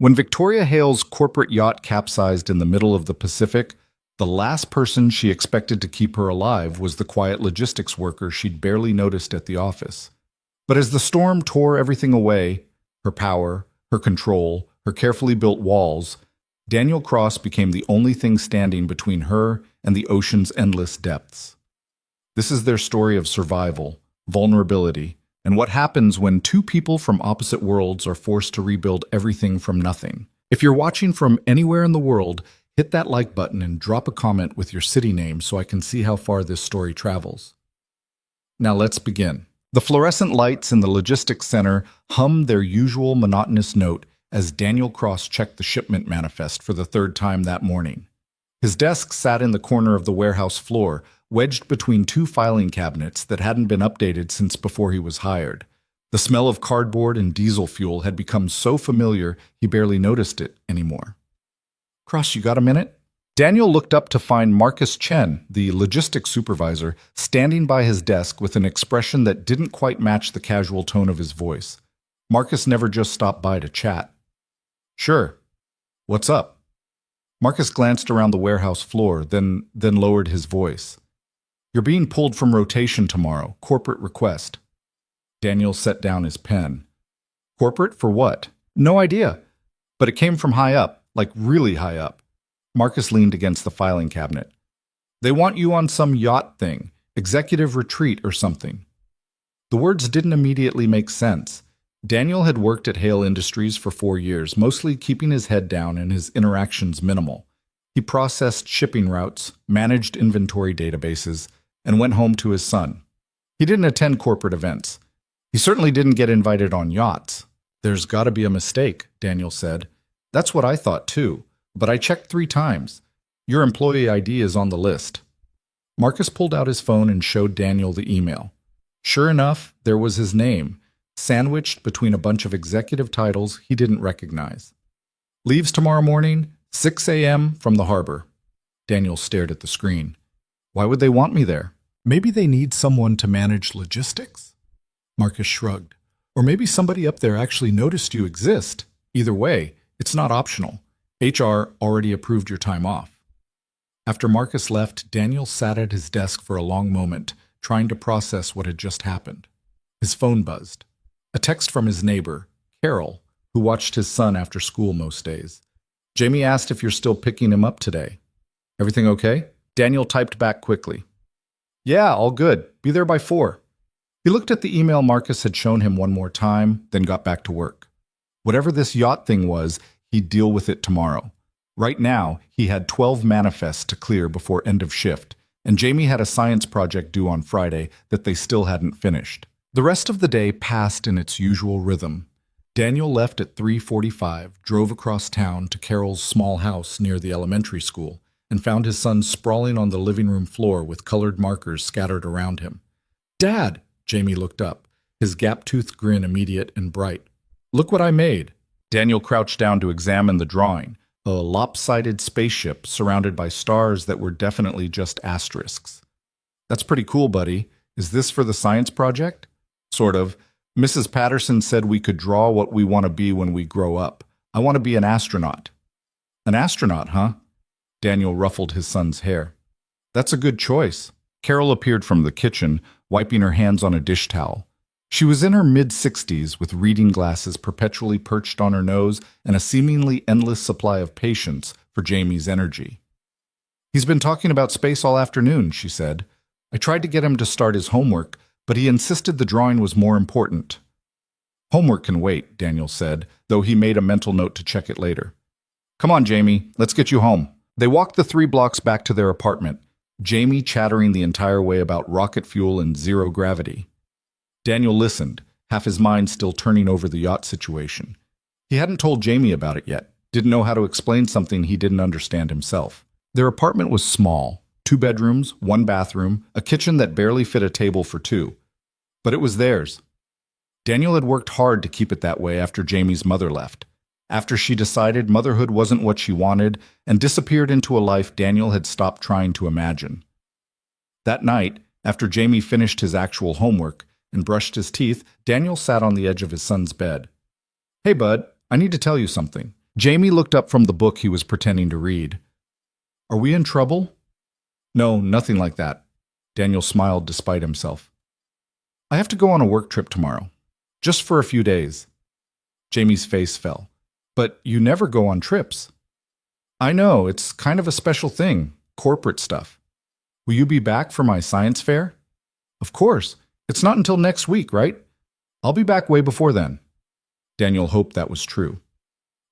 When Victoria Hale's corporate yacht capsized in the middle of the Pacific, the last person she expected to keep her alive was the quiet logistics worker she'd barely noticed at the office. But as the storm tore everything away, her power, her control, her carefully built walls, Daniel Cross became the only thing standing between her and the ocean's endless depths. This is their story of survival, vulnerability, and what happens when two people from opposite worlds are forced to rebuild everything from nothing. If you're watching from anywhere in the world, hit that like button and drop a comment with your city name so I can see how far this story travels. Now let's begin. The fluorescent lights in the logistics center hummed their usual monotonous note as Daniel Cross checked the shipment manifest for the third time that morning. His desk sat in the corner of the warehouse floor, wedged between two filing cabinets that hadn't been updated since before he was hired. The smell of cardboard and diesel fuel had become so familiar he barely noticed it anymore. "Cross, you got a minute?" Daniel looked up to find Marcus Chen, the logistics supervisor, standing by his desk with an expression that didn't quite match the casual tone of his voice. Marcus never just stopped by to chat. "Sure. What's up?" Marcus glanced around the warehouse floor, then lowered his voice. "You're being pulled from rotation tomorrow. Corporate request." Daniel set down his pen. "Corporate for what?" "No idea. But it came from high up, like really high up." Marcus leaned against the filing cabinet. "They want you on some yacht thing, executive retreat or something." The words didn't immediately make sense. Daniel had worked at Hale Industries for 4 years, mostly keeping his head down and his interactions minimal. He processed shipping routes, managed inventory databases, and went home to his son. He didn't attend corporate events. He certainly didn't get invited on yachts. "There's got to be a mistake," Daniel said. "That's what I thought too, but I checked 3 times. Your employee ID is on the list." Marcus pulled out his phone and showed Daniel the email. Sure enough, there was his name, sandwiched between a bunch of executive titles he didn't recognize. "Leaves tomorrow morning, 6 a.m. from the harbor." Daniel stared at the screen. "Why would they want me there?" "Maybe they need someone to manage logistics?" Marcus shrugged. "Or maybe somebody up there actually noticed you exist. Either way, it's not optional. HR already approved your time off." After Marcus left, Daniel sat at his desk for a long moment, trying to process what had just happened. His phone buzzed. A text from his neighbor, Carol, who watched his son after school most days. "Jamie asked if you're still picking him up today. Everything okay?" Daniel typed back quickly. "Yeah, all good. Be there by 4. He looked at the email Marcus had shown him one more time, then got back to work. Whatever this yacht thing was, he'd deal with it tomorrow. Right now, he had 12 manifests to clear before end of shift, and Jamie had a science project due on Friday that they still hadn't finished. The rest of the day passed in its usual rhythm. Daniel left at 3:45, drove across town to Carol's small house near the elementary school, and found his son sprawling on the living room floor with colored markers scattered around him. "Dad!" Jamie looked up, his gap-toothed grin immediate and bright. "Look what I made." Daniel crouched down to examine the drawing, a lopsided spaceship surrounded by stars that were definitely just asterisks. "That's pretty cool, buddy. Is this for the science project?" "Sort of. Mrs. Patterson said we could draw what we want to be when we grow up. I want to be an astronaut." "An astronaut, huh?" Daniel ruffled his son's hair. "That's a good choice." Carol appeared from the kitchen, wiping her hands on a dish towel. She was in her mid-60s with reading glasses perpetually perched on her nose and a seemingly endless supply of patience for Jamie's energy. "He's been talking about space all afternoon," she said. "I tried to get him to start his homework, but he insisted the drawing was more important." "Homework can wait," Daniel said, though he made a mental note to check it later. "Come on, Jamie, let's get you home." They walked the 3 blocks back to their apartment, Jamie chattering the entire way about rocket fuel and zero gravity. Daniel listened, half his mind still turning over the yacht situation. He hadn't told Jamie about it yet, didn't know how to explain something he didn't understand himself. Their apartment was small, 2 bedrooms, 1 bathroom, a kitchen that barely fit a table for 2. But it was theirs. Daniel had worked hard to keep it that way after Jamie's mother left. After she decided motherhood wasn't what she wanted and disappeared into a life Daniel had stopped trying to imagine. That night, after Jamie finished his actual homework and brushed his teeth, Daniel sat on the edge of his son's bed. "Hey, bud, I need to tell you something. Jamie looked up from the book he was pretending to read. Are we in trouble? No, nothing like that. Daniel smiled despite himself. I have to go on a work trip tomorrow. Just for a few days. Jamie's face fell. But you never go on trips. I know, it's kind of a special thing, corporate stuff. Will you be back for my science fair? Of course. It's not until next week, right? I'll be back way before then. Daniel hoped that was true.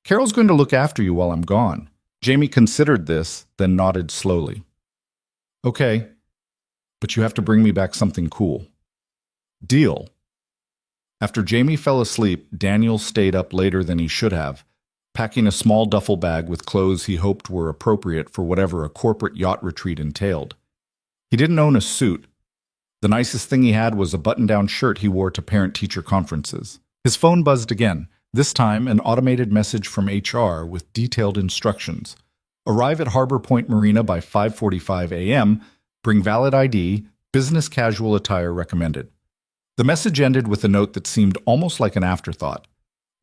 Carol's going to look after you while I'm gone. Jamie considered this, then nodded slowly. Okay, but you have to bring me back something cool. Deal. After Jamie fell asleep, Daniel stayed up later than he should have, packing a small duffel bag with clothes he hoped were appropriate for whatever a corporate yacht retreat entailed. He didn't own a suit. The nicest thing he had was a button-down shirt he wore to parent-teacher conferences. His phone buzzed again, this time an automated message from HR with detailed instructions. Arrive at Harbor Point Marina by 5:45 a.m., bring valid ID, business casual attire recommended. The message ended with a note that seemed almost like an afterthought.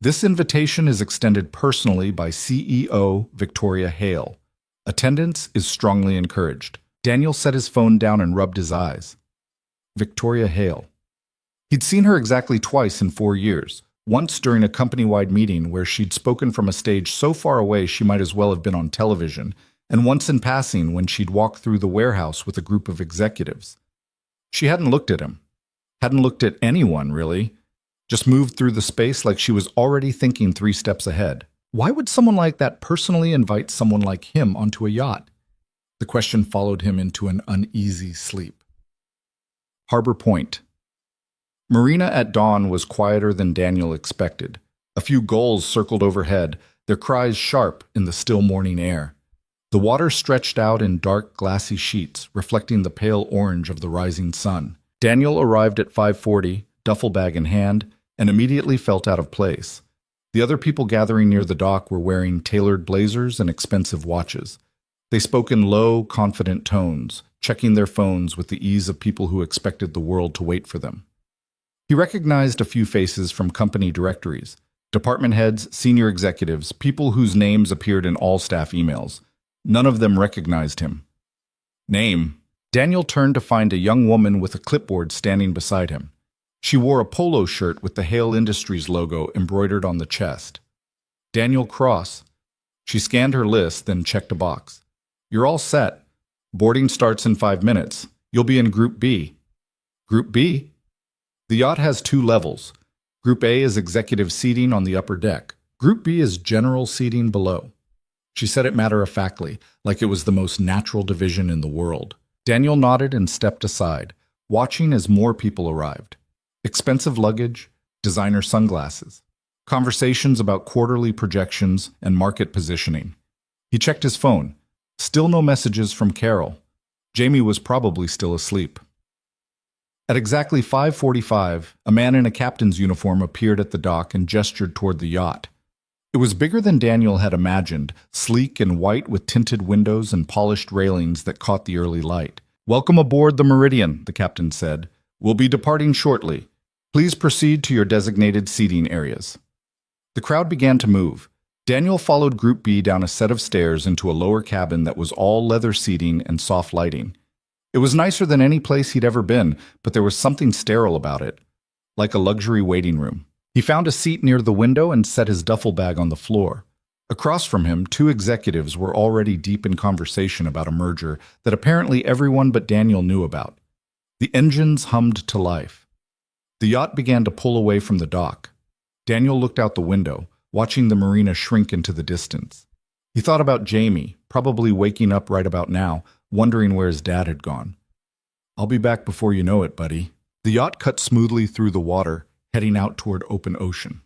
This invitation is extended personally by CEO Victoria Hale. Attendance is strongly encouraged. Daniel set his phone down and rubbed his eyes. Victoria Hale. He'd seen her exactly twice in 4 years, once during a company-wide meeting where she'd spoken from a stage so far away she might as well have been on television, and once in passing when she'd walked through the warehouse with a group of executives. She hadn't looked at him. Hadn't looked at anyone, really. Just moved through the space like she was already thinking 3 steps ahead. Why would someone like that personally invite someone like him onto a yacht? The question followed him into an uneasy sleep. Harbor Point. Marina at dawn was quieter than Daniel expected. A few gulls circled overhead, their cries sharp in the still morning air. The water stretched out in dark, glassy sheets, reflecting the pale orange of the rising sun. Daniel arrived at 5:40, duffel bag in hand, and immediately felt out of place. The other people gathering near the dock were wearing tailored blazers and expensive watches. They spoke in low, confident tones, checking their phones with the ease of people who expected the world to wait for them. He recognized a few faces from company directories, department heads, senior executives, people whose names appeared in all staff emails. None of them recognized him. Name. Daniel turned to find a young woman with a clipboard standing beside him. She wore a polo shirt with the Hale Industries logo embroidered on the chest. Daniel Cross. She scanned her list, then checked a box. You're all set. Boarding starts in 5 minutes. You'll be in Group B. Group B? The yacht has 2 levels. Group A is executive seating on the upper deck. Group B is general seating below. She said it matter-of-factly, like it was the most natural division in the world. Daniel nodded and stepped aside, watching as more people arrived. Expensive luggage, designer sunglasses, conversations about quarterly projections and market positioning. He checked his phone. Still no messages from Carol. Jamie was probably still asleep. At exactly 5:45, a man in a captain's uniform appeared at the dock and gestured toward the yacht. It was bigger than Daniel had imagined, sleek and white with tinted windows and polished railings that caught the early light. Welcome aboard the Meridian, the captain said. We'll be departing shortly. Please proceed to your designated seating areas. The crowd began to move. Daniel followed Group B down a set of stairs into a lower cabin that was all leather seating and soft lighting. It was nicer than any place he'd ever been, but there was something sterile about it, like a luxury waiting room. He found a seat near the window and set his duffel bag on the floor. Across from him, 2 executives were already deep in conversation about a merger that apparently everyone but Daniel knew about. The engines hummed to life. The yacht began to pull away from the dock. Daniel looked out the window, watching the marina shrink into the distance. He thought about Jamie, probably waking up right about now, wondering where his dad had gone. I'll be back before you know it, buddy. The yacht cut smoothly through the water, heading out toward open ocean.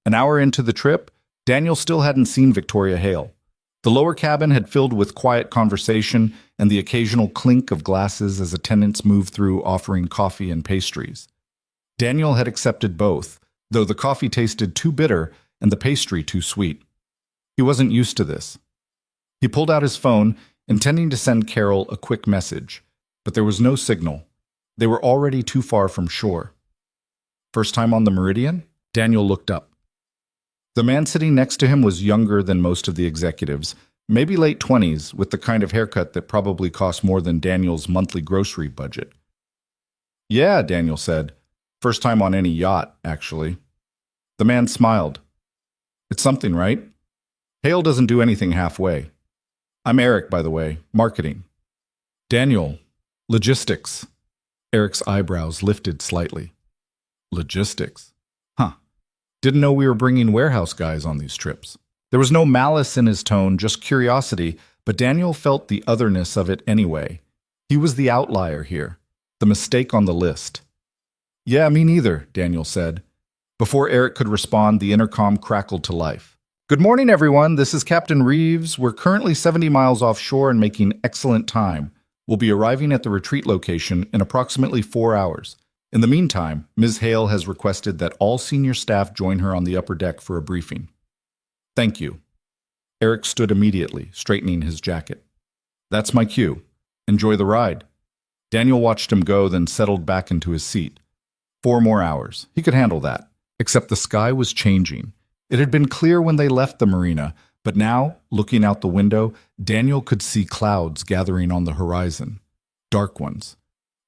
An hour into the trip, Daniel still hadn't seen Victoria Hale. The lower cabin had filled with quiet conversation and the occasional clink of glasses as attendants moved through offering coffee and pastries. Daniel had accepted both, though the coffee tasted too bitter and the pastry too sweet. He wasn't used to this. He pulled out his phone, intending to send Carol a quick message, but there was no signal. They were already too far from shore. First time on the Meridian? Daniel looked up. The man sitting next to him was younger than most of the executives, maybe late 20s, with the kind of haircut that probably cost more than Daniel's monthly grocery budget. Yeah, Daniel said. First time on any yacht, actually. The man smiled. It's something, right? Hale doesn't do anything halfway. I'm Eric, by the way, marketing. Daniel, logistics. Eric's eyebrows lifted slightly. Logistics? Huh. Didn't know we were bringing warehouse guys on these trips. There was no malice in his tone, just curiosity, but Daniel felt the otherness of it anyway. He was the outlier here, the mistake on the list. Yeah, me neither, Daniel said. Before Eric could respond, the intercom crackled to life. Good morning, everyone. This is Captain Reeves. We're currently 70 miles offshore and making excellent time. We'll be arriving at the retreat location in approximately 4 hours. In the meantime, Ms. Hale has requested that all senior staff join her on the upper deck for a briefing. Thank you. Eric stood immediately, straightening his jacket. That's my cue. Enjoy the ride. Daniel watched him go, then settled back into his seat. 4 more hours. He could handle that. Except the sky was changing. It had been clear when they left the marina, but now, looking out the window, Daniel could see clouds gathering on the horizon. Dark ones.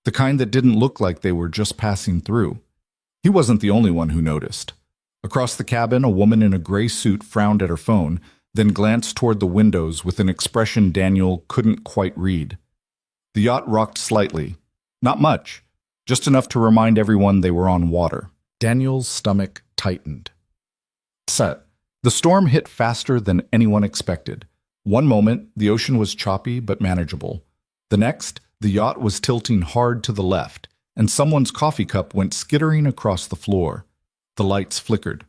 The kind that didn't look like they were just passing through. He wasn't the only one who noticed. Across the cabin, a woman in a gray suit frowned at her phone, then glanced toward the windows with an expression Daniel couldn't quite read. The yacht rocked slightly. Not much, just enough to remind everyone they were on water. Daniel's stomach tightened. Set. The storm hit faster than anyone expected. One moment, the ocean was choppy but manageable. The next, the yacht was tilting hard to the left, and someone's coffee cup went skittering across the floor. The lights flickered.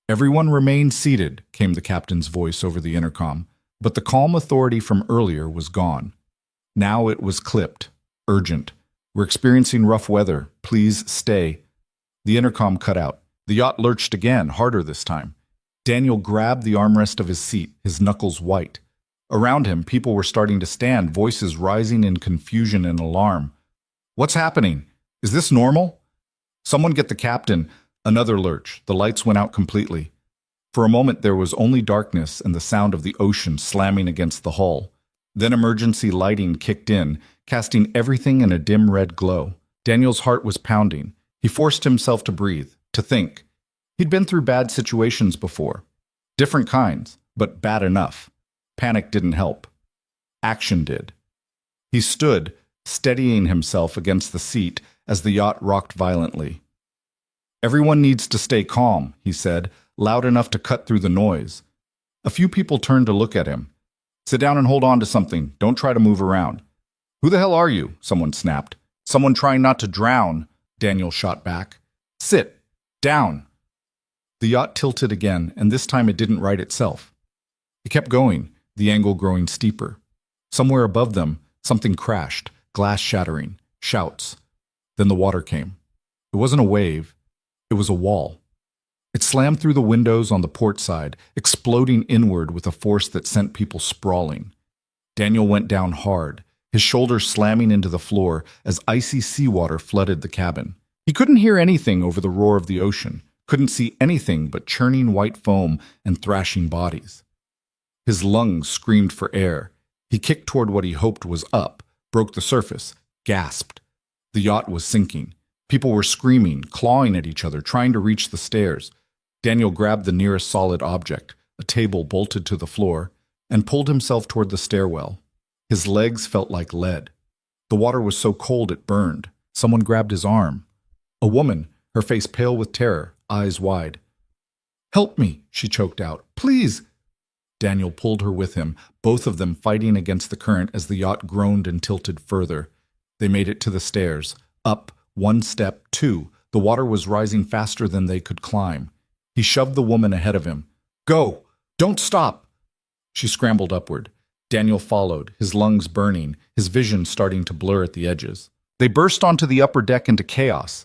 Everyone remained seated, came the captain's voice over the intercom, but the calm authority from earlier was gone. Now it was clipped, urgent. We're experiencing rough weather. Please stay. The intercom cut out. The yacht lurched again, harder this time. Daniel grabbed the armrest of his seat, his knuckles white. Around him, people were starting to stand, voices rising in confusion and alarm. What's happening? Is this normal? Someone get the captain. Another lurch. The lights went out completely. For a moment, there was only darkness and the sound of the ocean slamming against the hull. Then emergency lighting kicked in, casting everything in a dim red glow. Daniel's heart was pounding. He forced himself to breathe, to think. He'd been through bad situations before. Different kinds, but bad enough. Panic didn't help. Action did. He stood, steadying himself against the seat as the yacht rocked violently. Everyone needs to stay calm, he said, loud enough to cut through the noise. A few people turned to look at him. Sit down and hold on to something. Don't try to move around. Who the hell are you? Someone snapped. Someone trying not to drown, Daniel shot back. Sit. Down. The yacht tilted again, and this time it didn't right itself. It kept going, the angle growing steeper. Somewhere above them, something crashed, glass shattering, shouts. Then the water came. It wasn't a wave. It was a wall. It slammed through the windows on the port side, exploding inward with a force that sent people sprawling. Daniel went down hard, his shoulders slamming into the floor as icy seawater flooded the cabin. He couldn't hear anything over the roar of the ocean, couldn't see anything but churning white foam and thrashing bodies. His lungs screamed for air. He kicked toward what he hoped was up, broke the surface, gasped. The yacht was sinking. People were screaming, clawing at each other, trying to reach the stairs. Daniel grabbed the nearest solid object, a table bolted to the floor, and pulled himself toward the stairwell. His legs felt like lead. The water was so cold it burned. Someone grabbed his arm. A woman, her face pale with terror, eyes wide. Help me, she choked out. Please. Daniel pulled her with him, both of them fighting against the current as the yacht groaned and tilted further. They made it to the stairs. Up, one step, two. The water was rising faster than they could climb. He shoved the woman ahead of him. Go! Don't stop! She scrambled upward. Daniel followed, his lungs burning, his vision starting to blur at the edges. They burst onto the upper deck into chaos.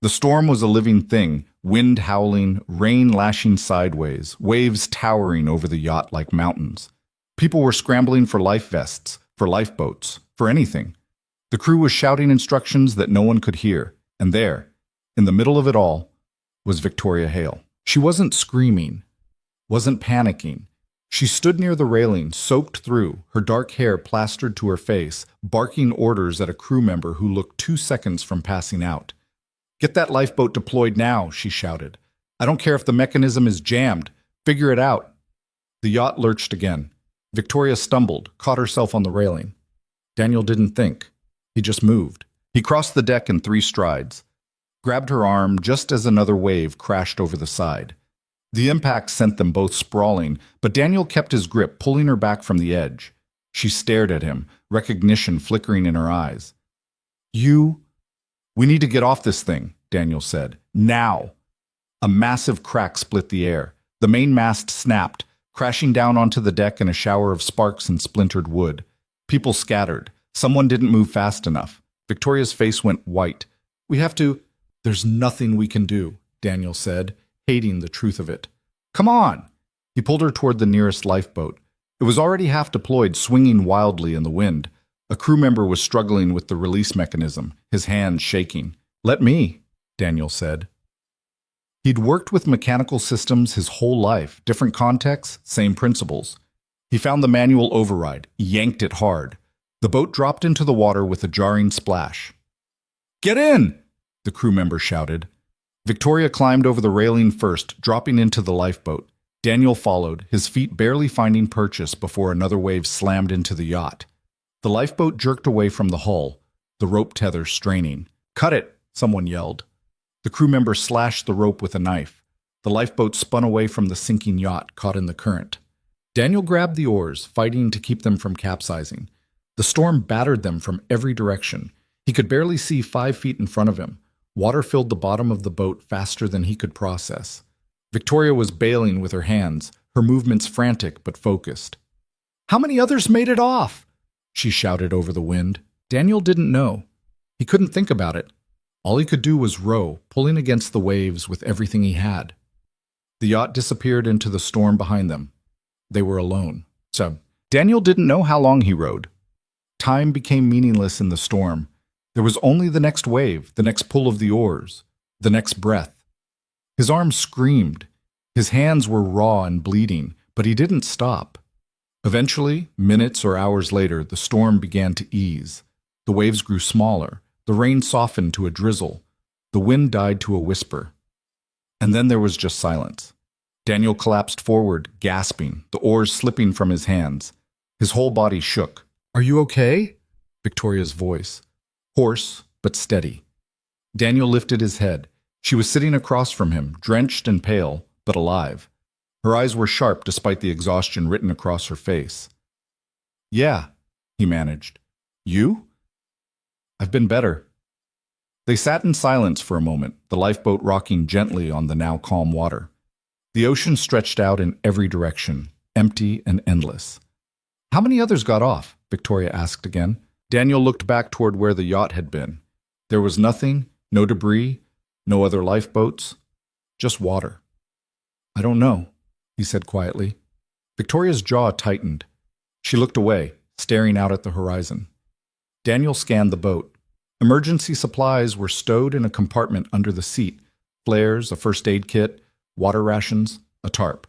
The storm was a living thing, wind howling, rain lashing sideways, waves towering over the yacht like mountains. People were scrambling for life vests, for lifeboats, for anything. The crew was shouting instructions that no one could hear, and there, in the middle of it all, was Victoria Hale. She wasn't screaming, wasn't panicking. She stood near the railing, soaked through, her dark hair plastered to her face, barking orders at a crew member who looked 2 seconds from passing out. "Get that lifeboat deployed now," she shouted. "I don't care if the mechanism is jammed. Figure it out." The yacht lurched again. Victoria stumbled, caught herself on the railing. Daniel didn't think. He just moved. He crossed the deck in 3 strides, grabbed her arm just as another wave crashed over the side. The impact sent them both sprawling, but Daniel kept his grip, pulling her back from the edge. She stared at him, recognition flickering in her eyes. We need to get off this thing," Daniel said. "Now." A massive crack split the air. The main mast snapped, crashing down onto the deck in a shower of sparks and splintered wood. People scattered. Someone didn't move fast enough. Victoria's face went white. "We have to—" "There's nothing we can do," Daniel said, hating the truth of it. "Come on!" He pulled her toward the nearest lifeboat. It was already half deployed, swinging wildly in the wind. A crew member was struggling with the release mechanism, his hands shaking. "Let me," Daniel said. He'd worked with mechanical systems his whole life, different contexts, same principles. He found the manual override, yanked it hard. The boat dropped into the water with a jarring splash. "Get in!" the crew member shouted. Victoria climbed over the railing first, dropping into the lifeboat. Daniel followed, his feet barely finding purchase before another wave slammed into the yacht. The lifeboat jerked away from the hull, the rope tether straining. "Cut it!" someone yelled. The crew member slashed the rope with a knife. The lifeboat spun away from the sinking yacht, caught in the current. Daniel grabbed the oars, fighting to keep them from capsizing. The storm battered them from every direction. He could barely see 5 feet in front of him. Water filled the bottom of the boat faster than he could process. Victoria was bailing with her hands, her movements frantic but focused. "How many others made it off?" she shouted over the wind. Daniel didn't know. He couldn't think about it. All he could do was row, pulling against the waves with everything he had. The yacht disappeared into the storm behind them. They were alone. So, Daniel didn't know how long he rowed. Time became meaningless in the storm. There was only the next wave, the next pull of the oars, the next breath. His arms screamed. His hands were raw and bleeding, but he didn't stop. Eventually, minutes or hours later, the storm began to ease. The waves grew smaller. The rain softened to a drizzle. The wind died to a whisper. And then there was just silence. Daniel collapsed forward, gasping, the oars slipping from his hands. His whole body shook. "Are you okay?" Victoria's voice. Hoarse, but steady. Daniel lifted his head. She was sitting across from him, drenched and pale, but alive. Her eyes were sharp despite the exhaustion written across her face. "Yeah," he managed. "You?" "I've been better." They sat in silence for a moment, the lifeboat rocking gently on the now calm water. The ocean stretched out in every direction, empty and endless. "How many others got off?" Victoria asked again. Daniel looked back toward where the yacht had been. There was nothing, no debris, no other lifeboats, just water. "I don't know," he said quietly. Victoria's jaw tightened. She looked away, staring out at the horizon. Daniel scanned the boat. Emergency supplies were stowed in a compartment under the seat. Flares, a first aid kit, water rations, a tarp.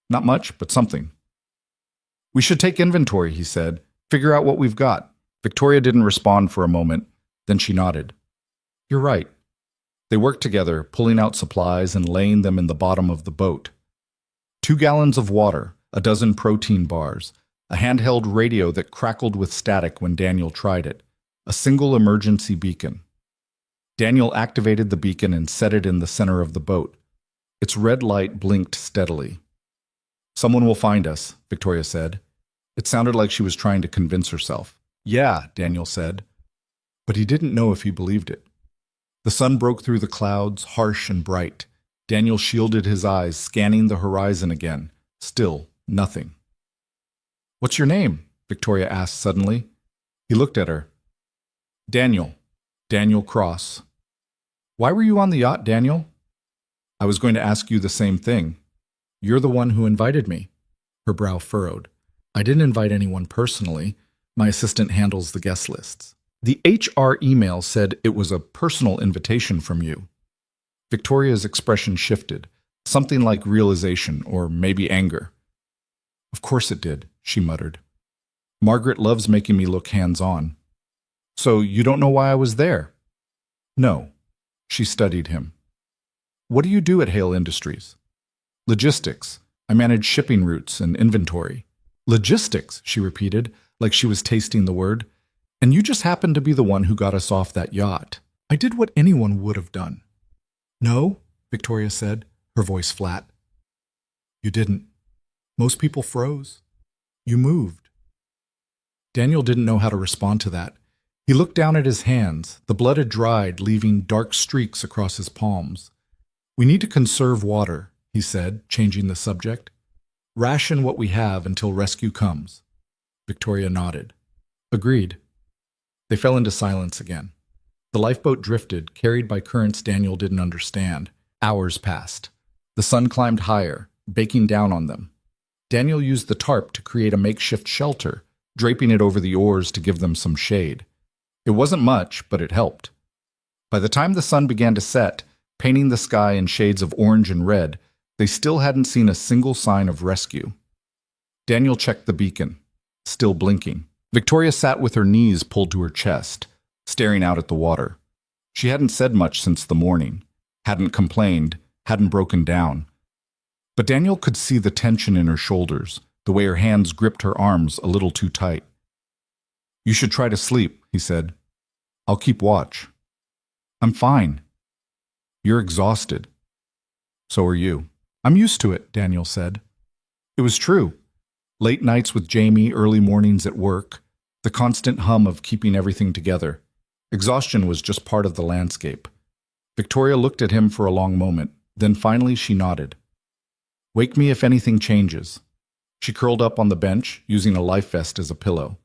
Not much, but something. "We should take inventory," he said. "Figure out what we've got." Victoria didn't respond for a moment. Then she nodded. "You're right." They worked together, pulling out supplies and laying them in the bottom of the boat. 2 gallons of water, a dozen protein bars, a handheld radio that crackled with static when Daniel tried it, a single emergency beacon. Daniel activated the beacon and set it in the center of the boat. Its red light blinked steadily. "Someone will find us," Victoria said. It sounded like she was trying to convince herself. "Yeah," Daniel said. But he didn't know if he believed it. The sun broke through the clouds, harsh and bright. Daniel shielded his eyes, scanning the horizon again. Still, nothing. "What's your name?" Victoria asked suddenly. He looked at her. "Daniel. Daniel Cross." "Why were you on the yacht, Daniel?" "I was going to ask you the same thing. You're the one who invited me." Her brow furrowed. "I didn't invite anyone personally. My assistant handles the guest lists. The HR email said it was a personal invitation from you." Victoria's expression shifted. Something like realization, or maybe anger. Of course it did, she muttered. Margaret loves making me look hands-on. So you don't know why I was there? No. She studied him. What do you do at Hale Industries? Logistics. I manage shipping routes and inventory. Logistics, she repeated, like she was tasting the word. And you just happened to be the one who got us off that yacht. I did what anyone would have done. No, Victoria said, her voice flat. You didn't. Most people froze. You moved. Daniel didn't know how to respond to that. He looked down at his hands. The blood had dried, leaving dark streaks across his palms. We need to conserve water, he said, changing the subject. Ration what we have until rescue comes. Victoria nodded. Agreed. They fell into silence again. The lifeboat drifted, carried by currents Daniel didn't understand. Hours passed. The sun climbed higher, baking down on them. Daniel used the tarp to create a makeshift shelter, draping it over the oars to give them some shade. It wasn't much, but it helped. By the time the sun began to set, painting the sky in shades of orange and red, they still hadn't seen a single sign of rescue. Daniel checked the beacon, still blinking. Victoria sat with her knees pulled to her chest, staring out at the water. She hadn't said much since the morning, hadn't complained, hadn't broken down. But Daniel could see the tension in her shoulders, the way her hands gripped her arms a little too tight. You should try to sleep, he said. I'll keep watch. I'm fine. You're exhausted. So are you. I'm used to it, Daniel said. It was true. Late nights with Jamie, early mornings at work, the constant hum of keeping everything together. Exhaustion was just part of the landscape. Victoria looked at him for a long moment, then finally she nodded. Wake me if anything changes. She curled up on the bench, using a life vest as a pillow.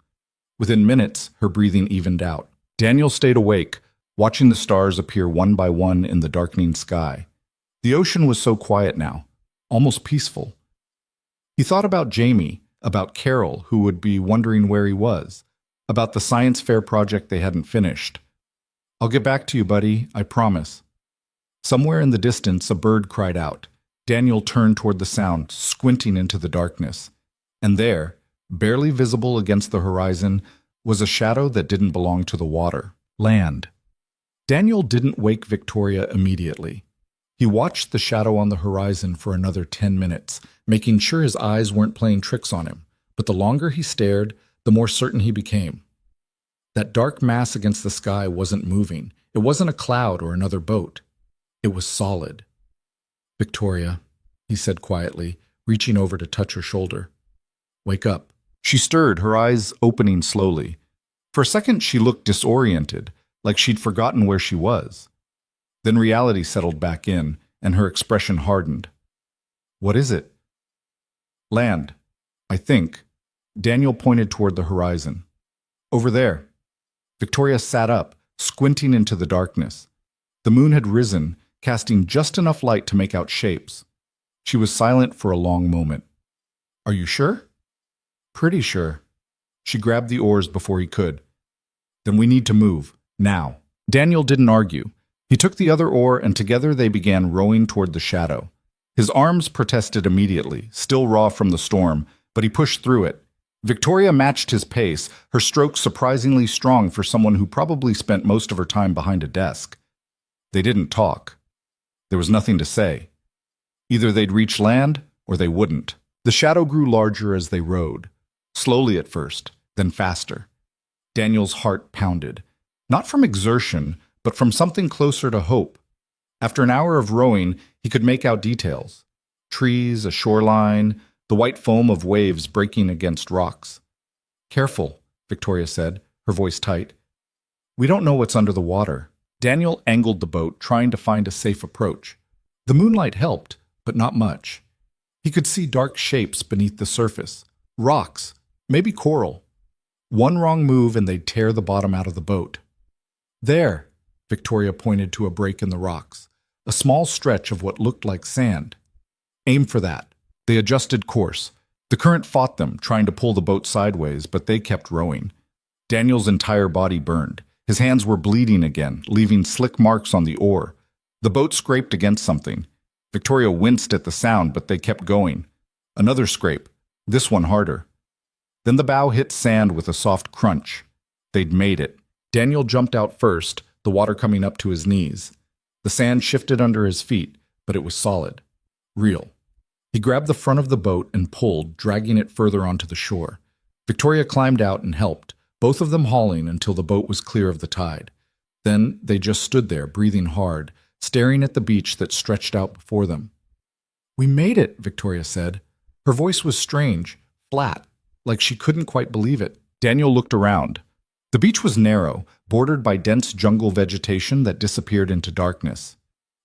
Within minutes, her breathing evened out. Daniel stayed awake, watching the stars appear one by one in the darkening sky. The ocean was so quiet now, almost peaceful. He thought about Jamie, about Carol, who would be wondering where he was, about the science fair project they hadn't finished. I'll get back to you, buddy, I promise. Somewhere in the distance, a bird cried out. Daniel turned toward the sound, squinting into the darkness. And there, barely visible against the horizon, was a shadow that didn't belong to the water. Land. Daniel didn't wake Victoria immediately. He watched the shadow on the horizon for another 10 minutes, making sure his eyes weren't playing tricks on him. But the longer he stared, the more certain he became. That dark mass against the sky wasn't moving. It wasn't a cloud or another boat. It was solid. Victoria, he said quietly, reaching over to touch her shoulder. Wake up. She stirred, her eyes opening slowly. For a second, she looked disoriented, like she'd forgotten where she was. Then reality settled back in, and her expression hardened. What is it? Land, I think. Daniel pointed toward the horizon. Over there. Victoria sat up, squinting into the darkness. The moon had risen, casting just enough light to make out shapes. She was silent for a long moment. Are you sure? Pretty sure. She grabbed the oars before he could. Then we need to move, now. Daniel didn't argue. He took the other oar and together they began rowing toward the shadow. His arms protested immediately, still raw from the storm, but he pushed through it. Victoria matched his pace, her strokes surprisingly strong for someone who probably spent most of her time behind a desk. They didn't talk. There was nothing to say. Either they'd reach land or they wouldn't. The shadow grew larger as they rowed, slowly at first, then faster. Daniel's heart pounded, not from exertion, but from something closer to hope. After an hour of rowing, he could make out details. Trees, a shoreline, the white foam of waves breaking against rocks. Careful, Victoria said, her voice tight. We don't know what's under the water. Daniel angled the boat, trying to find a safe approach. The moonlight helped, but not much. He could see dark shapes beneath the surface. Rocks, maybe coral. One wrong move and they'd tear the bottom out of the boat. There, Victoria pointed to a break in the rocks, a small stretch of what looked like sand. Aim for that. They adjusted course. The current fought them, trying to pull the boat sideways, but they kept rowing. Daniel's entire body burned. His hands were bleeding again, leaving slick marks on the oar. The boat scraped against something. Victoria winced at the sound, but they kept going. Another scrape, this one harder. Then the bow hit sand with a soft crunch. They'd made it. Daniel jumped out first, the water coming up to his knees. The sand shifted under his feet, but it was solid. Real. He grabbed the front of the boat and pulled, dragging it further onto the shore. Victoria climbed out and helped, both of them hauling until the boat was clear of the tide. Then they just stood there, breathing hard, staring at the beach that stretched out before them. "We made it," Victoria said. Her voice was strange, flat, like she couldn't quite believe it. Daniel looked around. The beach was narrow, bordered by dense jungle vegetation that disappeared into darkness.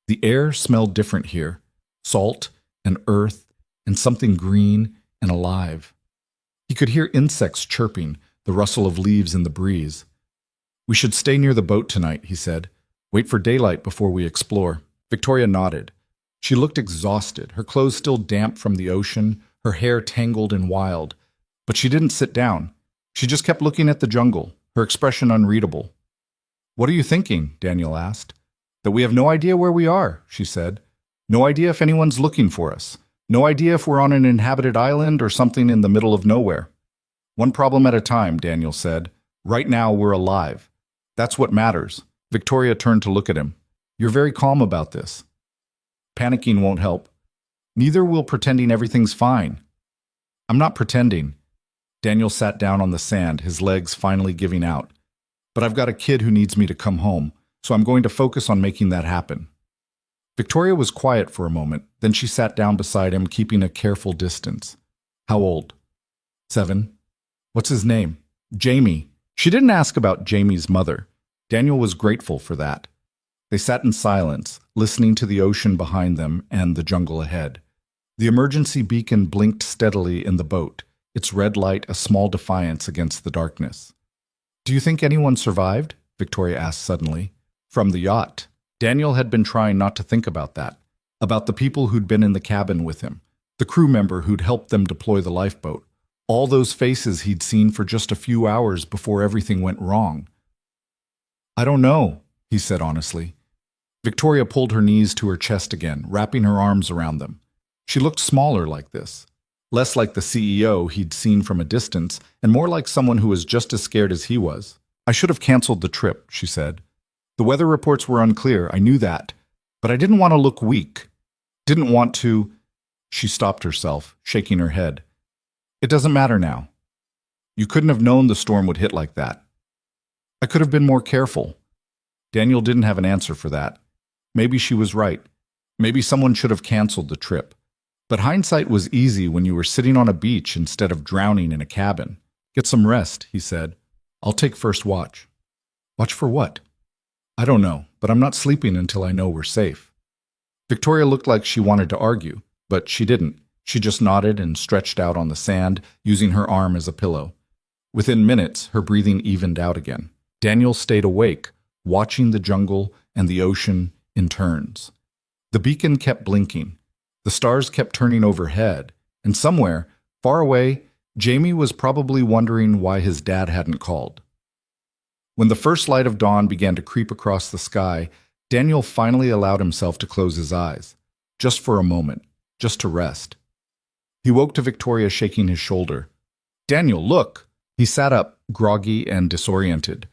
The air smelled different here, salt and earth and something green and alive. He could hear insects chirping, the rustle of leaves in the breeze. "We should stay near the boat tonight," he said. "Wait for daylight before we explore." Victoria nodded. She looked exhausted, her clothes still damp from the ocean, her hair tangled and wild. But she didn't sit down. She just kept looking at the jungle, her expression unreadable. "What are you thinking?" Daniel asked. "That we have no idea where we are," she said. "No idea if anyone's looking for us. No idea if we're on an inhabited island or something in the middle of nowhere." "One problem at a time," Daniel said. "Right now we're alive. That's what matters." Victoria turned to look at him. "You're very calm about this." "Panicking won't help. Neither will pretending everything's fine." "I'm not pretending." Daniel sat down on the sand, his legs finally giving out. "But I've got a kid who needs me to come home, so I'm going to focus on making that happen." Victoria was quiet for a moment, then she sat down beside him, keeping a careful distance. "How old?" 7. "What's his name?" "Jamie." She didn't ask about Jamie's mother. Daniel was grateful for that. They sat in silence, listening to the ocean behind them and the jungle ahead. The emergency beacon blinked steadily in the boat, its red light a small defiance against the darkness. "Do you think anyone survived?" Victoria asked suddenly. From the yacht. Daniel had been trying not to think about that, about the people who'd been in the cabin with him, the crew member who'd helped them deploy the lifeboat, all those faces he'd seen for just a few hours before everything went wrong. "I don't know," he said honestly. Victoria pulled her knees to her chest again, wrapping her arms around them. She looked smaller like this, less like the CEO he'd seen from a distance, and more like someone who was just as scared as he was. "I should have canceled the trip," she said. "The weather reports were unclear, I knew that. But I didn't want to look weak. Didn't want to—" She stopped herself, shaking her head. "It doesn't matter now. You couldn't have known the storm would hit like that. I could have been more careful." Daniel didn't have an answer for that. Maybe she was right. Maybe someone should have canceled the trip. But hindsight was easy when you were sitting on a beach instead of drowning in a cabin. "Get some rest," he said. "I'll take first watch." "Watch for what?" "I don't know, but I'm not sleeping until I know we're safe." Victoria looked like she wanted to argue, but she didn't. She just nodded and stretched out on the sand, using her arm as a pillow. Within minutes, her breathing evened out again. Daniel stayed awake, watching the jungle and the ocean in turns. The beacon kept blinking. The stars kept turning overhead, and somewhere, far away, Jamie was probably wondering why his dad hadn't called. When the first light of dawn began to creep across the sky, Daniel finally allowed himself to close his eyes, just for a moment, just to rest. He woke to Victoria shaking his shoulder. "Daniel, look!" He sat up, groggy and disoriented.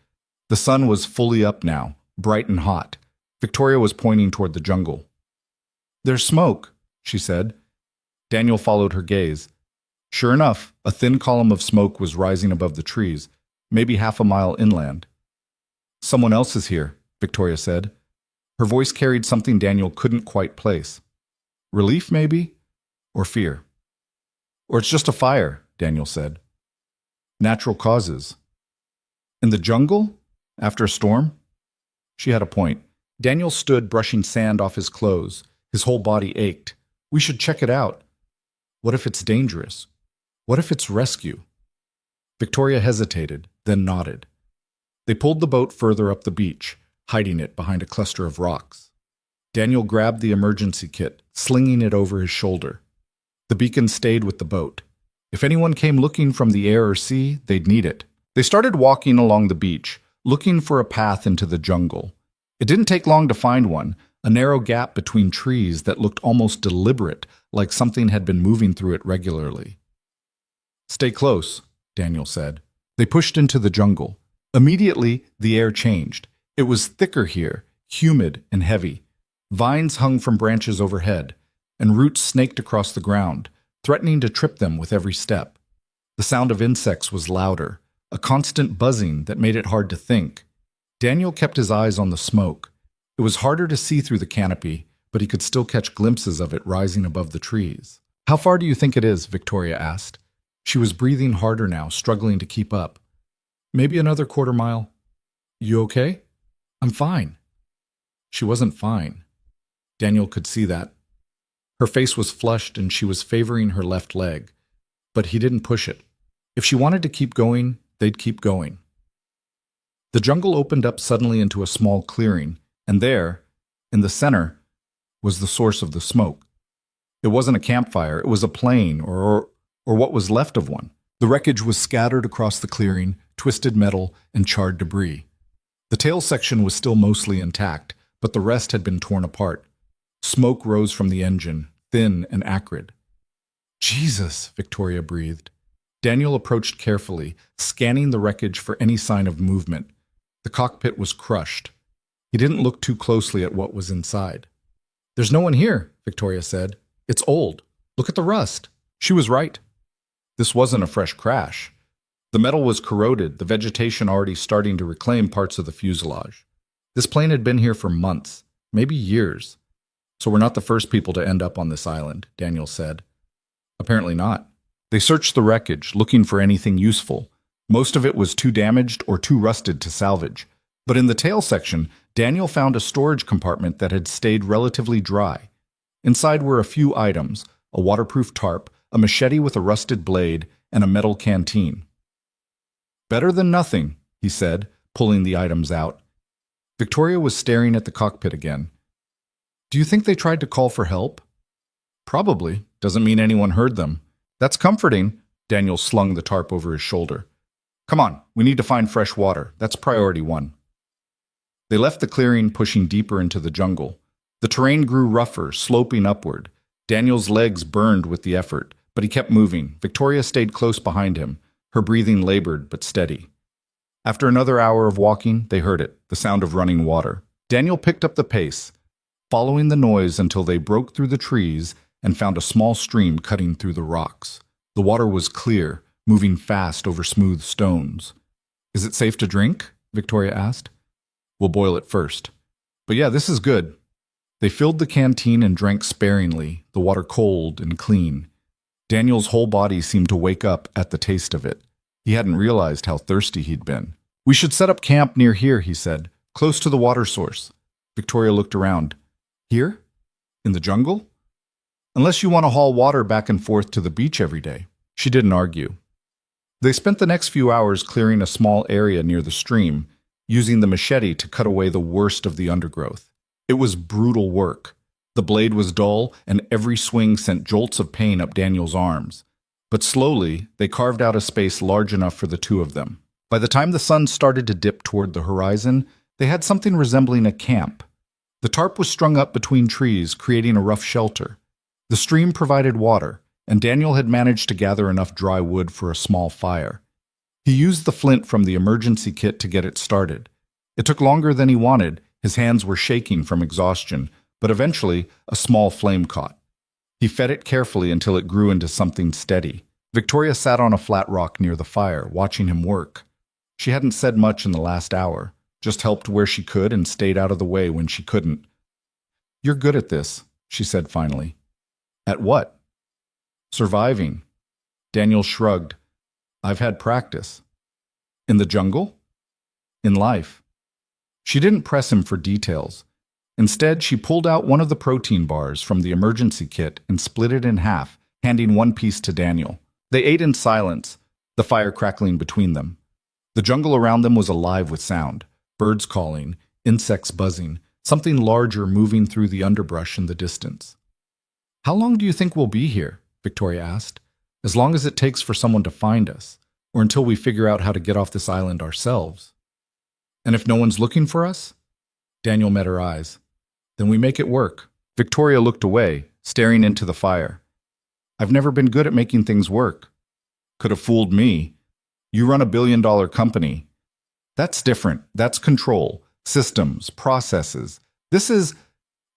The sun was fully up now, bright and hot. Victoria was pointing toward the jungle. "There's smoke," she said. Daniel followed her gaze. Sure enough, a thin column of smoke was rising above the trees, maybe half a mile inland. "Someone else is here," Victoria said. Her voice carried something Daniel couldn't quite place. Relief, maybe? Or fear? "Or it's just a fire," Daniel said. "Natural causes." "In the jungle? After a storm?" She had a point. Daniel stood brushing sand off his clothes. His whole body ached. "We should check it out." "What if it's dangerous? What if it's rescue?" Victoria hesitated, then nodded. They pulled the boat further up the beach, hiding it behind a cluster of rocks. Daniel grabbed the emergency kit, slinging it over his shoulder. The beacon stayed with the boat. If anyone came looking from the air or sea, they'd need it. They started walking along the beach, looking for a path into the jungle. It didn't take long to find one, a narrow gap between trees that looked almost deliberate, like something had been moving through it regularly. "Stay close," Daniel said. They pushed into the jungle. Immediately, the air changed. It was thicker here, humid and heavy. Vines hung from branches overhead, and roots snaked across the ground, threatening to trip them with every step. The sound of insects was louder, a constant buzzing that made it hard to think. Daniel kept his eyes on the smoke. It was harder to see through the canopy, but he could still catch glimpses of it rising above the trees. "How far do you think it is?" Victoria asked. She was breathing harder now, struggling to keep up. "Maybe another quarter mile." "You okay?" "I'm fine." She wasn't fine. Daniel could see that. Her face was flushed and she was favoring her left leg, but he didn't push it. If she wanted to keep going, they'd keep going. The jungle opened up suddenly into a small clearing, and there, in the center, was the source of the smoke. It wasn't a campfire, it was a plane, or what was left of one. The wreckage was scattered across the clearing, twisted metal and charred debris. The tail section was still mostly intact, but the rest had been torn apart. Smoke rose from the engine, thin and acrid. "Jesus," Victoria breathed. Daniel approached carefully, scanning the wreckage for any sign of movement. The cockpit was crushed. He didn't look too closely at what was inside. "There's no one here," Victoria said. "It's old. Look at the rust." She was right. This wasn't a fresh crash. The metal was corroded, the vegetation already starting to reclaim parts of the fuselage. This plane had been here for months, maybe years. "So we're not the first people to end up on this island," Daniel said. "Apparently not." They searched the wreckage, looking for anything useful. Most of it was too damaged or too rusted to salvage. But in the tail section, Daniel found a storage compartment that had stayed relatively dry. Inside were a few items: a waterproof tarp, a machete with a rusted blade, and a metal canteen. "Better than nothing," he said, pulling the items out. Victoria was staring at the cockpit again. "Do you think they tried to call for help?" "Probably. Doesn't mean anyone heard them." "That's comforting." Daniel slung the tarp over his shoulder. "Come on, we need to find fresh water. That's priority one." They left the clearing, pushing deeper into the jungle. The terrain grew rougher, sloping upward. Daniel's legs burned with the effort, but he kept moving. Victoria stayed close behind him, her breathing labored but steady. After another hour of walking, they heard it, the sound of running water. Daniel picked up the pace, following the noise until they broke through the trees and found a small stream cutting through the rocks. The water was clear, moving fast over smooth stones. "Is it safe to drink?" Victoria asked. "We'll boil it first. But yeah, this is good." They filled the canteen and drank sparingly, the water cold and clean. Daniel's whole body seemed to wake up at the taste of it. He hadn't realized how thirsty he'd been. "We should set up camp near here," he said, "close to the water source." Victoria looked around. "Here? In the jungle?" "Unless you want to haul water back and forth to the beach every day." She didn't argue. They spent the next few hours clearing a small area near the stream, using the machete to cut away the worst of the undergrowth. It was brutal work. The blade was dull, and every swing sent jolts of pain up Daniel's arms. But slowly, they carved out a space large enough for the two of them. By the time the sun started to dip toward the horizon, they had something resembling a camp. The tarp was strung up between trees, creating a rough shelter. The stream provided water, and Daniel had managed to gather enough dry wood for a small fire. He used the flint from the emergency kit to get it started. It took longer than he wanted. His hands were shaking from exhaustion, but eventually a small flame caught. He fed it carefully until it grew into something steady. Victoria sat on a flat rock near the fire, watching him work. She hadn't said much in the last hour, just helped where she could and stayed out of the way when she couldn't. "You're good at this," she said finally. "At what?" "Surviving." Daniel shrugged. "I've had practice." "In the jungle?" "In life." She didn't press him for details. Instead, she pulled out one of the protein bars from the emergency kit and split it in half, handing one piece to Daniel. They ate in silence, the fire crackling between them. The jungle around them was alive with sound, birds calling, insects buzzing, something larger moving through the underbrush in the distance. "How long do you think we'll be here?" Victoria asked. "As long as it takes for someone to find us, or until we figure out how to get off this island ourselves." "And if no one's looking for us?" Daniel met her eyes. Then we make it work. Victoria looked away, staring into the fire. I've never been good at making things work. Could have fooled me. You run $1 billion company. That's different. That's control, systems, processes. This is,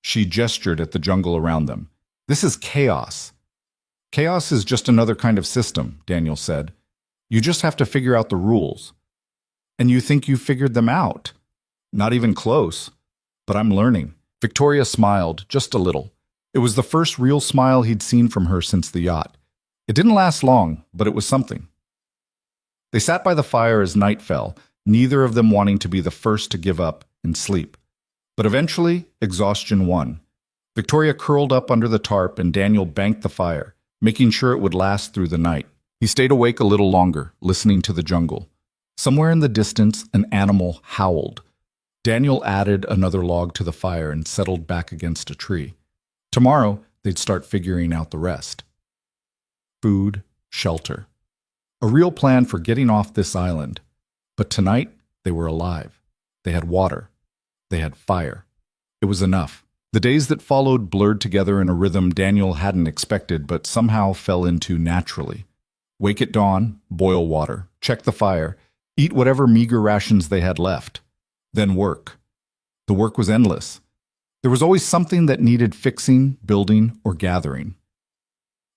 she gestured at the jungle around them. This is chaos. Chaos is just another kind of system, Daniel said. You just have to figure out the rules. And you think you figured them out? Not even close. But I'm learning. Victoria smiled, just a little. It was the first real smile he'd seen from her since the yacht. It didn't last long, but it was something. They sat by the fire as night fell, neither of them wanting to be the first to give up and sleep. But eventually, exhaustion won. Victoria curled up under the tarp and Daniel banked the fire, making sure it would last through the night. He stayed awake a little longer, listening to the jungle. Somewhere in the distance, an animal howled. Daniel added another log to the fire and settled back against a tree. Tomorrow, they'd start figuring out the rest. Food, shelter. A real plan for getting off this island. But tonight, they were alive. They had water. They had fire. It was enough. The days that followed blurred together in a rhythm Daniel hadn't expected but somehow fell into naturally. Wake at dawn, boil water, check the fire, eat whatever meager rations they had left. Then work. The work was endless. There was always something that needed fixing, building, or gathering.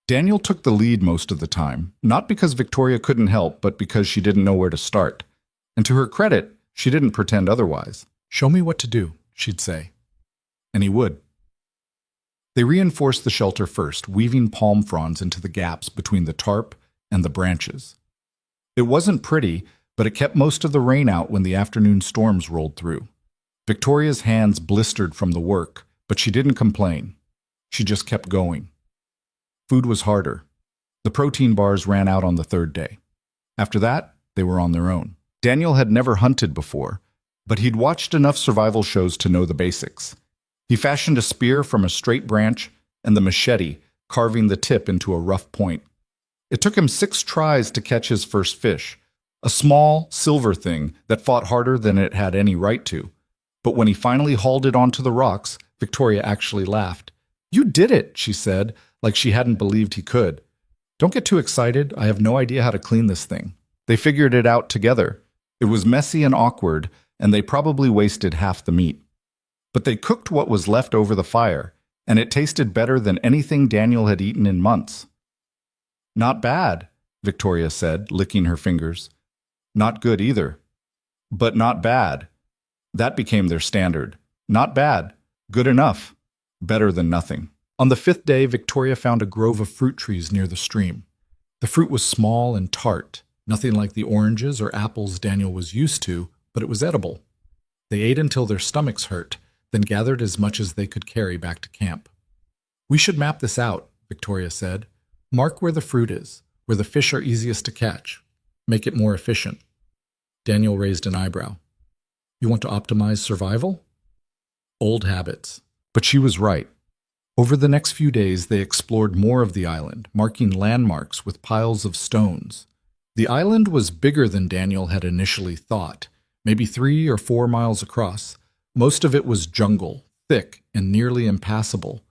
Daniel took the lead most of the time, not because Victoria couldn't help, but because she didn't know where to start. And to her credit, she didn't pretend otherwise. "Show me what to do," she'd say. And he would. They reinforced the shelter first, weaving palm fronds into the gaps between the tarp and the branches. It wasn't pretty, but it kept most of the rain out when the afternoon storms rolled through. Victoria's hands blistered from the work, but she didn't complain. She just kept going. Food was harder. The protein bars ran out on the third day. After that, they were on their own. Daniel had never hunted before, but he'd watched enough survival shows to know the basics. He fashioned a spear from a straight branch and the machete, carving the tip into a rough point. It took him 6 tries to catch his first fish, a small, silver thing that fought harder than it had any right to. But when he finally hauled it onto the rocks, Victoria actually laughed. "You did it," she said, like she hadn't believed he could. "Don't get too excited. I have no idea how to clean this thing." They figured it out together. It was messy and awkward, and they probably wasted half the meat. But they cooked what was left over the fire, and it tasted better than anything Daniel had eaten in months. "Not bad," Victoria said, licking her fingers. "Not good either. But not bad." That became their standard. Not bad. Good enough. Better than nothing. On the 5th day, Victoria found a grove of fruit trees near the stream. The fruit was small and tart, nothing like the oranges or apples Daniel was used to, but it was edible. They ate until their stomachs hurt, then gathered as much as they could carry back to camp. "We should map this out," Victoria said. "Mark where the fruit is, where the fish are easiest to catch. Make it more efficient." Daniel raised an eyebrow. "You want to optimize survival?" Old habits. But she was right. Over the next few days, they explored more of the island, marking landmarks with piles of stones. The island was bigger than Daniel had initially thought, maybe 3 or 4 miles across. Most of it was jungle, thick and nearly impassable.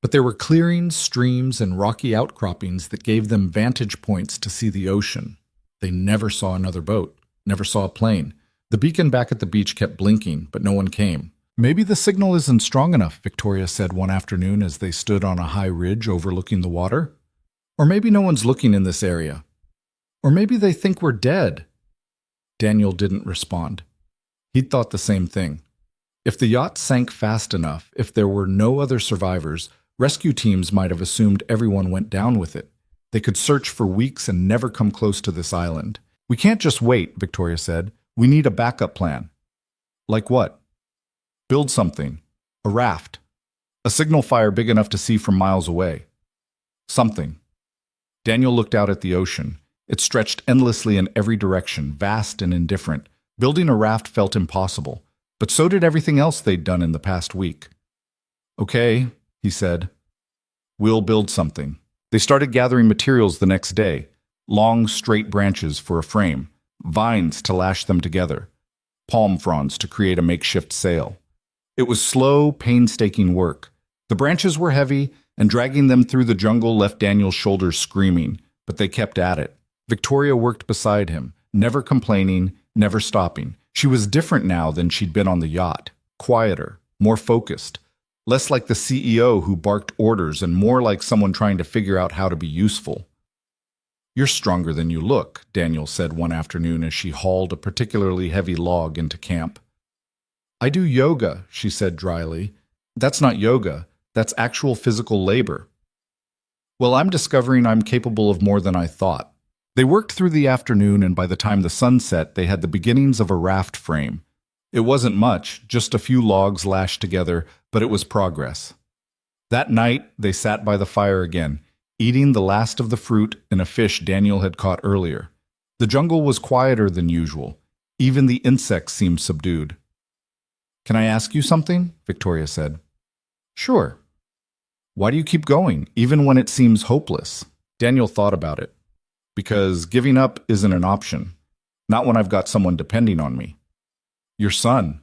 But there were clearings, streams, and rocky outcroppings that gave them vantage points to see the ocean. They never saw another boat, never saw a plane. The beacon back at the beach kept blinking, but no one came. "Maybe the signal isn't strong enough," Victoria said one afternoon as they stood on a high ridge overlooking the water. "Or maybe no one's looking in this area. Or maybe they think we're dead." Daniel didn't respond. He'd thought the same thing. If the yacht sank fast enough, if there were no other survivors, rescue teams might have assumed everyone went down with it. They could search for weeks and never come close to this island. "We can't just wait," Victoria said. "We need a backup plan." "Like what?" "Build something. A raft. A signal fire big enough to see from miles away. Something." Daniel looked out at the ocean. It stretched endlessly in every direction, vast and indifferent. Building a raft felt impossible, but so did everything else they'd done in the past week. "Okay," he said. "We'll build something." They started gathering materials the next day. Long, straight branches for a frame, vines to lash them together, palm fronds to create a makeshift sail. It was slow, painstaking work. The branches were heavy, and dragging them through the jungle left Daniel's shoulders screaming, but they kept at it. Victoria worked beside him, never complaining, never stopping. She was different now than she'd been on the yacht, quieter, more focused, less like the CEO who barked orders and more like someone trying to figure out how to be useful. "You're stronger than you look," Daniel said one afternoon as she hauled a particularly heavy log into camp. "I do yoga," she said dryly. "That's not yoga. That's actual physical labor." "Well, I'm discovering I'm capable of more than I thought." They worked through the afternoon, and by the time the sun set, they had the beginnings of a raft frame. It wasn't much, just a few logs lashed together, but it was progress. That night, they sat by the fire again, eating the last of the fruit and a fish Daniel had caught earlier. The jungle was quieter than usual. Even the insects seemed subdued. "Can I ask you something?" Victoria said. "Sure." "Why do you keep going, even when it seems hopeless?" Daniel thought about it. "Because giving up isn't an option. Not when I've got someone depending on me." "Your son?"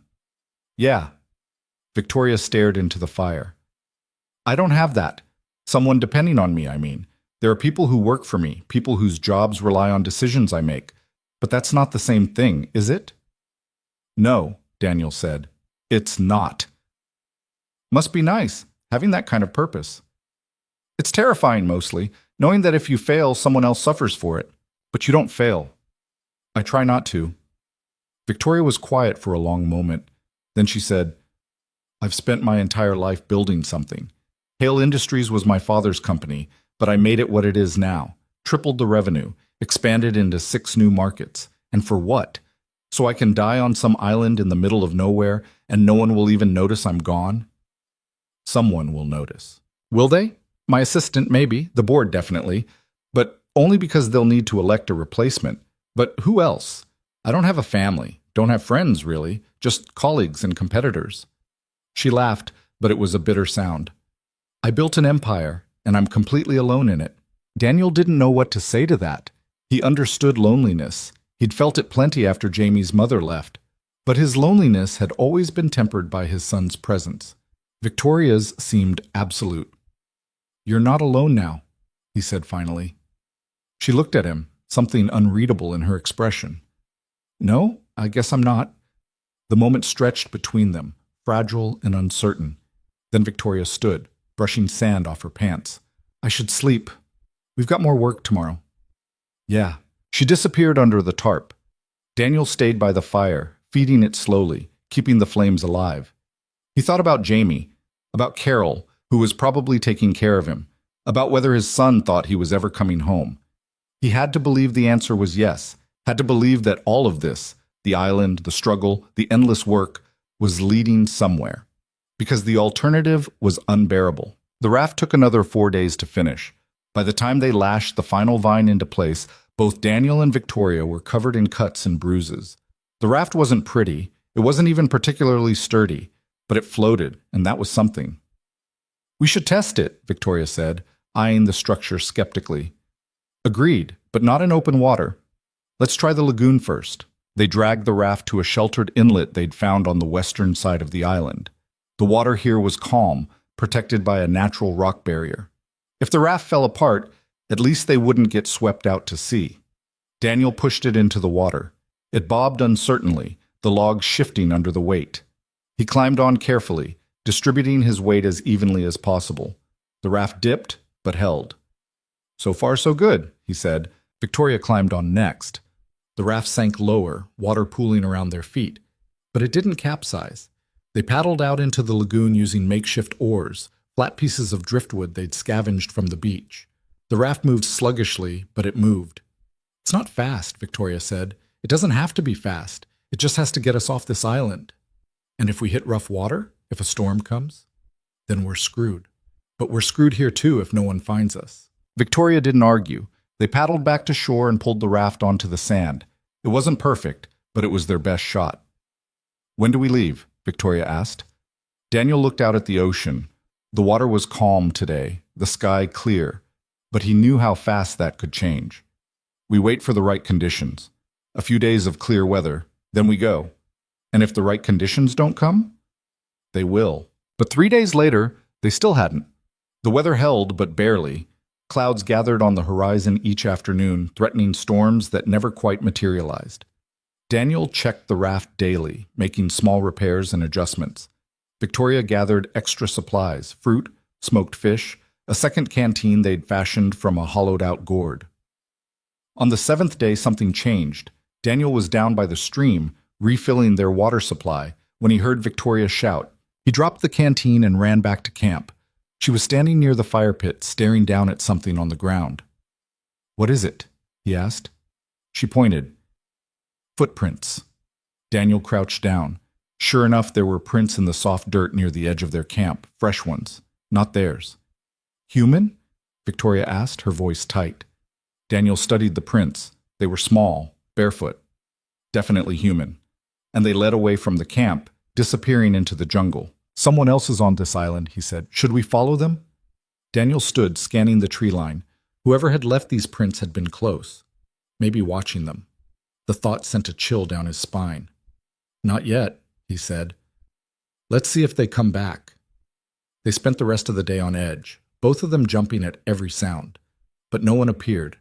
"Yeah." Victoria stared into the fire. "I don't have that. Someone depending on me, I mean. There are people who work for me, people whose jobs rely on decisions I make. But that's not the same thing, is it?" "No," Daniel said. "It's not." "Must be nice, having that kind of purpose." "It's terrifying mostly, knowing that if you fail, someone else suffers for it. But you don't fail." "I try not to." Victoria was quiet for a long moment. Then she said, "I've spent my entire life building something. Hale Industries was my father's company, but I made it what it is now. Tripled the revenue, expanded into 6 new markets. And for what? So I can die on some island in the middle of nowhere and no one will even notice I'm gone?" "Someone will notice." "Will they?" "My assistant, maybe. The board, definitely. But only because they'll need to elect a replacement. But who else? I don't have a family. Don't have friends, really. Just colleagues and competitors." She laughed, but it was a bitter sound. "I built an empire, and I'm completely alone in it." Daniel didn't know what to say to that. He understood loneliness. He'd felt it plenty after Jamie's mother left. But his loneliness had always been tempered by his son's presence. Victoria's seemed absolute. "You're not alone now," he said finally. She looked at him, something unreadable in her expression. "No, I guess I'm not." The moment stretched between them, fragile and uncertain. Then Victoria stood, brushing sand off her pants. "I should sleep. We've got more work tomorrow." "Yeah." She disappeared under the tarp. Daniel stayed by the fire, feeding it slowly, keeping the flames alive. He thought about Jamie, about Carol, who was probably taking care of him, about whether his son thought he was ever coming home. He had to believe the answer was yes, had to believe that all of this, the island, the struggle, the endless work, was leading somewhere. Because the alternative was unbearable. The raft took another 4 days to finish. By the time they lashed the final vine into place, both Daniel and Victoria were covered in cuts and bruises. The raft wasn't pretty, it wasn't even particularly sturdy, but it floated, and that was something. "We should test it," Victoria said, eyeing the structure skeptically. "Agreed, but not in open water. Let's try the lagoon first." They dragged the raft to a sheltered inlet they'd found on the western side of the island. The water here was calm, protected by a natural rock barrier. If the raft fell apart, at least they wouldn't get swept out to sea. Daniel pushed it into the water. It bobbed uncertainly, the logs shifting under the weight. He climbed on carefully, distributing his weight as evenly as possible. The raft dipped, but held. "So far so good," he said. Victoria climbed on next. The raft sank lower, water pooling around their feet. But it didn't capsize. They paddled out into the lagoon using makeshift oars, flat pieces of driftwood they'd scavenged from the beach. The raft moved sluggishly, but it moved. "It's not fast," Victoria said. "It doesn't have to be fast. It just has to get us off this island. And if we hit rough water, if a storm comes, then we're screwed. But we're screwed here too if no one finds us." Victoria didn't argue. They paddled back to shore and pulled the raft onto the sand. It wasn't perfect, but it was their best shot. "When do we leave?" Victoria asked. Daniel looked out at the ocean. The water was calm today, the sky clear, but he knew how fast that could change. "We wait for the right conditions. A few days of clear weather, then we go. And if the right conditions don't come?" They will. But 3 days later, they still hadn't. The weather held, but barely. Clouds gathered on the horizon each afternoon, threatening storms that never quite materialized. Daniel checked the raft daily, making small repairs and adjustments. Victoria gathered extra supplies, fruit, smoked fish, a second canteen they'd fashioned from a hollowed-out gourd. On the 7th day, something changed. Daniel was down by the stream, refilling their water supply, when he heard Victoria shout. He dropped the canteen and ran back to camp. She was standing near the fire pit, staring down at something on the ground. "What is it?" he asked. She pointed. "Footprints." Daniel crouched down. Sure enough, there were prints in the soft dirt near the edge of their camp, fresh ones, not theirs. "Human?" Victoria asked, her voice tight. Daniel studied the prints. They were small, barefoot. Definitely human. And they led away from the camp, disappearing into the jungle. "Someone else is on this island," he said. "Should we follow them?" Daniel stood, scanning the tree line. Whoever had left these prints had been close, maybe watching them. The thought sent a chill down his spine. "Not yet," he said. "Let's see if they come back." They spent the rest of the day on edge, both of them jumping at every sound. But no one appeared.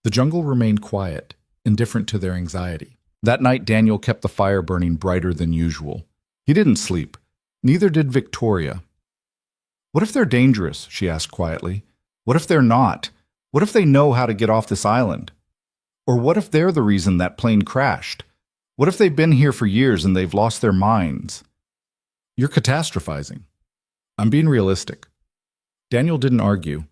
The jungle remained quiet, indifferent to their anxiety. That night, Daniel kept the fire burning brighter than usual. He didn't sleep. Neither did Victoria. "What if they're dangerous?" she asked quietly. "What if they're not? What if they know how to get off this island? Or what if they're the reason that plane crashed? What if they've been here for years and they've lost their minds?" "You're catastrophizing." "I'm being realistic." Daniel didn't argue.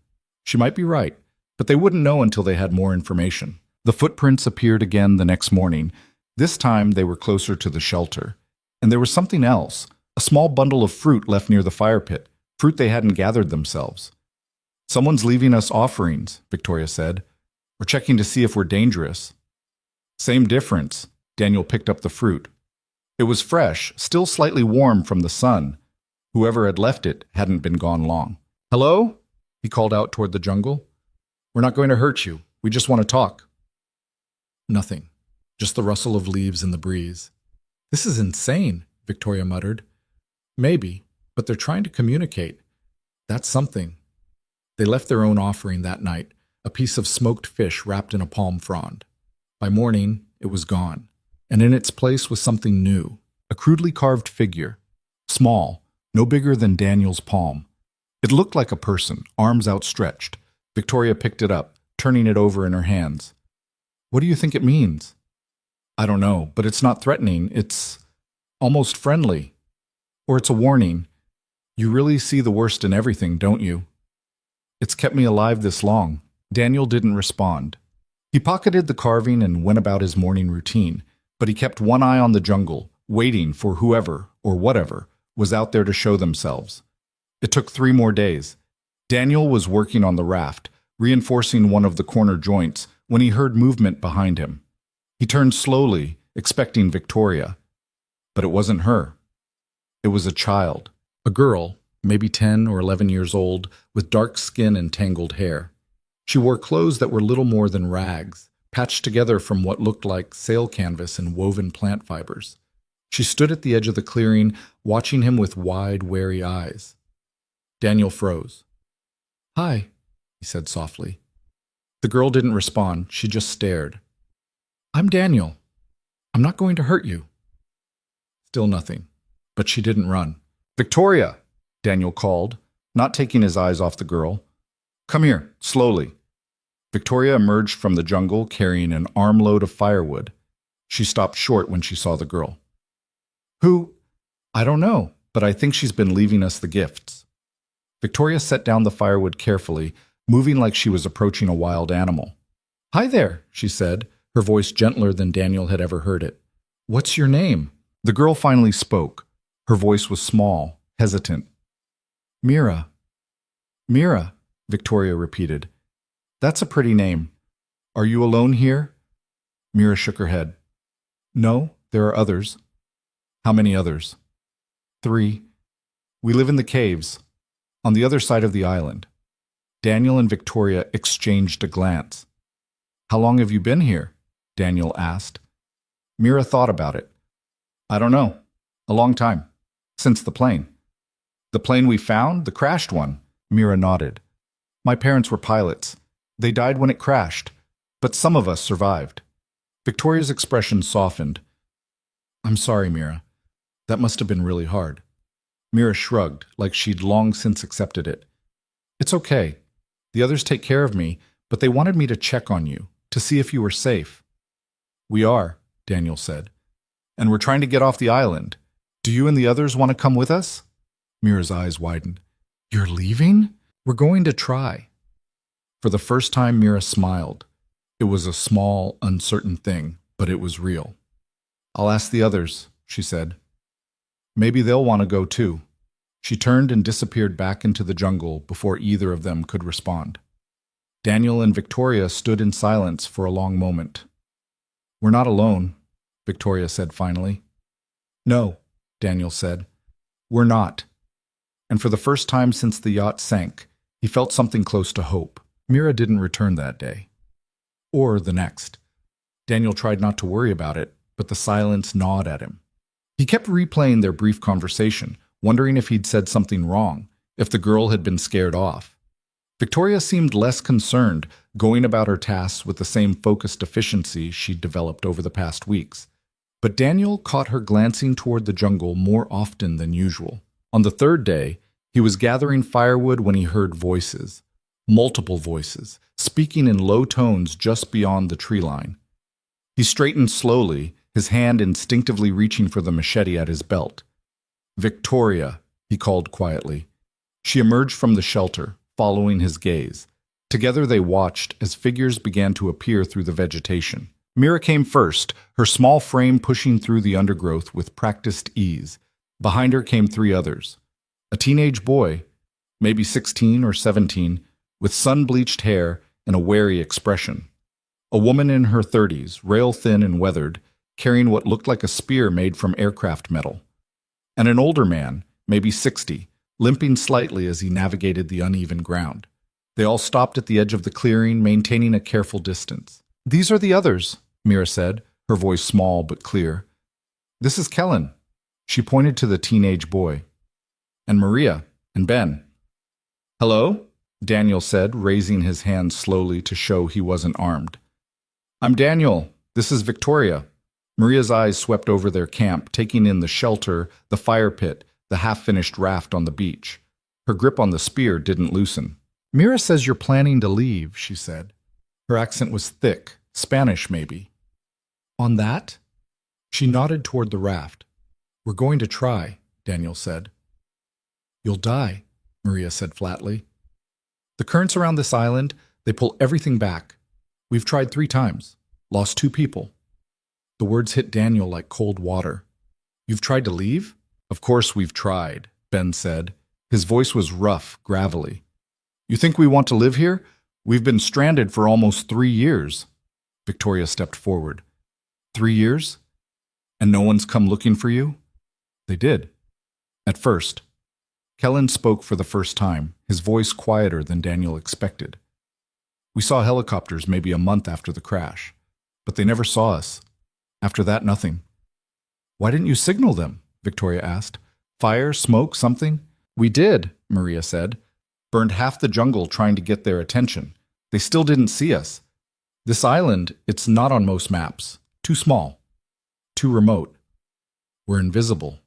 She might be right, but they wouldn't know until they had more information. The footprints appeared again the next morning. This time they were closer to the shelter. And there was something else. A small bundle of fruit left near the fire pit, fruit they hadn't gathered themselves. "Someone's leaving us offerings," Victoria said. "We're checking to see if we're dangerous." Same difference. Daniel picked up the fruit. It was fresh, still slightly warm from the sun. Whoever had left it hadn't been gone long. "Hello?" he called out toward the jungle. "We're not going to hurt you. We just want to talk." Nothing. Just the rustle of leaves in the breeze. "This is insane," Victoria muttered. "Maybe, but they're trying to communicate. That's something." They left their own offering that night, a piece of smoked fish wrapped in a palm frond. By morning, it was gone, and in its place was something new, a crudely carved figure. Small, no bigger than Daniel's palm. It looked like a person, arms outstretched. Victoria picked it up, turning it over in her hands. "What do you think it means?" "I don't know, but it's not threatening. It's almost friendly. Or it's a warning. You really see the worst in everything, don't you?" "It's kept me alive this long." Daniel didn't respond. He pocketed the carving and went about his morning routine, but he kept one eye on the jungle, waiting for whoever, or whatever, was out there to show themselves. It took 3 more days. Daniel was working on the raft, reinforcing one of the corner joints, when he heard movement behind him. He turned slowly, expecting Victoria. But it wasn't her. It was a child, a girl, maybe 10 or 11 years old, with dark skin and tangled hair. She wore clothes that were little more than rags, patched together from what looked like sail canvas and woven plant fibers. She stood at the edge of the clearing, watching him with wide, wary eyes. Daniel froze. "Hi," he said softly. The girl didn't respond, she just stared. "I'm Daniel. I'm not going to hurt you." Still nothing, but she didn't run. "Victoria!" Daniel called, not taking his eyes off the girl. "Come here, slowly." Victoria emerged from the jungle carrying an armload of firewood. She stopped short when she saw the girl. "Who?" "I don't know, but I think she's been leaving us the gifts." Victoria set down the firewood carefully, moving like she was approaching a wild animal. "Hi there," she said, her voice gentler than Daniel had ever heard it. "What's your name?" The girl finally spoke. Her voice was small, hesitant. "Mira." "Mira," Victoria repeated. "That's a pretty name. Are you alone here?" Mira shook her head. "No, there are others." "How many others?" "3. We live in the caves, on the other side of the island." Daniel and Victoria exchanged a glance. "How long have you been here?" Daniel asked. Mira thought about it. "I don't know. A long time." Since the plane. The plane we found? The crashed one? Mira nodded. My parents were pilots. They died when it crashed, but some of us survived. Victoria's expression softened. I'm sorry, Mira. That must have been really hard. Mira shrugged, like she'd long since accepted it. It's okay. The others take care of me, but they wanted me to check on you, to see if you were safe. We are, Daniel said. And we're trying to get off the island. Do you and the others want to come with us? Mira's eyes widened. You're leaving? We're going to try. For the first time, Mira smiled. It was a small, uncertain thing, but it was real. I'll ask the others, she said. Maybe they'll want to go too. She turned and disappeared back into the jungle before either of them could respond. Daniel and Victoria stood in silence for a long moment. We're not alone, Victoria said finally. No, Daniel said. We're not. And for the first time since the yacht sank, he felt something close to hope. Mira didn't return that day. Or the next. Daniel tried not to worry about it, but the silence gnawed at him. He kept replaying their brief conversation, wondering if he'd said something wrong, if the girl had been scared off. Victoria seemed less concerned, going about her tasks with the same focused efficiency she'd developed over the past weeks. But Daniel caught her glancing toward the jungle more often than usual. On the third day, he was gathering firewood when he heard voices. Multiple voices, speaking in low tones just beyond the tree line. He straightened slowly, his hand instinctively reaching for the machete at his belt. Victoria, he called quietly. She emerged from the shelter, following his gaze. Together they watched as figures began to appear through the vegetation. Mira came first, her small frame pushing through the undergrowth with practiced ease. Behind her came three others. A teenage boy, maybe 16 or 17, with sun-bleached hair and a wary expression. A woman in her 30s, rail-thin and weathered, carrying what looked like a spear made from aircraft metal. And an older man, maybe 60, limping slightly as he navigated the uneven ground. They all stopped at the edge of the clearing, maintaining a careful distance. These are the others, Mira said, her voice small but clear. This is Kellen. She pointed to the teenage boy. And Maria, and Ben. Hello? Daniel said, raising his hand slowly to show he wasn't armed. I'm Daniel. This is Victoria. Maria's eyes swept over their camp, taking in the shelter, the fire pit, the half-finished raft on the beach. Her grip on the spear didn't loosen. Mira says you're planning to leave, she said. Her accent was thick, Spanish maybe. On that? She nodded toward the raft. We're going to try, Daniel said. You'll die, Maria said flatly. The currents around this island, they pull everything back. We've tried 3 times, lost 2 people. The words hit Daniel like cold water. You've tried to leave? Of course we've tried, Ben said. His voice was rough, gravelly. You think we want to live here? We've been stranded for almost 3 years. Victoria stepped forward. 3 years? And no one's come looking for you? They did. At first. Kellen spoke for the first time, his voice quieter than Daniel expected. We saw helicopters maybe a month after the crash, but they never saw us. After that, nothing. Why didn't you signal them? Victoria asked. Fire, smoke, something? We did, Maria said. Burned half the jungle trying to get their attention. They still didn't see us. This island, it's not on most maps. Too small. Too remote. We're invisible.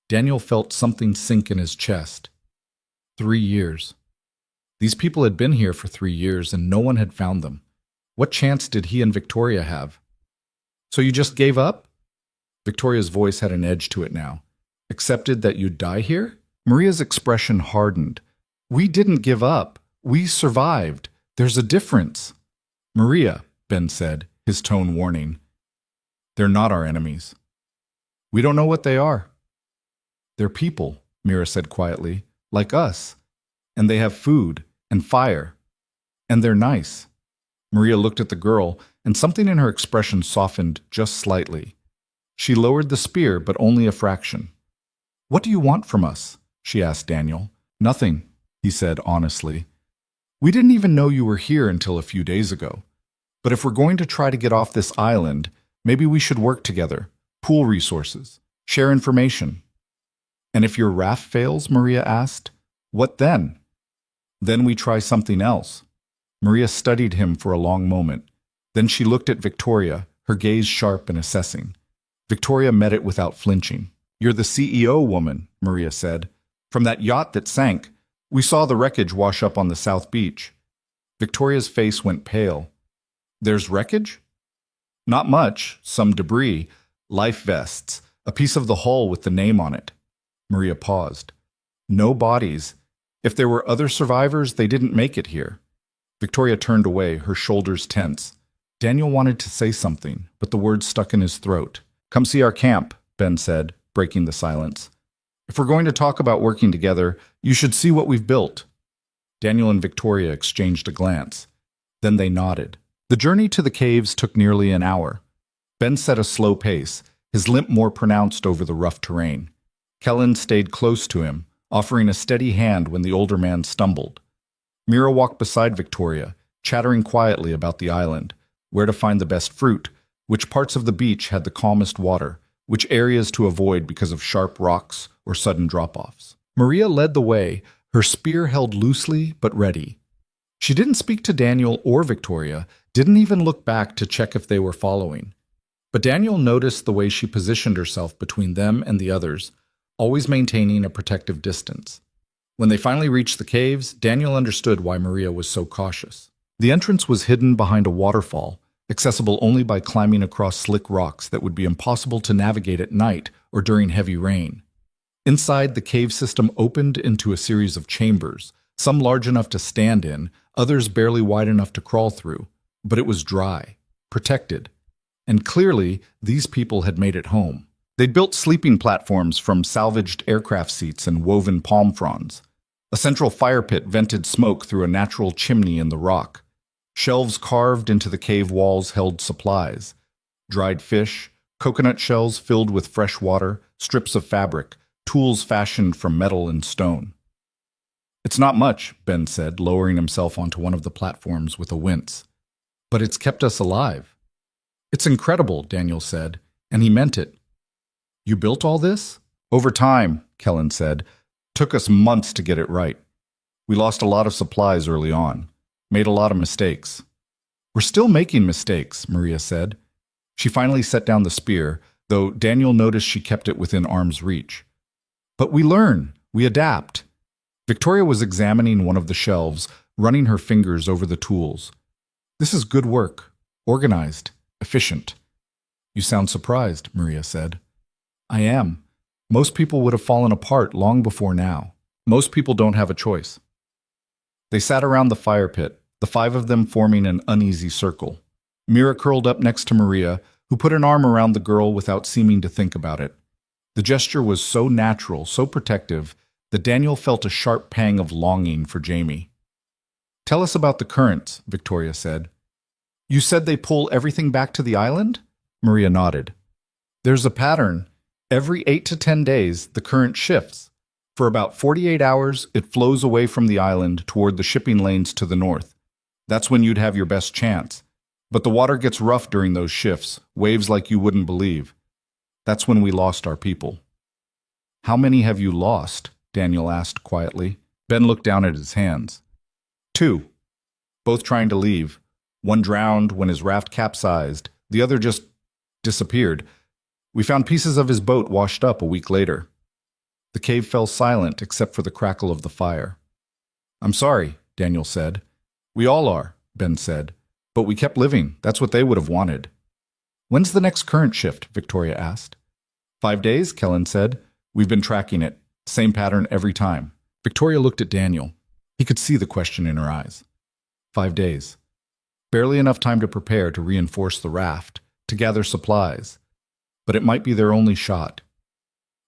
Daniel felt something sink in his chest. 3 years. These people had been here for 3 years and no one had found them. What chance did he and Victoria have? So you just gave up? Victoria's voice had an edge to it now. Accepted that you'd die here? Maria's expression hardened. We didn't give up. We survived. There's a difference. Maria, Ben said, his tone warning. They're not our enemies. We don't know what they are. They're people, Mira said quietly, like us. And they have food and fire. And they're nice. Maria looked at the girl, and something in her expression softened just slightly. She lowered the spear, but only a fraction. What do you want from us? She asked Daniel. Nothing, he said honestly. We didn't even know you were here until a few days ago. But if we're going to try to get off this island, maybe we should work together, pool resources, share information. And if your raft fails, Maria asked, what then? Then we try something else. Maria studied him for a long moment. Then she looked at Victoria, her gaze sharp and assessing. Victoria met it without flinching. You're the CEO woman, Maria said. From that yacht that sank, we saw the wreckage wash up on the South Beach. Victoria's face went pale. There's wreckage? Not much, some debris, life vests, a piece of the hull with the name on it. Maria paused. No bodies. If there were other survivors, they didn't make it here. Victoria turned away, her shoulders tense. Daniel wanted to say something, but the words stuck in his throat. Come see our camp, Ben said, breaking the silence. If we're going to talk about working together, you should see what we've built. Daniel and Victoria exchanged a glance. Then they nodded. The journey to the caves took nearly an hour. Ben set a slow pace, his limp more pronounced over the rough terrain. Kellen stayed close to him, offering a steady hand when the older man stumbled. Mira walked beside Victoria, chattering quietly about the island, where to find the best fruit, which parts of the beach had the calmest water, which areas to avoid because of sharp rocks or sudden drop-offs. Maria led the way, her spear held loosely but ready. She didn't speak to Daniel or Victoria, didn't even look back to check if they were following. But Daniel noticed the way she positioned herself between them and the others, always maintaining a protective distance. When they finally reached the caves, Daniel understood why Maria was so cautious. The entrance was hidden behind a waterfall, accessible only by climbing across slick rocks that would be impossible to navigate at night or during heavy rain. Inside, the cave system opened into a series of chambers, some large enough to stand in, others barely wide enough to crawl through. But it was dry, protected. And clearly, these people had made it home. They'd built sleeping platforms from salvaged aircraft seats and woven palm fronds. A central fire pit vented smoke through a natural chimney in the rock. Shelves carved into the cave walls held supplies. Dried fish, coconut shells filled with fresh water, strips of fabric, tools fashioned from metal and stone. It's not much, Ben said, lowering himself onto one of the platforms with a wince. But it's kept us alive. It's incredible, Daniel said, and he meant it. You built all this? Over time, Kellen said. Took us months to get it right. We lost a lot of supplies early on. Made a lot of mistakes. We're still making mistakes, Maria said. She finally set down the spear, though Daniel noticed she kept it within arm's reach. But we learn. We adapt. Victoria was examining one of the shelves, running her fingers over the tools. This is good work. Organized. Efficient. You sound surprised, Maria said. I am. Most people would have fallen apart long before now. Most people don't have a choice. They sat around the fire pit, the five of them forming an uneasy circle. Mira curled up next to Maria, who put an arm around the girl without seeming to think about it. The gesture was so natural, so protective, that Daniel felt a sharp pang of longing for Jamie. Tell us about the currents, Victoria said. You said they pull everything back to the island? Maria nodded. There's a pattern. Every 8 to 10 days, the current shifts. For about 48 hours, it flows away from the island toward the shipping lanes to the north. That's when you'd have your best chance. But the water gets rough during those shifts, waves like you wouldn't believe. That's when we lost our people. How many have you lost? Daniel asked quietly. Ben looked down at his hands. 2. Both trying to leave. One drowned when his raft capsized. The other just disappeared. We found pieces of his boat washed up a week later. The cave fell silent except for the crackle of the fire. I'm sorry, Daniel said. We all are, Ben said. But we kept living. That's what they would have wanted. When's the next current shift? Victoria asked. 5 days, Kellen said. We've been tracking it. Same pattern every time. Victoria looked at Daniel. He could see the question in her eyes. 5 days. Barely enough time to prepare to reinforce the raft, to gather supplies. But it might be their only shot.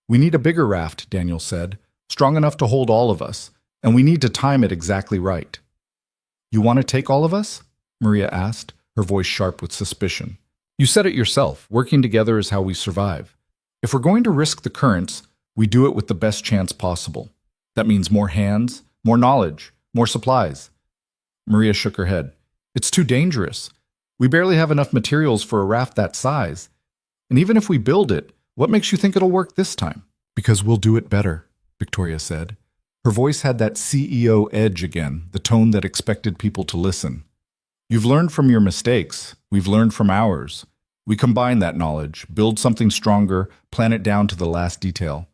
We need a bigger raft, Daniel said, strong enough to hold all of us, and we need to time it exactly right. You want to take all of us? Maria asked, her voice sharp with suspicion. You said it yourself, working together is how we survive. If we're going to risk the currents, we do it with the best chance possible. That means more hands, more knowledge, more supplies. Maria shook her head. It's too dangerous. We barely have enough materials for a raft that size. And even if we build it, what makes you think it'll work this time? Because we'll do it better, Victoria said. Her voice had that CEO edge again, the tone that expected people to listen. You've learned from your mistakes. We've learned from ours. We combine that knowledge, build something stronger, plan it down to the last detail.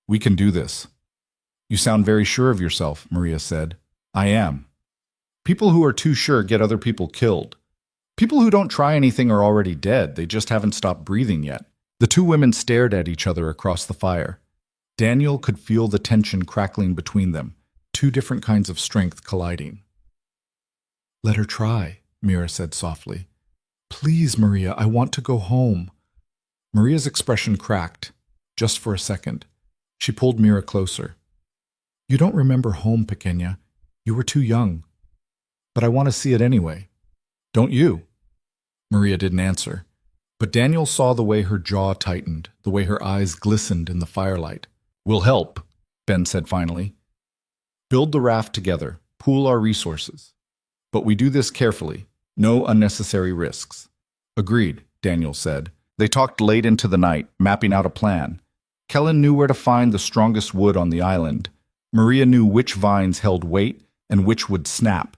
We can do this. You sound very sure of yourself, Maria said. I am. People who are too sure get other people killed. People who don't try anything are already dead. They just haven't stopped breathing yet. The two women stared at each other across the fire. Daniel could feel the tension crackling between them, two different kinds of strength colliding. Let her try, Mira said softly. Please, Maria, I want to go home. Maria's expression cracked, just for a second. She pulled Mira closer. You don't remember home, Pequeña. You were too young. But I want to see it anyway. Don't you? Maria didn't answer, but Daniel saw the way her jaw tightened, the way her eyes glistened in the firelight. We'll help, Ben said finally. Build the raft together, pool our resources. But we do this carefully, no unnecessary risks. Agreed, Daniel said. They talked late into the night, mapping out a plan. Kellen knew where to find the strongest wood on the island. Maria knew which vines held weight and which would snap.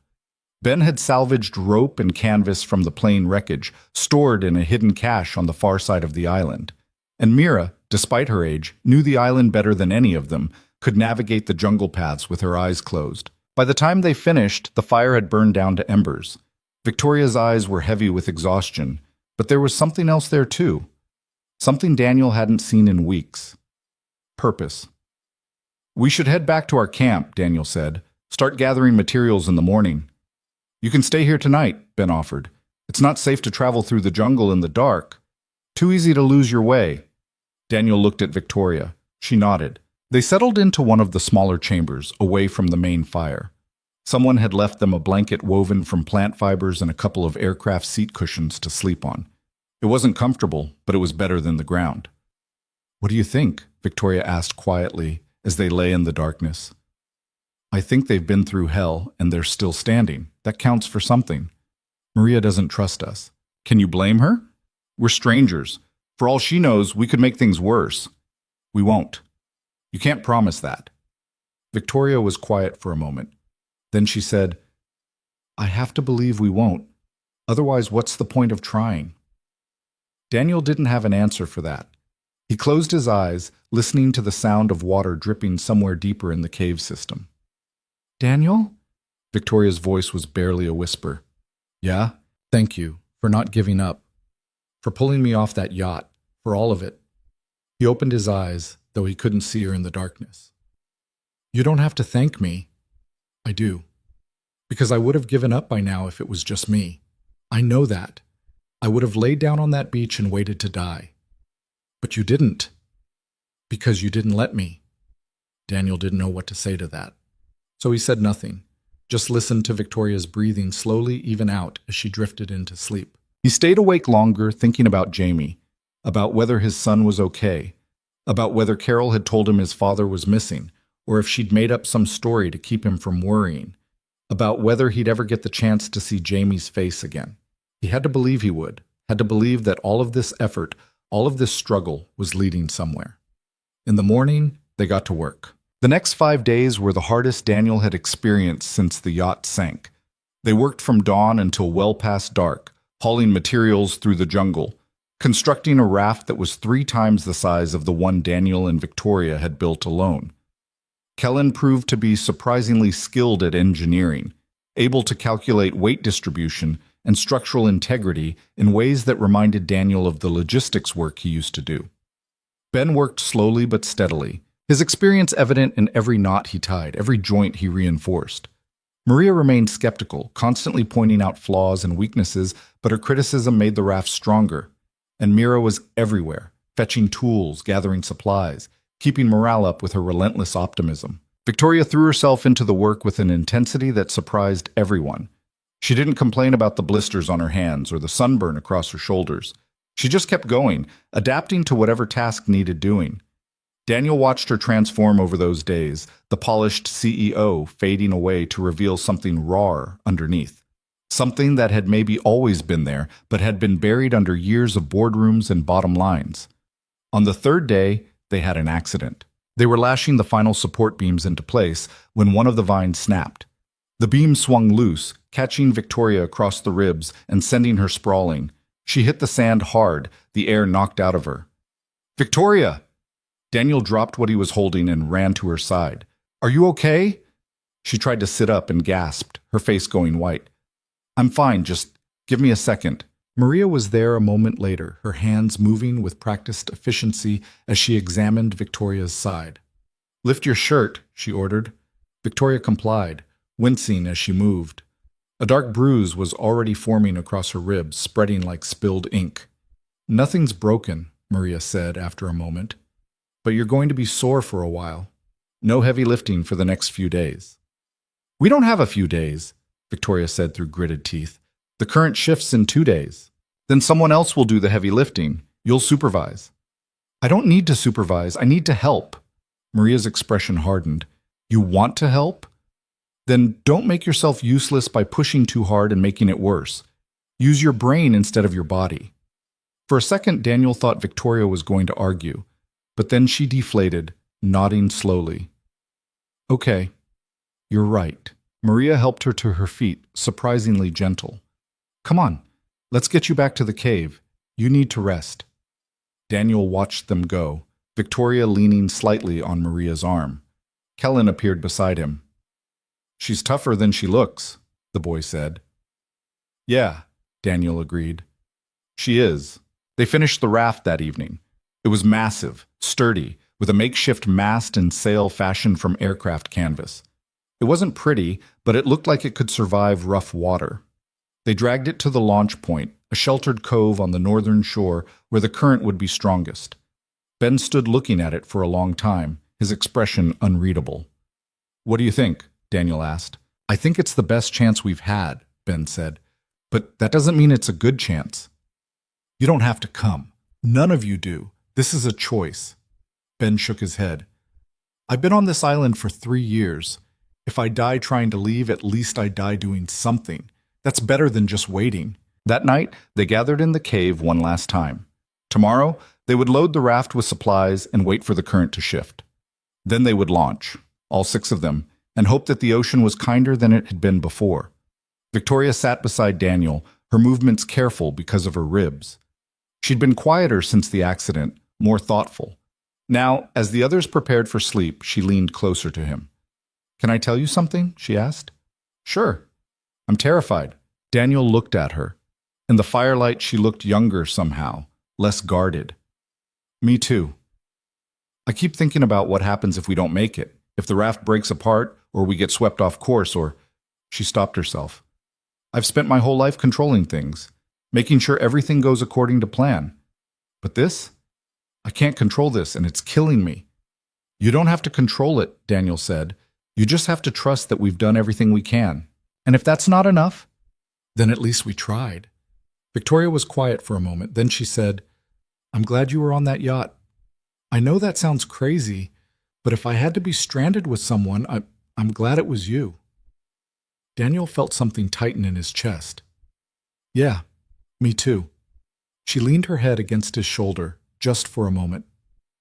Ben had salvaged rope and canvas from the plane wreckage, stored in a hidden cache on the far side of the island. And Mira, despite her age, knew the island better than any of them, could navigate the jungle paths with her eyes closed. By the time they finished, the fire had burned down to embers. Victoria's eyes were heavy with exhaustion, but there was something else there too. Something Daniel hadn't seen in weeks. Purpose. We should head back to our camp, Daniel said. Start gathering materials in the morning. You can stay here tonight, Ben offered. It's not safe to travel through the jungle in the dark. Too easy to lose your way. Daniel looked at Victoria. She nodded. They settled into one of the smaller chambers, away from the main fire. Someone had left them a blanket woven from plant fibers and a couple of aircraft seat cushions to sleep on. It wasn't comfortable, but it was better than the ground. What do you think? Victoria asked quietly as they lay in the darkness. I think they've been through hell and they're still standing. That counts for something. Maria doesn't trust us. Can you blame her? We're strangers. For all she knows, we could make things worse. We won't. You can't promise that. Victoria was quiet for a moment. Then she said, I have to believe we won't. Otherwise, what's the point of trying? Daniel didn't have an answer for that. He closed his eyes, listening to the sound of water dripping somewhere deeper in the cave system. Daniel? Victoria's voice was barely a whisper. Yeah? Thank you for not giving up, for pulling me off that yacht, for all of it. He opened his eyes, though he couldn't see her in the darkness. You don't have to thank me. I do. Because I would have given up by now if it was just me. I know that. I would have laid down on that beach and waited to die. But you didn't. Because you didn't let me. Daniel didn't know what to say to that. So he said nothing, just listened to Victoria's breathing slowly even out as she drifted into sleep. He stayed awake longer, thinking about Jamie, about whether his son was okay, about whether Carol had told him his father was missing, or if she'd made up some story to keep him from worrying, about whether he'd ever get the chance to see Jamie's face again. He had to believe he would, had to believe that all of this effort, all of this struggle was leading somewhere. In the morning, they got to work. The next 5 days were the hardest Daniel had experienced since the yacht sank. They worked from dawn until well past dark, hauling materials through the jungle, constructing a raft that was 3 times the size of the one Daniel and Victoria had built alone. Kellen proved to be surprisingly skilled at engineering, able to calculate weight distribution and structural integrity in ways that reminded Daniel of the logistics work he used to do. Ben worked slowly but steadily, his experience evident in every knot he tied, every joint he reinforced. Maria remained skeptical, constantly pointing out flaws and weaknesses, but her criticism made the raft stronger. And Mira was everywhere, fetching tools, gathering supplies, keeping morale up with her relentless optimism. Victoria threw herself into the work with an intensity that surprised everyone. She didn't complain about the blisters on her hands or the sunburn across her shoulders. She just kept going, adapting to whatever task needed doing. Daniel watched her transform over those days, the polished CEO fading away to reveal something rawer underneath. Something that had maybe always been there, but had been buried under years of boardrooms and bottom lines. On the 3rd day, they had an accident. They were lashing the final support beams into place when one of the vines snapped. The beam swung loose, catching Victoria across the ribs and sending her sprawling. She hit the sand hard, the air knocked out of her. "Victoria!" Daniel dropped what he was holding and ran to her side. "Are you okay?" She tried to sit up and gasped, her face going white. "I'm fine, just give me a second." Maria was there a moment later, her hands moving with practiced efficiency as she examined Victoria's side. "Lift your shirt," she ordered. Victoria complied, wincing as she moved. A dark bruise was already forming across her ribs, spreading like spilled ink. "Nothing's broken," Maria said after a moment. "But you're going to be sore for a while. No heavy lifting for the next few days." "We don't have a few days," Victoria said through gritted teeth. "The current shift's in 2 days. Then someone else will do the heavy lifting. You'll supervise." "I don't need to supervise. I need to help." Maria's expression hardened. "You want to help? Then don't make yourself useless by pushing too hard and making it worse. Use your brain instead of your body." For a second, Daniel thought Victoria was going to argue, but then she deflated, nodding slowly. "Okay, you're right." Maria helped her to her feet, surprisingly gentle. "Come on, let's get you back to the cave. You need to rest." Daniel watched them go, Victoria leaning slightly on Maria's arm. Kellen appeared beside him. "She's tougher than she looks," the boy said. "Yeah," Daniel agreed. "She is." They finished the raft that evening. It was massive, sturdy, with a makeshift mast and sail fashioned from aircraft canvas. It wasn't pretty, but it looked like it could survive rough water. They dragged it to the launch point, a sheltered cove on the northern shore where the current would be strongest. Ben stood looking at it for a long time, his expression unreadable. "What do you think?" Daniel asked. "I think it's the best chance we've had," Ben said. "But that doesn't mean it's a good chance." "You don't have to come. None of you do. This is a choice." Ben shook his head. "I've been on this island for 3 years. If I die trying to leave, at least I die doing something. That's better than just waiting." That night, they gathered in the cave one last time. Tomorrow, they would load the raft with supplies and wait for the current to shift. Then they would launch, all 6 of them, and hope that the ocean was kinder than it had been before. Victoria sat beside Daniel, her movements careful because of her ribs. She'd been quieter since the accident, more thoughtful. Now, as the others prepared for sleep, she leaned closer to him. "Can I tell you something?" she asked. "Sure." "I'm terrified." Daniel looked at her. In the firelight, she looked younger somehow, less guarded. "Me too. I keep thinking about what happens if we don't make it, if the raft breaks apart, or we get swept off course, or—" She stopped herself. "I've spent my whole life controlling things, making sure everything goes according to plan. But this? I can't control this, and it's killing me." "You don't have to control it," Daniel said. "You just have to trust that we've done everything we can. And if that's not enough, then at least we tried." Victoria was quiet for a moment. Then she said, "I'm glad you were on that yacht. I know that sounds crazy, but if I had to be stranded with someone, I'm glad it was you." Daniel felt something tighten in his chest. "Yeah, me too." She leaned her head against his shoulder, just for a moment.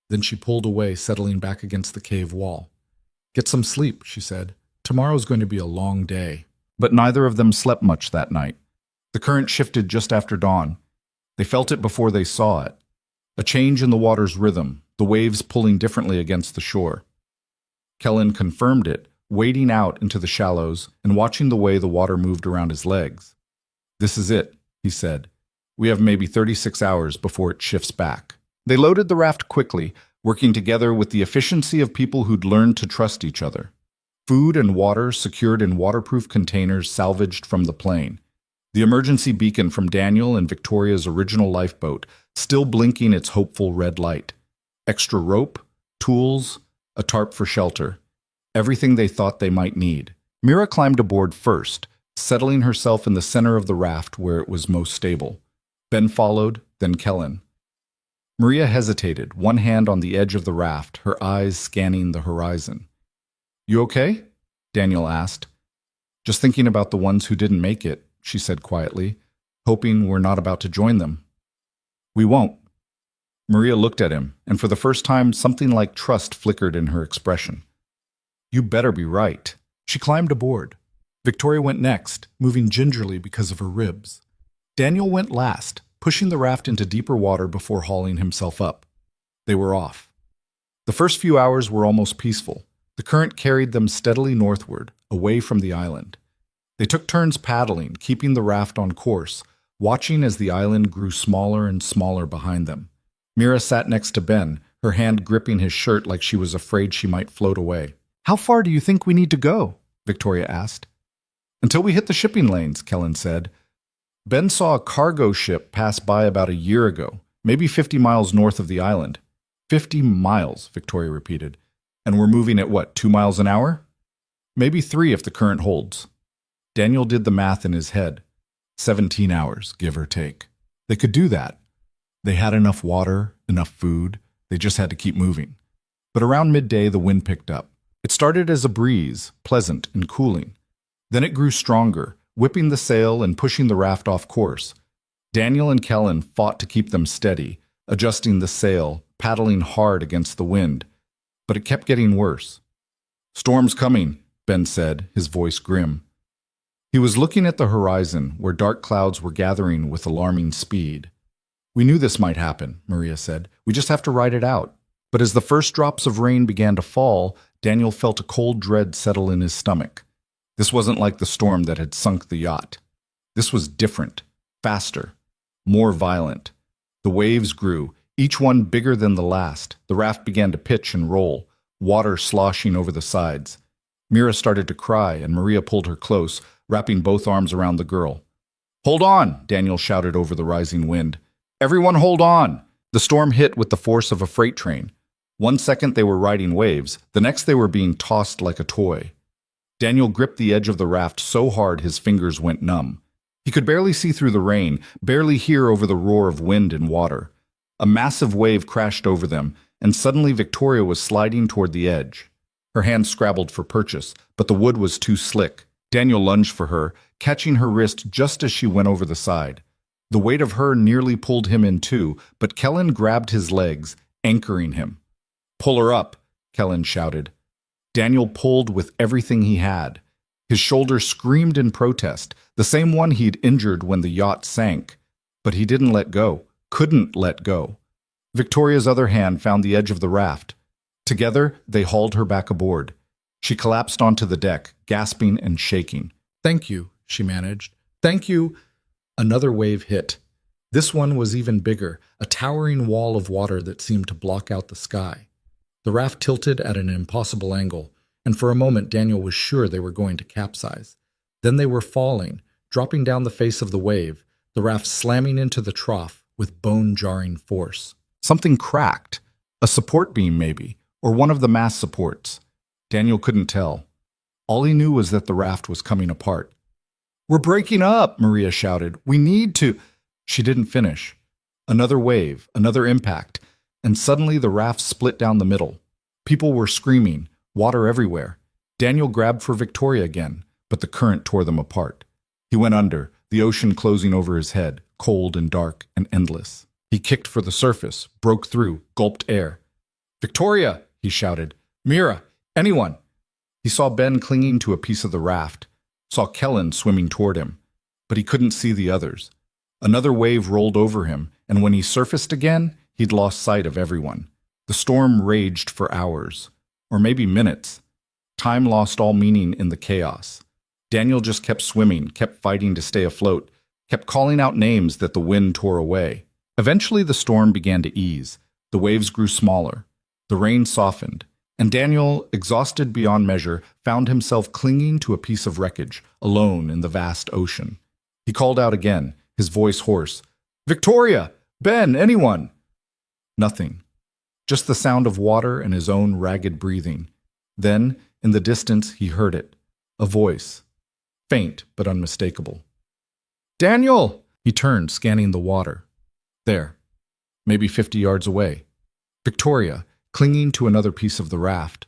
Then she pulled away, settling back against the cave wall. "Get some sleep," she said. "Tomorrow's going to be a long day." But neither of them slept much that night. The current shifted just after dawn. They felt it before they saw it. A change in the water's rhythm, the waves pulling differently against the shore. Kellen confirmed it, wading out into the shallows and watching the way the water moved around his legs. "This is it," he said. "We have maybe 36 hours before it shifts back." They loaded the raft quickly, working together with the efficiency of people who'd learned to trust each other. Food and water secured in waterproof containers salvaged from the plane. The emergency beacon from Daniel and Victoria's original lifeboat, still blinking its hopeful red light. Extra rope, tools, a tarp for shelter. Everything they thought they might need. Mira climbed aboard first, settling herself in the center of the raft where it was most stable. Ben followed, then Kellen. Maria hesitated, one hand on the edge of the raft, her eyes scanning the horizon. "You okay?" Daniel asked. "Just thinking about the ones who didn't make it," she said quietly, "hoping we're not about to join them." "We won't." Maria looked at him, and for the first time, something like trust flickered in her expression. You better be right. She climbed aboard. Victoria went next, moving gingerly because of her ribs. Daniel went last, pushing the raft into deeper water before hauling himself up. They were off. The first few hours were almost peaceful. The current carried them steadily northward, away from the island. They took turns paddling, keeping the raft on course, watching as the island grew smaller and smaller behind them. Mira sat next to Ben, her hand gripping his shirt like she was afraid she might float away. How far do you think we need to go? Victoria asked. Until we hit the shipping lanes, Kellen said. Ben saw a cargo ship pass by about a year ago, maybe 50 miles north of the island. 50 miles, Victoria repeated. And we're moving at what, 2 miles an hour? Maybe 3 if the current holds. Daniel did the math in his head. 17 hours, give or take. They could do that. They had enough water, enough food. They just had to keep moving. But around midday, the wind picked up. It started as a breeze, pleasant and cooling. Then it grew stronger, whipping the sail and pushing the raft off course. Daniel and Kellen fought to keep them steady, adjusting the sail, paddling hard against the wind. But it kept getting worse. Storm's coming, Ben said, his voice grim. He was looking at the horizon, where dark clouds were gathering with alarming speed. We knew this might happen, Maria said. We just have to ride it out. But as the first drops of rain began to fall, Daniel felt a cold dread settle in his stomach. This wasn't like the storm that had sunk the yacht. This was different, faster, more violent. The waves grew, each one bigger than the last. The raft began to pitch and roll, water sloshing over the sides. Mira started to cry, and Maria pulled her close, wrapping both arms around the girl. Hold on, Daniel shouted over the rising wind. Everyone hold on! The storm hit with the force of a freight train. 1 second they were riding waves, the next they were being tossed like a toy. Daniel gripped the edge of the raft so hard his fingers went numb. He could barely see through the rain, barely hear over the roar of wind and water. A massive wave crashed over them, and suddenly Victoria was sliding toward the edge. Her hand scrabbled for purchase, but the wood was too slick. Daniel lunged for her, catching her wrist just as she went over the side. The weight of her nearly pulled him in too, but Kellen grabbed his legs, anchoring him. Pull her up, Kellen shouted. Daniel pulled with everything he had. His shoulder screamed in protest, the same one he'd injured when the yacht sank. But he didn't let go, couldn't let go. Victoria's other hand found the edge of the raft. Together, they hauled her back aboard. She collapsed onto the deck, gasping and shaking. Thank you, she managed. Thank you. Another wave hit. This one was even bigger, a towering wall of water that seemed to block out the sky. The raft tilted at an impossible angle, and for a moment Daniel was sure they were going to capsize. Then they were falling, dropping down the face of the wave, the raft slamming into the trough with bone-jarring force. Something cracked. A support beam, maybe, or one of the mast supports. Daniel couldn't tell. All he knew was that the raft was coming apart. We're breaking up, Maria shouted. We need to... She didn't finish. Another wave, another impact, and suddenly the raft split down the middle. People were screaming, water everywhere. Daniel grabbed for Victoria again, but the current tore them apart. He went under, the ocean closing over his head, cold and dark and endless. He kicked for the surface, broke through, gulped air. Victoria, he shouted. Mira, anyone. He saw Ben clinging to a piece of the raft, saw Kellen swimming toward him, but he couldn't see the others. Another wave rolled over him, and when he surfaced again, he'd lost sight of everyone. The storm raged for hours, or maybe minutes. Time lost all meaning in the chaos. Daniel just kept swimming, kept fighting to stay afloat, kept calling out names that the wind tore away. Eventually the storm began to ease. The waves grew smaller. The rain softened. And Daniel, exhausted beyond measure, found himself clinging to a piece of wreckage, alone in the vast ocean. He called out again, his voice hoarse. Victoria! Ben! Anyone! Nothing. Just the sound of water and his own ragged breathing. Then, in the distance, he heard it. A voice. Faint, but unmistakable. Daniel! He turned, scanning the water. There. Maybe 50 yards away. Victoria, clinging to another piece of the raft.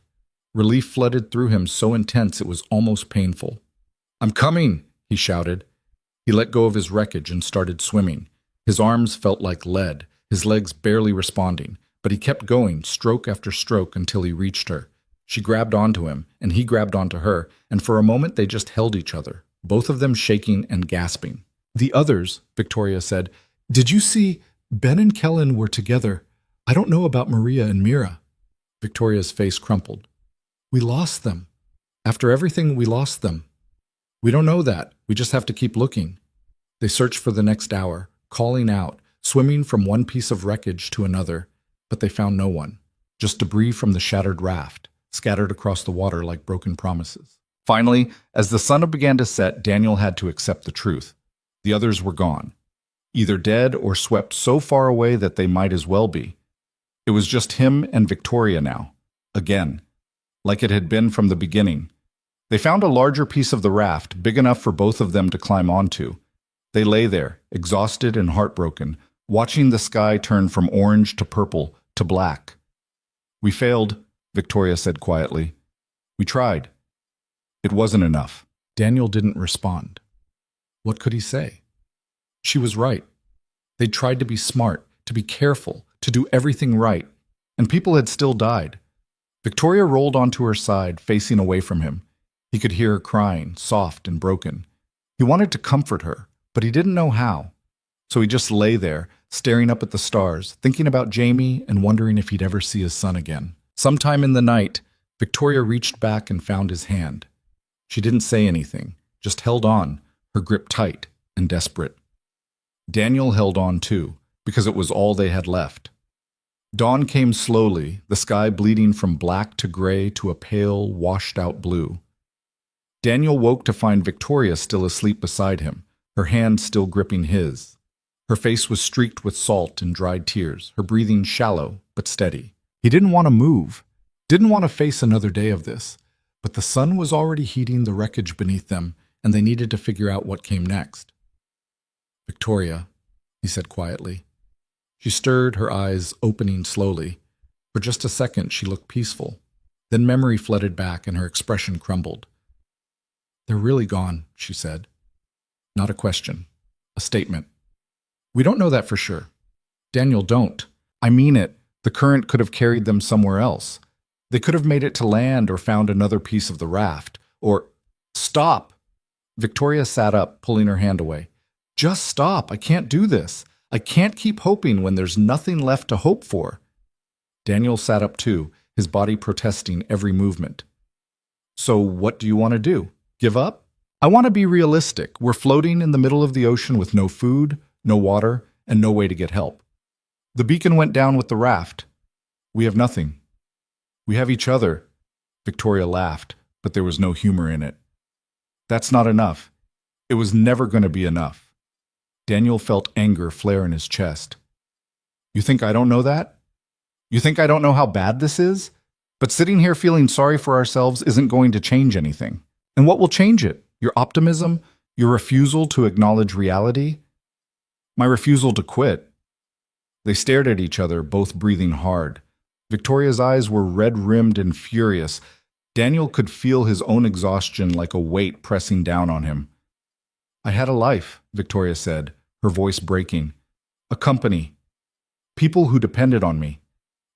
Relief flooded through him so intense it was almost painful. I'm coming, he shouted. He let go of his wreckage and started swimming. His arms felt like lead, his legs barely responding, but he kept going, stroke after stroke, until he reached her. She grabbed onto him, and he grabbed onto her, and for a moment they just held each other, both of them shaking and gasping. "The others," Victoria said. "Did you see? Ben and Kellen were together. I don't know about Maria and Mira." Victoria's face crumpled. "We lost them. After everything, we lost them." "We don't know that. We just have to keep looking." They searched for the next hour, calling out, swimming from one piece of wreckage to another, but they found no one, just debris from the shattered raft, scattered across the water like broken promises. Finally, as the sun began to set, Daniel had to accept the truth. The others were gone, either dead or swept so far away that they might as well be. It was just him and Victoria now, again, like it had been from the beginning. They found a larger piece of the raft, big enough for both of them to climb onto. They lay there, exhausted and heartbroken, watching the sky turn from orange to purple to black. "We failed," Victoria said quietly. "We tried. It wasn't enough." Daniel didn't respond. What could he say? She was right. They'd tried to be smart, to be careful, to do everything right, and people had still died. Victoria rolled onto her side, facing away from him. He could hear her crying, soft and broken. He wanted to comfort her, but he didn't know how. So he just lay there, staring up at the stars, thinking about Jamie and wondering if he'd ever see his son again. Sometime in the night, Victoria reached back and found his hand. She didn't say anything, just held on, her grip tight and desperate. Daniel held on too, because it was all they had left. Dawn came slowly, the sky bleeding from black to gray to a pale, washed-out blue. Daniel woke to find Victoria still asleep beside him, her hand still gripping his. Her face was streaked with salt and dried tears, her breathing shallow but steady. He didn't want to move, didn't want to face another day of this, but the sun was already heating the wreckage beneath them, and they needed to figure out what came next. "Victoria," he said quietly. She stirred, her eyes opening slowly. For just a second she looked peaceful. Then memory flooded back and her expression crumbled. "They're really gone," she said. Not a question, a statement. "We don't know that for sure." "Daniel, don't. I mean it. The current could have carried them somewhere else. They could have made it to land or found another piece of the raft. Or—" "Stop!" Victoria sat up, pulling her hand away. "Just stop. I can't do this. I can't keep hoping when there's nothing left to hope for." Daniel sat up too, his body protesting every movement. "So what do you want to do? Give up?" "I want to be realistic. We're floating in the middle of the ocean with no food, no water, and no way to get help. The beacon went down with the raft. We have nothing. We have each other." Victoria laughed, but there was no humor in it. "That's not enough. It was never going to be enough." Daniel felt anger flare in his chest. "You think I don't know that? You think I don't know how bad this is? But sitting here feeling sorry for ourselves isn't going to change anything. And what will change it? Your optimism? Your refusal to acknowledge reality? My refusal to quit." They stared at each other, both breathing hard. Victoria's eyes were red-rimmed and furious. Daniel could feel his own exhaustion like a weight pressing down on him. "I had a life," Victoria said, her voice breaking. "A company. People who depended on me.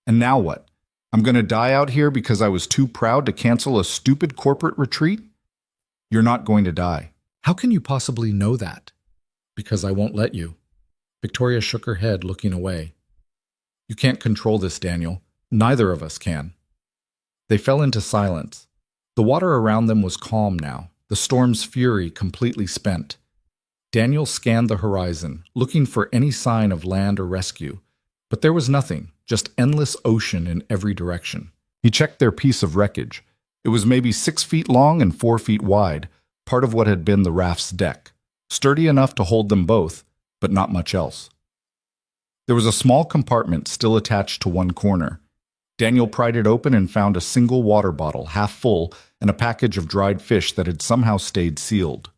And now what? I'm going to die out here because I was too proud to cancel a stupid corporate retreat? You're not going to die." "How can you possibly know that?" "Because I won't let you." Victoria shook her head, looking away. "You can't control this, Daniel. Neither of us can." They fell into silence. The water around them was calm now, the storm's fury completely spent. Daniel scanned the horizon, looking for any sign of land or rescue, but there was nothing, just endless ocean in every direction. He checked their piece of wreckage. It was maybe 6 feet long and 4 feet wide, part of what had been the raft's deck, sturdy enough to hold them both, but not much else. There was a small compartment still attached to one corner. Daniel pried it open and found a single water bottle, half full, and a package of dried fish that had somehow stayed sealed.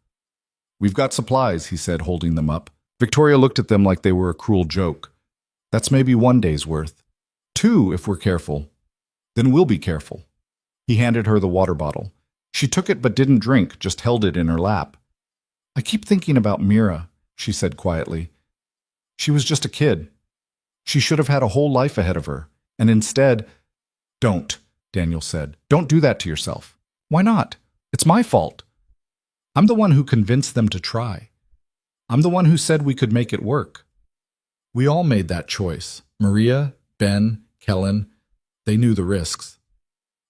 "We've got supplies," he said, holding them up. Victoria looked at them like they were a cruel joke. "That's maybe 1 day's worth. 2, if we're careful. Then we'll be careful." He handed her the water bottle. She took it but didn't drink, just held it in her lap. "I keep thinking about Mira," she said quietly. "She was just a kid. She should have had a whole life ahead of her. And instead, don't, Daniel said. Don't do that to yourself. Why not? It's my fault. I'm the one who convinced them to try. I'm the one who said we could make it work. We all made that choice. Maria, Ben, Kellen, they knew the risks.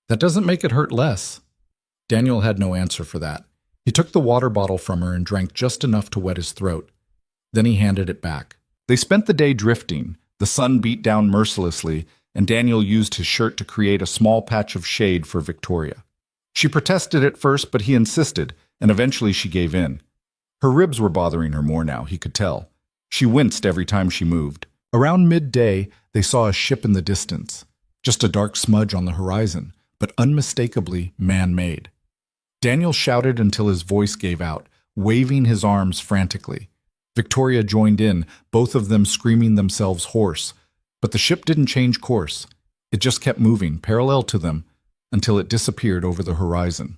That doesn't make it hurt less. Daniel had no answer for that. He took the water bottle from her and drank just enough to wet his throat. Then he handed it back. They spent the day drifting. The sun beat down mercilessly, and Daniel used his shirt to create a small patch of shade for Victoria. She protested at first, but he insisted, and eventually she gave in. Her ribs were bothering her more now, he could tell. She winced every time she moved. Around midday, they saw a ship in the distance. Just a dark smudge on the horizon, but unmistakably man-made. Daniel shouted until his voice gave out, waving his arms frantically. Victoria joined in, both of them screaming themselves hoarse. But the ship didn't change course. It just kept moving, parallel to them, until it disappeared over the horizon.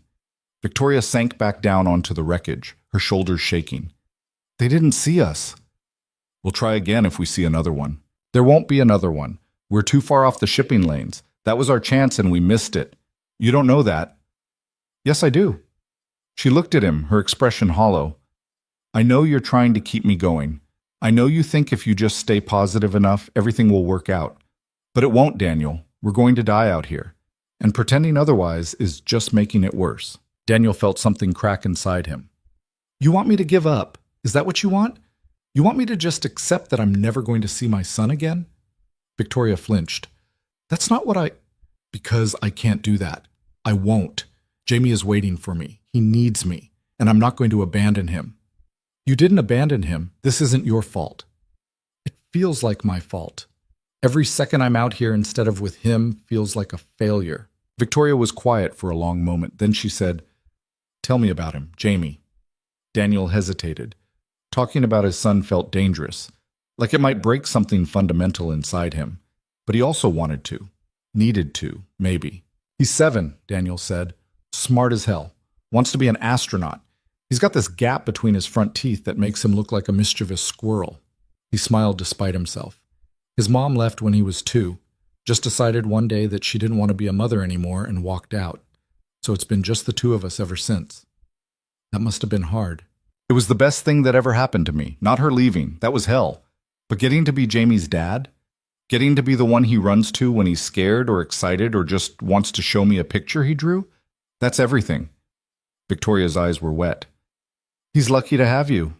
Victoria sank back down onto the wreckage, her shoulders shaking. They didn't see us. We'll try again if we see another one. There won't be another one. We're too far off the shipping lanes. That was our chance and we missed it. You don't know that. Yes, I do. She looked at him, her expression hollow. I know you're trying to keep me going. I know you think if you just stay positive enough, everything will work out. But it won't, Daniel. We're going to die out here. And pretending otherwise is just making it worse. Daniel felt something crack inside him. You want me to give up? Is that what you want? You want me to just accept that I'm never going to see my son again? Victoria flinched. That's not what I... Because I can't do that. I won't. Jamie is waiting for me. He needs me. And I'm not going to abandon him. You didn't abandon him. This isn't your fault. It feels like my fault. Every second I'm out here instead of with him feels like a failure. Victoria was quiet for a long moment. Then she said, Tell me about him, Jamie. Daniel hesitated. Talking about his son felt dangerous, like it might break something fundamental inside him. But he also wanted to. Needed to, maybe. He's 7, Daniel said. Smart as hell. Wants to be an astronaut. He's got this gap between his front teeth that makes him look like a mischievous squirrel. He smiled despite himself. His mom left when he was 2. Just decided one day that she didn't want to be a mother anymore and walked out. So it's been just the 2 of us ever since. That must have been hard. It was the best thing that ever happened to me. Not her leaving. That was hell. But getting to be Jamie's dad? Getting to be the one he runs to when he's scared or excited or just wants to show me a picture he drew? That's everything. Victoria's eyes were wet. He's lucky to have you.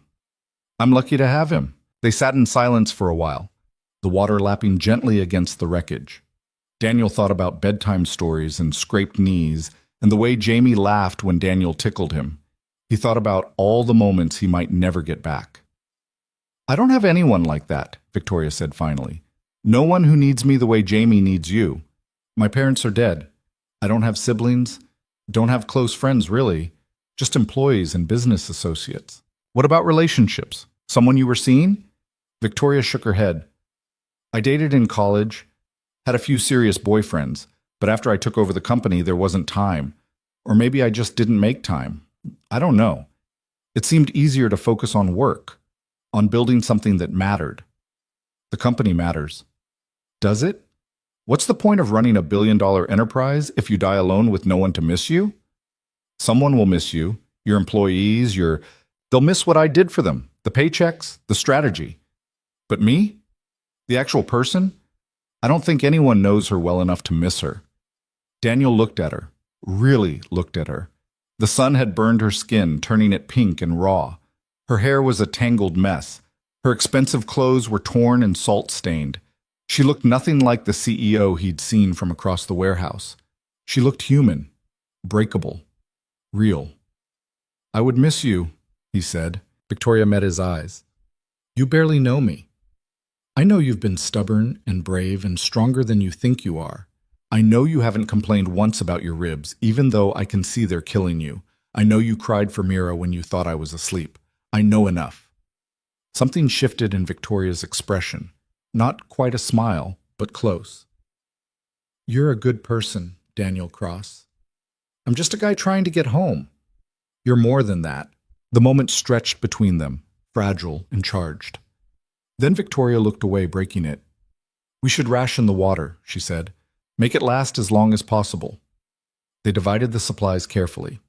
I'm lucky to have him. They sat in silence for a while, the water lapping gently against the wreckage. Daniel thought about bedtime stories and scraped knees and the way Jamie laughed when Daniel tickled him. He thought about all the moments he might never get back. I don't have anyone like that, Victoria said finally. No one who needs me the way Jamie needs you. My parents are dead. I don't have siblings. Don't have close friends, really. Just employees and business associates. What about relationships? Someone you were seeing? Victoria shook her head. I dated in college, had a few serious boyfriends, but after I took over the company, there wasn't time. Or maybe I just didn't make time. I don't know. It seemed easier to focus on work, on building something that mattered. The company matters. Does it? What's the point of running a billion-dollar enterprise if you die alone with no one to miss you? Someone will miss you, your employees, they'll miss what I did for them, the paychecks, the strategy. But me? The actual person? I don't think anyone knows her well enough to miss her. Daniel looked at her, really looked at her. The sun had burned her skin, turning it pink and raw. Her hair was a tangled mess. Her expensive clothes were torn and salt-stained. She looked nothing like the CEO he'd seen from across the warehouse. She looked human, breakable, real. I would miss you, he said. Victoria met his eyes. You barely know me. I know you've been stubborn and brave and stronger than you think you are. I know you haven't complained once about your ribs, even though I can see they're killing you. I know you cried for Mira when you thought I was asleep. I know enough. Something shifted in Victoria's expression. Not quite a smile, but close. You're a good person, Daniel Cross. I'm just a guy trying to get home. You're more than that. The moment stretched between them, fragile and charged. Then Victoria looked away, breaking it. We should ration the water, she said. Make it last as long as possible. They divided the supplies carefully.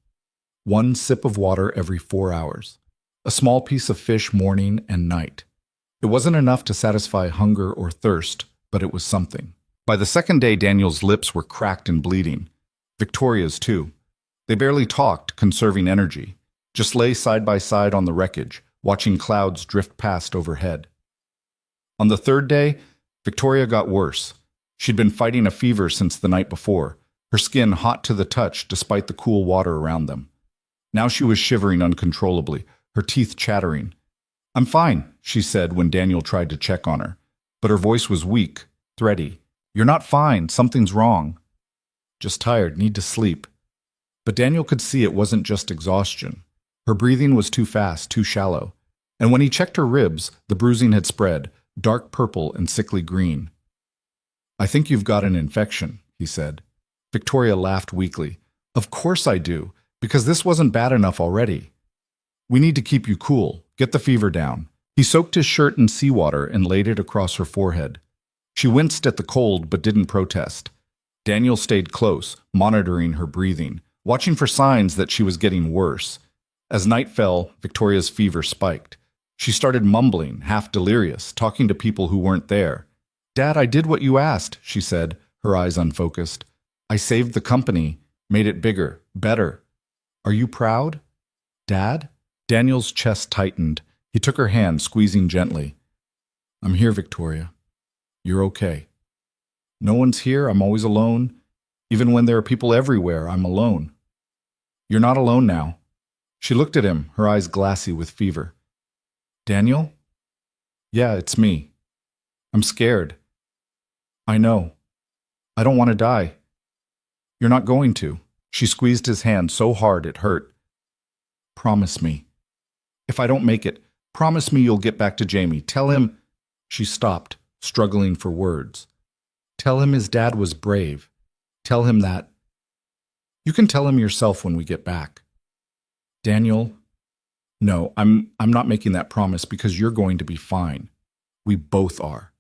1 sip of water every 4 hours. A small piece of fish morning and night. It wasn't enough to satisfy hunger or thirst, but it was something. By the second day, Daniel's lips were cracked and bleeding. Victoria's too. They barely talked, conserving energy. Just lay side by side on the wreckage, watching clouds drift past overhead. On the third day, Victoria got worse. She'd been fighting a fever since the night before, her skin hot to the touch despite the cool water around them. Now she was shivering uncontrollably, her teeth chattering. "I'm fine," she said when Daniel tried to check on her, but her voice was weak, thready. "You're not fine, something's wrong." "Just tired, need to sleep." But Daniel could see it wasn't just exhaustion. Her breathing was too fast, too shallow. And when he checked her ribs, the bruising had spread, dark purple and sickly green. "I think you've got an infection," he said. Victoria laughed weakly. "Of course I do, because this wasn't bad enough already. We need to keep you cool, get the fever down." He soaked his shirt in seawater and laid it across her forehead. She winced at the cold but didn't protest. Daniel stayed close, monitoring her breathing, watching for signs that she was getting worse. As night fell, Victoria's fever spiked. She started mumbling, half delirious, talking to people who weren't there. "Dad, I did what you asked," she said, her eyes unfocused. "I saved the company, made it bigger, better. Are you proud? Dad?" Daniel's chest tightened. He took her hand, squeezing gently. "I'm here, Victoria. You're okay. No one's here, I'm always alone. Even when there are people everywhere, I'm alone. You're not alone now." She looked at him, her eyes glassy with fever. "Daniel?" "Yeah, it's me. I'm scared." "I know. I don't want to die." "You're not going to." She squeezed his hand so hard it hurt. "Promise me. If I don't make it, promise me you'll get back to Jamie. Tell him—" She stopped, struggling for words. "Tell him his dad was brave. Tell him that. You can tell him yourself when we get back." "Daniel, no, I'm not making that promise because you're going to be fine. We both are."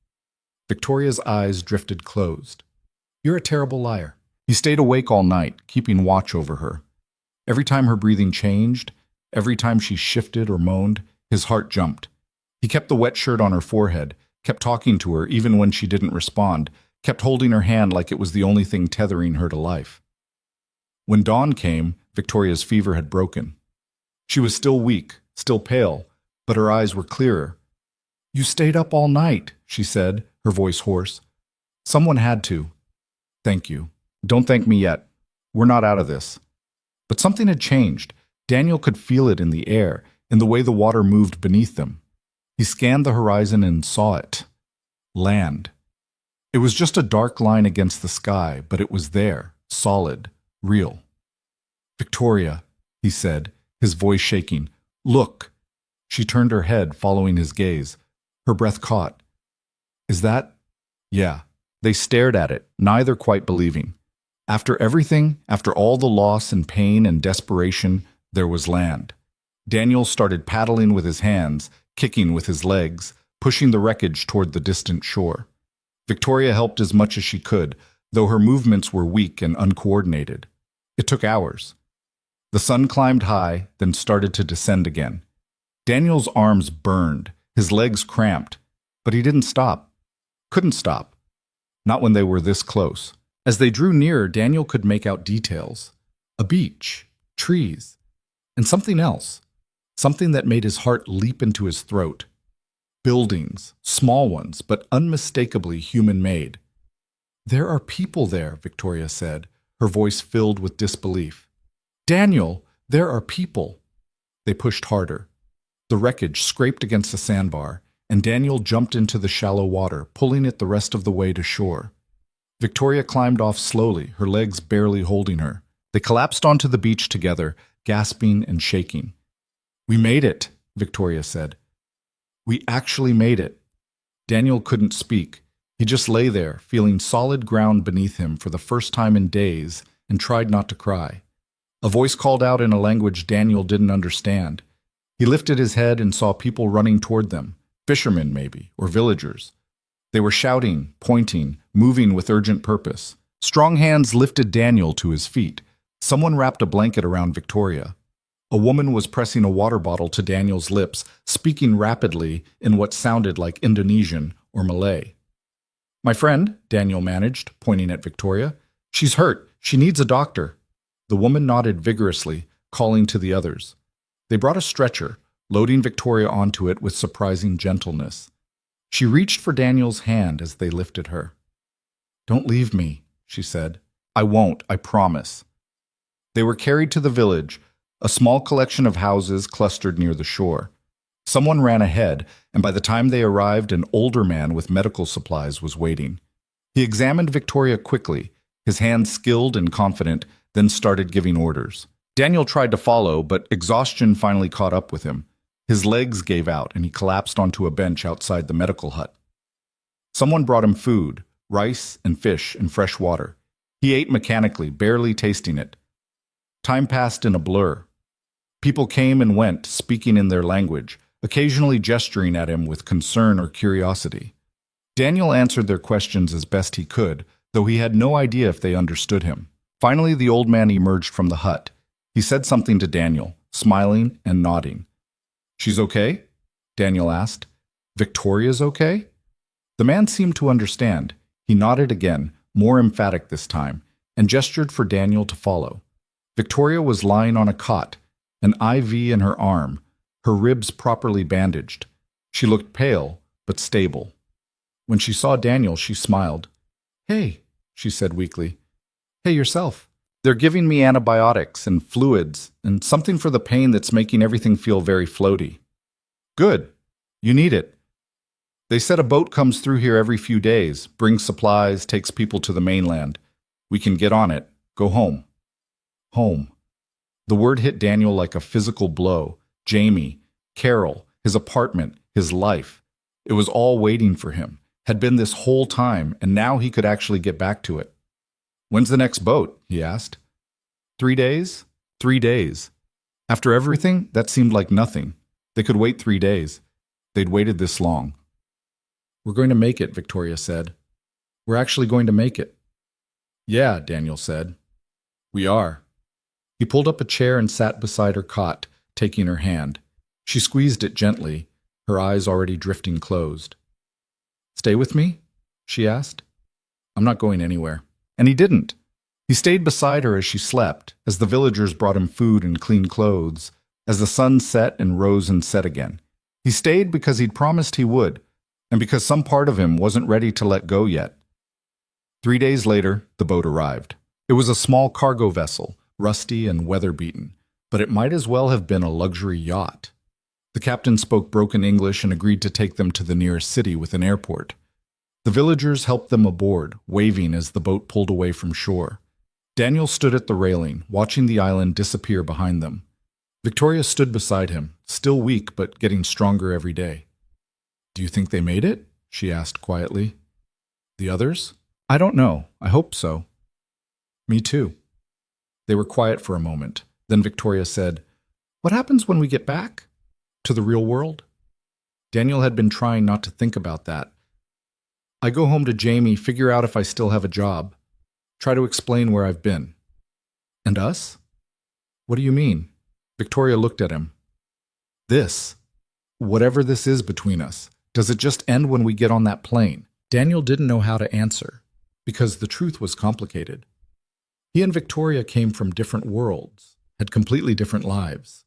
Victoria's eyes drifted closed. "You're a terrible liar." He stayed awake all night, keeping watch over her. Every time her breathing changed, every time she shifted or moaned, his heart jumped. He kept the wet shirt on her forehead, kept talking to her even when she didn't respond, kept holding her hand like it was the only thing tethering her to life. When dawn came, Victoria's fever had broken. She was still weak, still pale, but her eyes were clearer. "You stayed up all night," she said, her voice hoarse. "Someone had to. Thank you. Don't thank me yet. We're not out of this." But something had changed. Daniel could feel it in the air, in the way the water moved beneath them. He scanned the horizon and saw it. Land. It was just a dark line against the sky, but it was there, solid, real. "Victoria," he said, his voice shaking. "Look." She turned her head, following his gaze. Her breath caught. "Is that—" "Yeah." They stared at it, neither quite believing. After everything, after all the loss and pain and desperation, there was land. Daniel started paddling with his hands, kicking with his legs, pushing the wreckage toward the distant shore. Victoria helped as much as she could, though her movements were weak and uncoordinated. It took hours. The sun climbed high, then started to descend again. Daniel's arms burned, his legs cramped, but he didn't stop. Couldn't stop. Not when they were this close. As they drew nearer, Daniel could make out details. A beach, trees, and something else. Something that made his heart leap into his throat. Buildings, small ones, but unmistakably human-made. "There are people there," Victoria said, her voice filled with disbelief. "Daniel, there are people." They pushed harder. The wreckage scraped against a sandbar, and Daniel jumped into the shallow water, pulling it the rest of the way to shore. Victoria climbed off slowly, her legs barely holding her. They collapsed onto the beach together, gasping and shaking. "We made it," Victoria said. "We actually made it." Daniel couldn't speak. He just lay there, feeling solid ground beneath him for the first time in days, and tried not to cry. A voice called out in a language Daniel didn't understand. He lifted his head and saw people running toward them, fishermen maybe, or villagers. They were shouting, pointing, moving with urgent purpose. Strong hands lifted Daniel to his feet. Someone wrapped a blanket around Victoria. A woman was pressing a water bottle to Daniel's lips, speaking rapidly in what sounded like Indonesian or Malay. "My friend," Daniel managed, pointing at Victoria. "She's hurt. She needs a doctor." The woman nodded vigorously, calling to the others. They brought a stretcher, loading Victoria onto it with surprising gentleness. She reached for Daniel's hand as they lifted her. "Don't leave me," she said. "I won't, I promise." They were carried to the village, a small collection of houses clustered near the shore. Someone ran ahead, and by the time they arrived, an older man with medical supplies was waiting. He examined Victoria quickly, his hands skilled and confident, then started giving orders. Daniel tried to follow, but exhaustion finally caught up with him. His legs gave out, and he collapsed onto a bench outside the medical hut. Someone brought him food, rice and fish and fresh water. He ate mechanically, barely tasting it. Time passed in a blur. People came and went, speaking in their language, occasionally gesturing at him with concern or curiosity. Daniel answered their questions as best he could, though he had no idea if they understood him. Finally, the old man emerged from the hut. He said something to Daniel, smiling and nodding. "She's okay?" Daniel asked. "Victoria's okay?" The man seemed to understand. He nodded again, more emphatic this time, and gestured for Daniel to follow. Victoria was lying on a cot, an IV in her arm, her ribs properly bandaged. She looked pale, but stable. When she saw Daniel, she smiled. "Hey," she said weakly. "Hey, yourself. They're giving me antibiotics and fluids and something for the pain that's making everything feel very floaty." "Good. You need it. They said a boat comes through here every few days, brings supplies, takes people to the mainland. We can get on it. Go home." Home. The word hit Daniel like a physical blow. Jamie, Carol, his apartment, his life. It was all waiting for him, had been this whole time, and now he could actually get back to it. "When's the next boat?" he asked. 3 days? 3 days. After everything, that seemed like nothing. They could wait 3 days. They'd waited this long. "We're going to make it," Victoria said. "We're actually going to make it." "Yeah," Daniel said. "We are." He pulled up a chair and sat beside her cot, taking her hand. She squeezed it gently, her eyes already drifting closed. "Stay with me?" she asked. "I'm not going anywhere." And he didn't. He stayed beside her as she slept, as the villagers brought him food and clean clothes, as the sun set and rose and set again. He stayed because he'd promised he would, and because some part of him wasn't ready to let go yet. 3 days later, the boat arrived. It was a small cargo vessel, rusty and weather-beaten, but it might as well have been a luxury yacht. The captain spoke broken English and agreed to take them to the nearest city with an airport. The villagers helped them aboard, waving as the boat pulled away from shore. Daniel stood at the railing, watching the island disappear behind them. Victoria stood beside him, still weak but getting stronger every day. "Do you think they made it?" she asked quietly. "The others? I don't know. I hope so." "Me too." They were quiet for a moment. Then Victoria said, "What happens when we get back? To the real world?" Daniel had been trying not to think about that. "I go home to Jamie, figure out if I still have a job. Try to explain where I've been." "And us?" "What do you mean?" Victoria looked at him. "This. Whatever this is between us. Does it just end when we get on that plane?" Daniel didn't know how to answer, because the truth was complicated. He and Victoria came from different worlds, had completely different lives.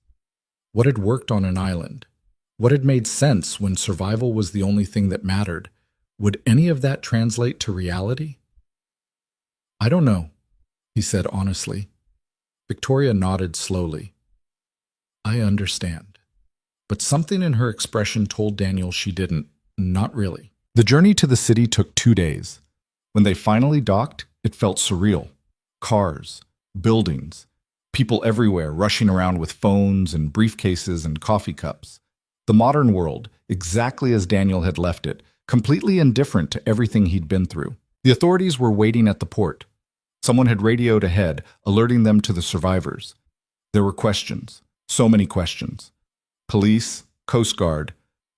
What had worked on an island? What had made sense when survival was the only thing that mattered? Would any of that translate to reality? "I don't know," he said honestly. Victoria nodded slowly. "I understand." But something in her expression told Daniel she didn't. Not really. The journey to the city took 2 days. When they finally docked, it felt surreal. Cars, buildings, people everywhere rushing around with phones and briefcases and coffee cups. The modern world, exactly as Daniel had left it, completely indifferent to everything he'd been through. The authorities were waiting at the port. Someone had radioed ahead, alerting them to the survivors. There were questions, so many questions. Police, Coast Guard,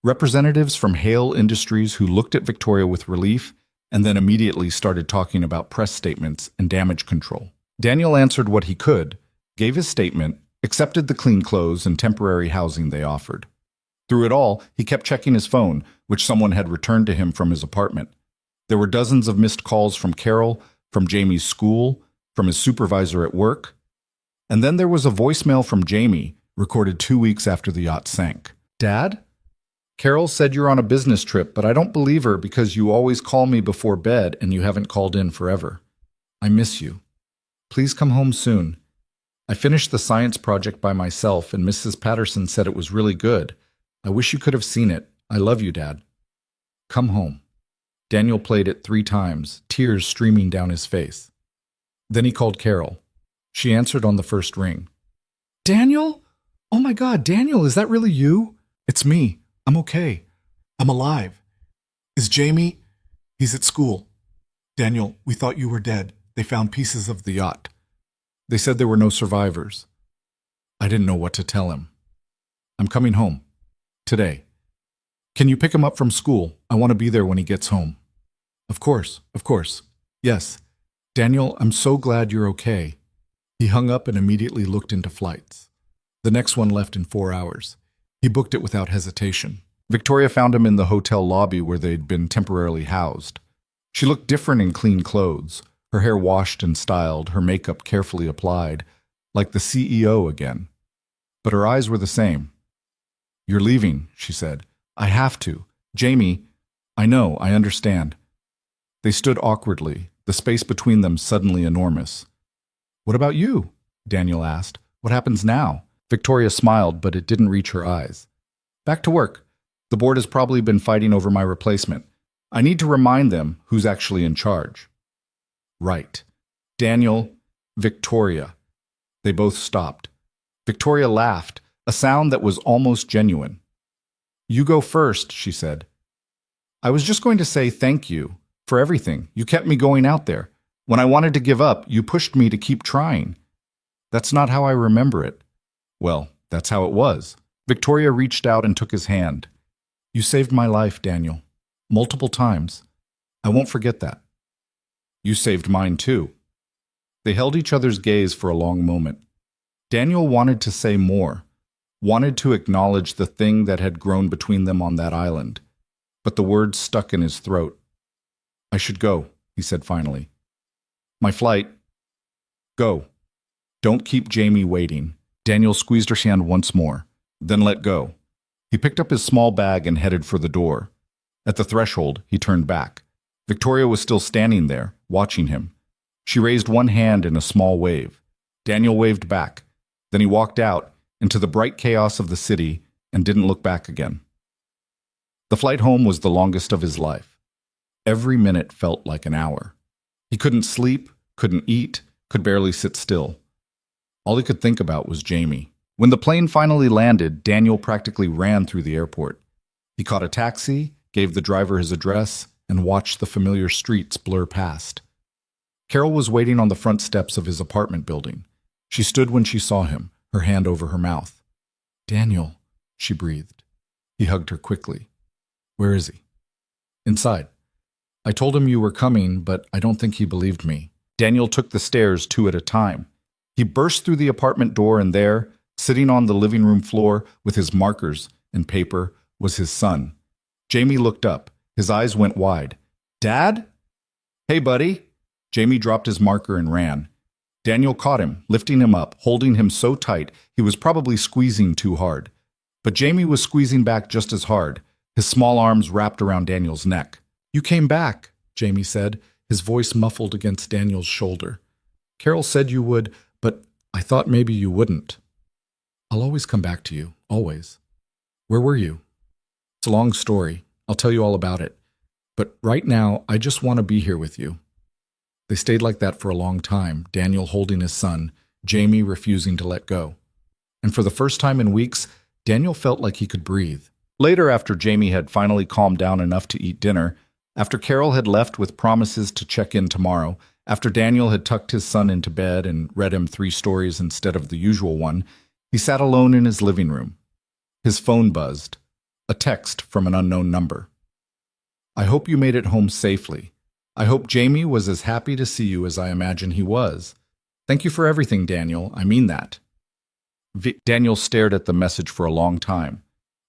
Representatives from Hale Industries who looked at Victoria with relief and then immediately started talking about press statements and damage control. Daniel answered what he could, gave his statement, accepted the clean clothes and temporary housing they offered. Through it all, he kept checking his phone, which someone had returned to him from his apartment. There were dozens of missed calls from Carol, from Jamie's school, from his supervisor at work. And then there was a voicemail from Jamie, recorded 2 weeks after the yacht sank. "Dad? Carol said you're on a business trip, but I don't believe her because you always call me before bed and you haven't called in forever. I miss you. Please come home soon. I finished the science project by myself and Mrs. Patterson said it was really good. I wish you could have seen it. I love you, Dad. Come home." Daniel played it 3 times, tears streaming down his face. Then he called Carol. She answered on the first ring. "Daniel? Oh my God, Daniel, is that really you?" "It's me. I'm okay. I'm alive. Is Jamie?" "He's at school." "Daniel, we thought you were dead. They found pieces of the yacht. They said there were no survivors." I didn't know what to tell him. "I'm coming home. Today. Can you pick him up from school? I want to be there when he gets home." Of course. Yes. Daniel, I'm so glad you're okay." He hung up and immediately looked into flights. The next one left in 4 hours. He booked it without hesitation. Victoria found him in the hotel lobby where they'd been temporarily housed. She looked different in clean clothes, her hair washed and styled, her makeup carefully applied, like the CEO again. But her eyes were the same. "You're leaving," she said. "I have to. Jamie, I know, I understand." They stood awkwardly, the space between them suddenly enormous. "What about you?" Daniel asked. "What happens now?" Victoria smiled, but it didn't reach her eyes. "Back to work. The board has probably been fighting over my replacement. I need to remind them who's actually in charge." "Right. Daniel, Victoria." They both stopped. Victoria laughed, a sound that was almost genuine. "You go first," she said. "I was just going to say thank you for everything. You kept me going out there. When I wanted to give up, you pushed me to keep trying." "That's not how I remember it." "Well, that's how it was." Victoria reached out and took his hand. "You saved my life, Daniel. Multiple times. I won't forget that." "You saved mine too." They held each other's gaze for a long moment. Daniel wanted to say more, wanted to acknowledge the thing that had grown between them on that island, but the words stuck in his throat. "I should go," he said finally. "My flight." "Go. Don't keep Jamie waiting." Daniel squeezed her hand once more, then let go. He picked up his small bag and headed for the door. At the threshold, he turned back. Victoria was still standing there, watching him. She raised one hand in a small wave. Daniel waved back. Then he walked out into the bright chaos of the city and didn't look back again. The flight home was the longest of his life. Every minute felt like an hour. He couldn't sleep, couldn't eat, could barely sit still. All he could think about was Jamie. When the plane finally landed, Daniel practically ran through the airport. He caught a taxi, gave the driver his address, and watched the familiar streets blur past. Carol was waiting on the front steps of his apartment building. She stood when she saw him, her hand over her mouth. "Daniel," she breathed. He hugged her quickly. "Where is he?" "Inside. I told him you were coming, but I don't think he believed me." Daniel took the stairs 2 at a time. He burst through the apartment door and there, sitting on the living room floor with his markers and paper, was his son. Jamie looked up. His eyes went wide. "Dad?" "Hey, buddy." Jamie dropped his marker and ran. Daniel caught him, lifting him up, holding him so tight he was probably squeezing too hard. But Jamie was squeezing back just as hard, his small arms wrapped around Daniel's neck. "You came back," Jamie said, his voice muffled against Daniel's shoulder. "Carol said you would, but I thought maybe you wouldn't." "I'll always come back to you, always." "Where were you?" "It's a long story. I'll tell you all about it. But right now, I just want to be here with you." They stayed like that for a long time, Daniel holding his son, Jamie refusing to let go. And for the first time in weeks, Daniel felt like he could breathe. Later, after Jamie had finally calmed down enough to eat dinner, after Carol had left with promises to check in tomorrow, after Daniel had tucked his son into bed and read him 3 stories instead of the usual one, he sat alone in his living room. His phone buzzed. A text from an unknown number. I hope you made it home safely. I hope Jamie was as happy to see you as I imagine he was. Thank you for everything, Daniel. I mean that. Daniel stared at the message for a long time.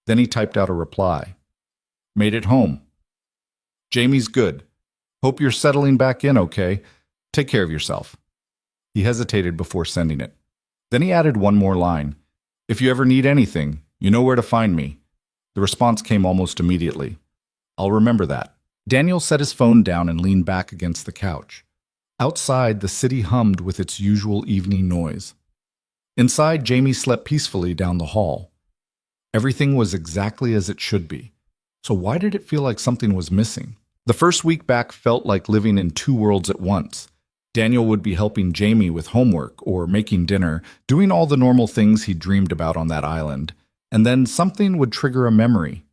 Then he typed out a reply. Made it home. Jamie's good. Hope you're settling back in okay. Take care of yourself. He hesitated before sending it. Then he added one more line. If you ever need anything, you know where to find me. The response came almost immediately. I'll remember that. Daniel set his phone down and leaned back against the couch. Outside, the city hummed with its usual evening noise. Inside, Jamie slept peacefully down the hall. Everything was exactly as it should be. So why did it feel like something was missing? The first week back felt like living in two worlds at once. Daniel would be helping Jamie with homework or making dinner, doing all the normal things he dreamed about on that island. And then something would trigger a memory.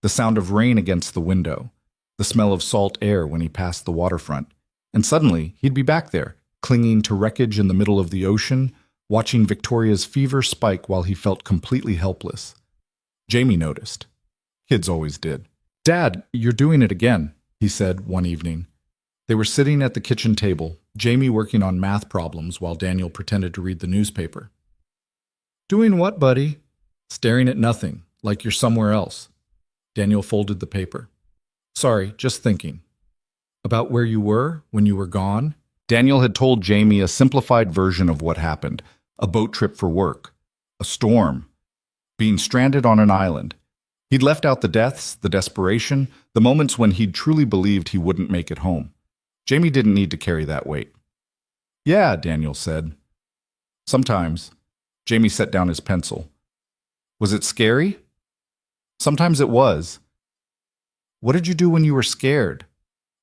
The sound of rain against the window, the smell of salt air when he passed the waterfront. And suddenly, he'd be back there, clinging to wreckage in the middle of the ocean, watching Victoria's fever spike while he felt completely helpless. Jamie noticed. Kids always did. Dad, you're doing it again, he said one evening. They were sitting at the kitchen table, Jamie working on math problems while Daniel pretended to read the newspaper. Doing what, buddy? Staring at nothing, like you're somewhere else. Daniel folded the paper. Sorry, just thinking. About where you were when you were gone? Daniel had told Jamie a simplified version of what happened. A boat trip for work. A storm. Being stranded on an island. He'd left out the deaths, the desperation, the moments when he'd truly believed he wouldn't make it home. Jamie didn't need to carry that weight. Yeah, Daniel said. Sometimes. Jamie set down his pencil. Was it scary? Sometimes it was. What did you do when you were scared?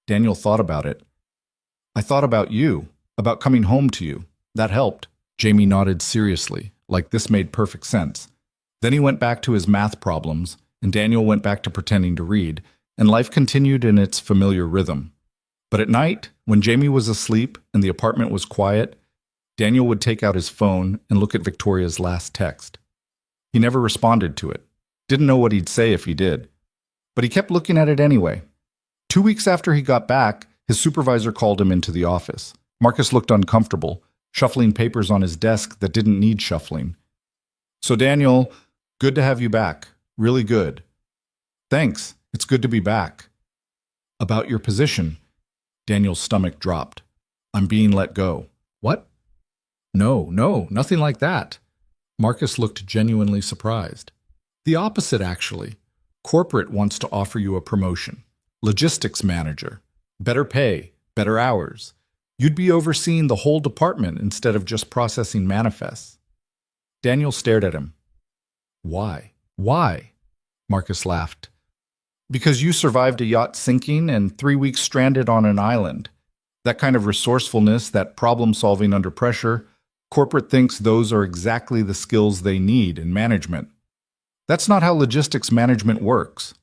Daniel thought about it. I thought about you, about coming home to you. That helped. Jamie nodded seriously, like this made perfect sense. Then he went back to his math problems, and Daniel went back to pretending to read, and life continued in its familiar rhythm. But at night, when Jamie was asleep and the apartment was quiet, Daniel would take out his phone and look at Victoria's last text. He never responded to it. Didn't know what he'd say if he did. But he kept looking at it anyway. 2 weeks after he got back, his supervisor called him into the office. Marcus looked uncomfortable, shuffling papers on his desk that didn't need shuffling. So Daniel, good to have you back. Really good. Thanks. It's good to be back. About your position. Daniel's stomach dropped. I'm being let go. What? No, nothing like that. Marcus looked genuinely surprised. The opposite, actually. Corporate wants to offer you a promotion. Logistics manager. Better pay, better hours. You'd be overseeing the whole department instead of just processing manifests. Daniel stared at him. Why? Why? Marcus laughed. Because you survived a yacht sinking and 3 weeks stranded on an island. That kind of resourcefulness, that problem solving under pressure, corporate thinks those are exactly the skills they need in management. That's not how logistics management works.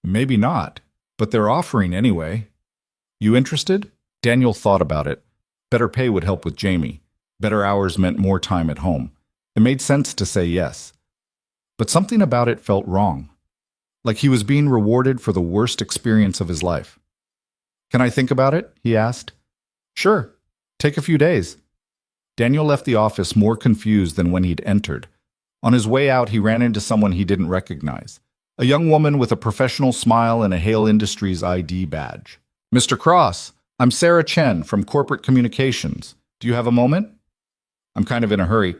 Maybe not, but they're offering anyway. You interested? Daniel thought about it. Better pay would help with Jamie. Better hours meant more time at home. It made sense to say yes. But something about it felt wrong. Like he was being rewarded for the worst experience of his life. Can I think about it? He asked. Sure. Take a few days. Daniel left the office more confused than when he'd entered. On his way out, he ran into someone he didn't recognize. A young woman with a professional smile and a Hale Industries ID badge. Mr. Cross, I'm Sarah Chen from Corporate Communications. Do you have a moment? I'm kind of in a hurry.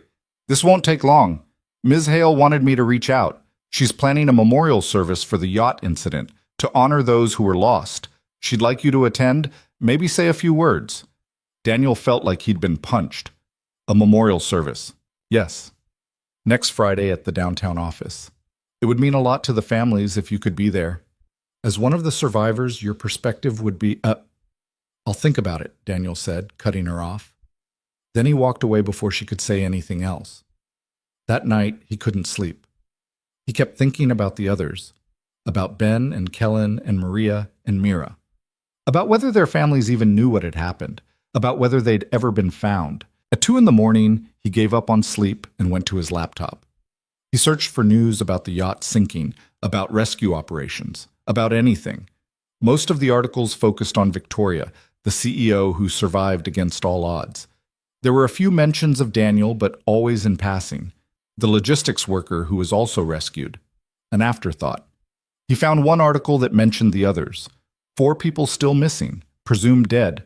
This won't take long. Ms. Hale wanted me to reach out. She's planning a memorial service for the yacht incident to honor those who were lost. She'd like you to attend, maybe say a few words. Daniel felt like he'd been punched. A memorial service. Yes. Next Friday at the downtown office. It would mean a lot to the families if you could be there. As one of the survivors, your perspective would be, I'll think about it, Daniel said, cutting her off. Then he walked away before she could say anything else. That night, he couldn't sleep. He kept thinking about the others, about Ben and Kellen and Maria and Mira, about whether their families even knew what had happened, about whether they'd ever been found. At 2 a.m, he gave up on sleep and went to his laptop. He searched for news about the yacht sinking, about rescue operations, about anything. Most of the articles focused on Victoria, the CEO who survived against all odds. There were a few mentions of Daniel, but always in passing. The logistics worker who was also rescued. An afterthought. He found one article that mentioned the others. 4 people still missing, presumed dead.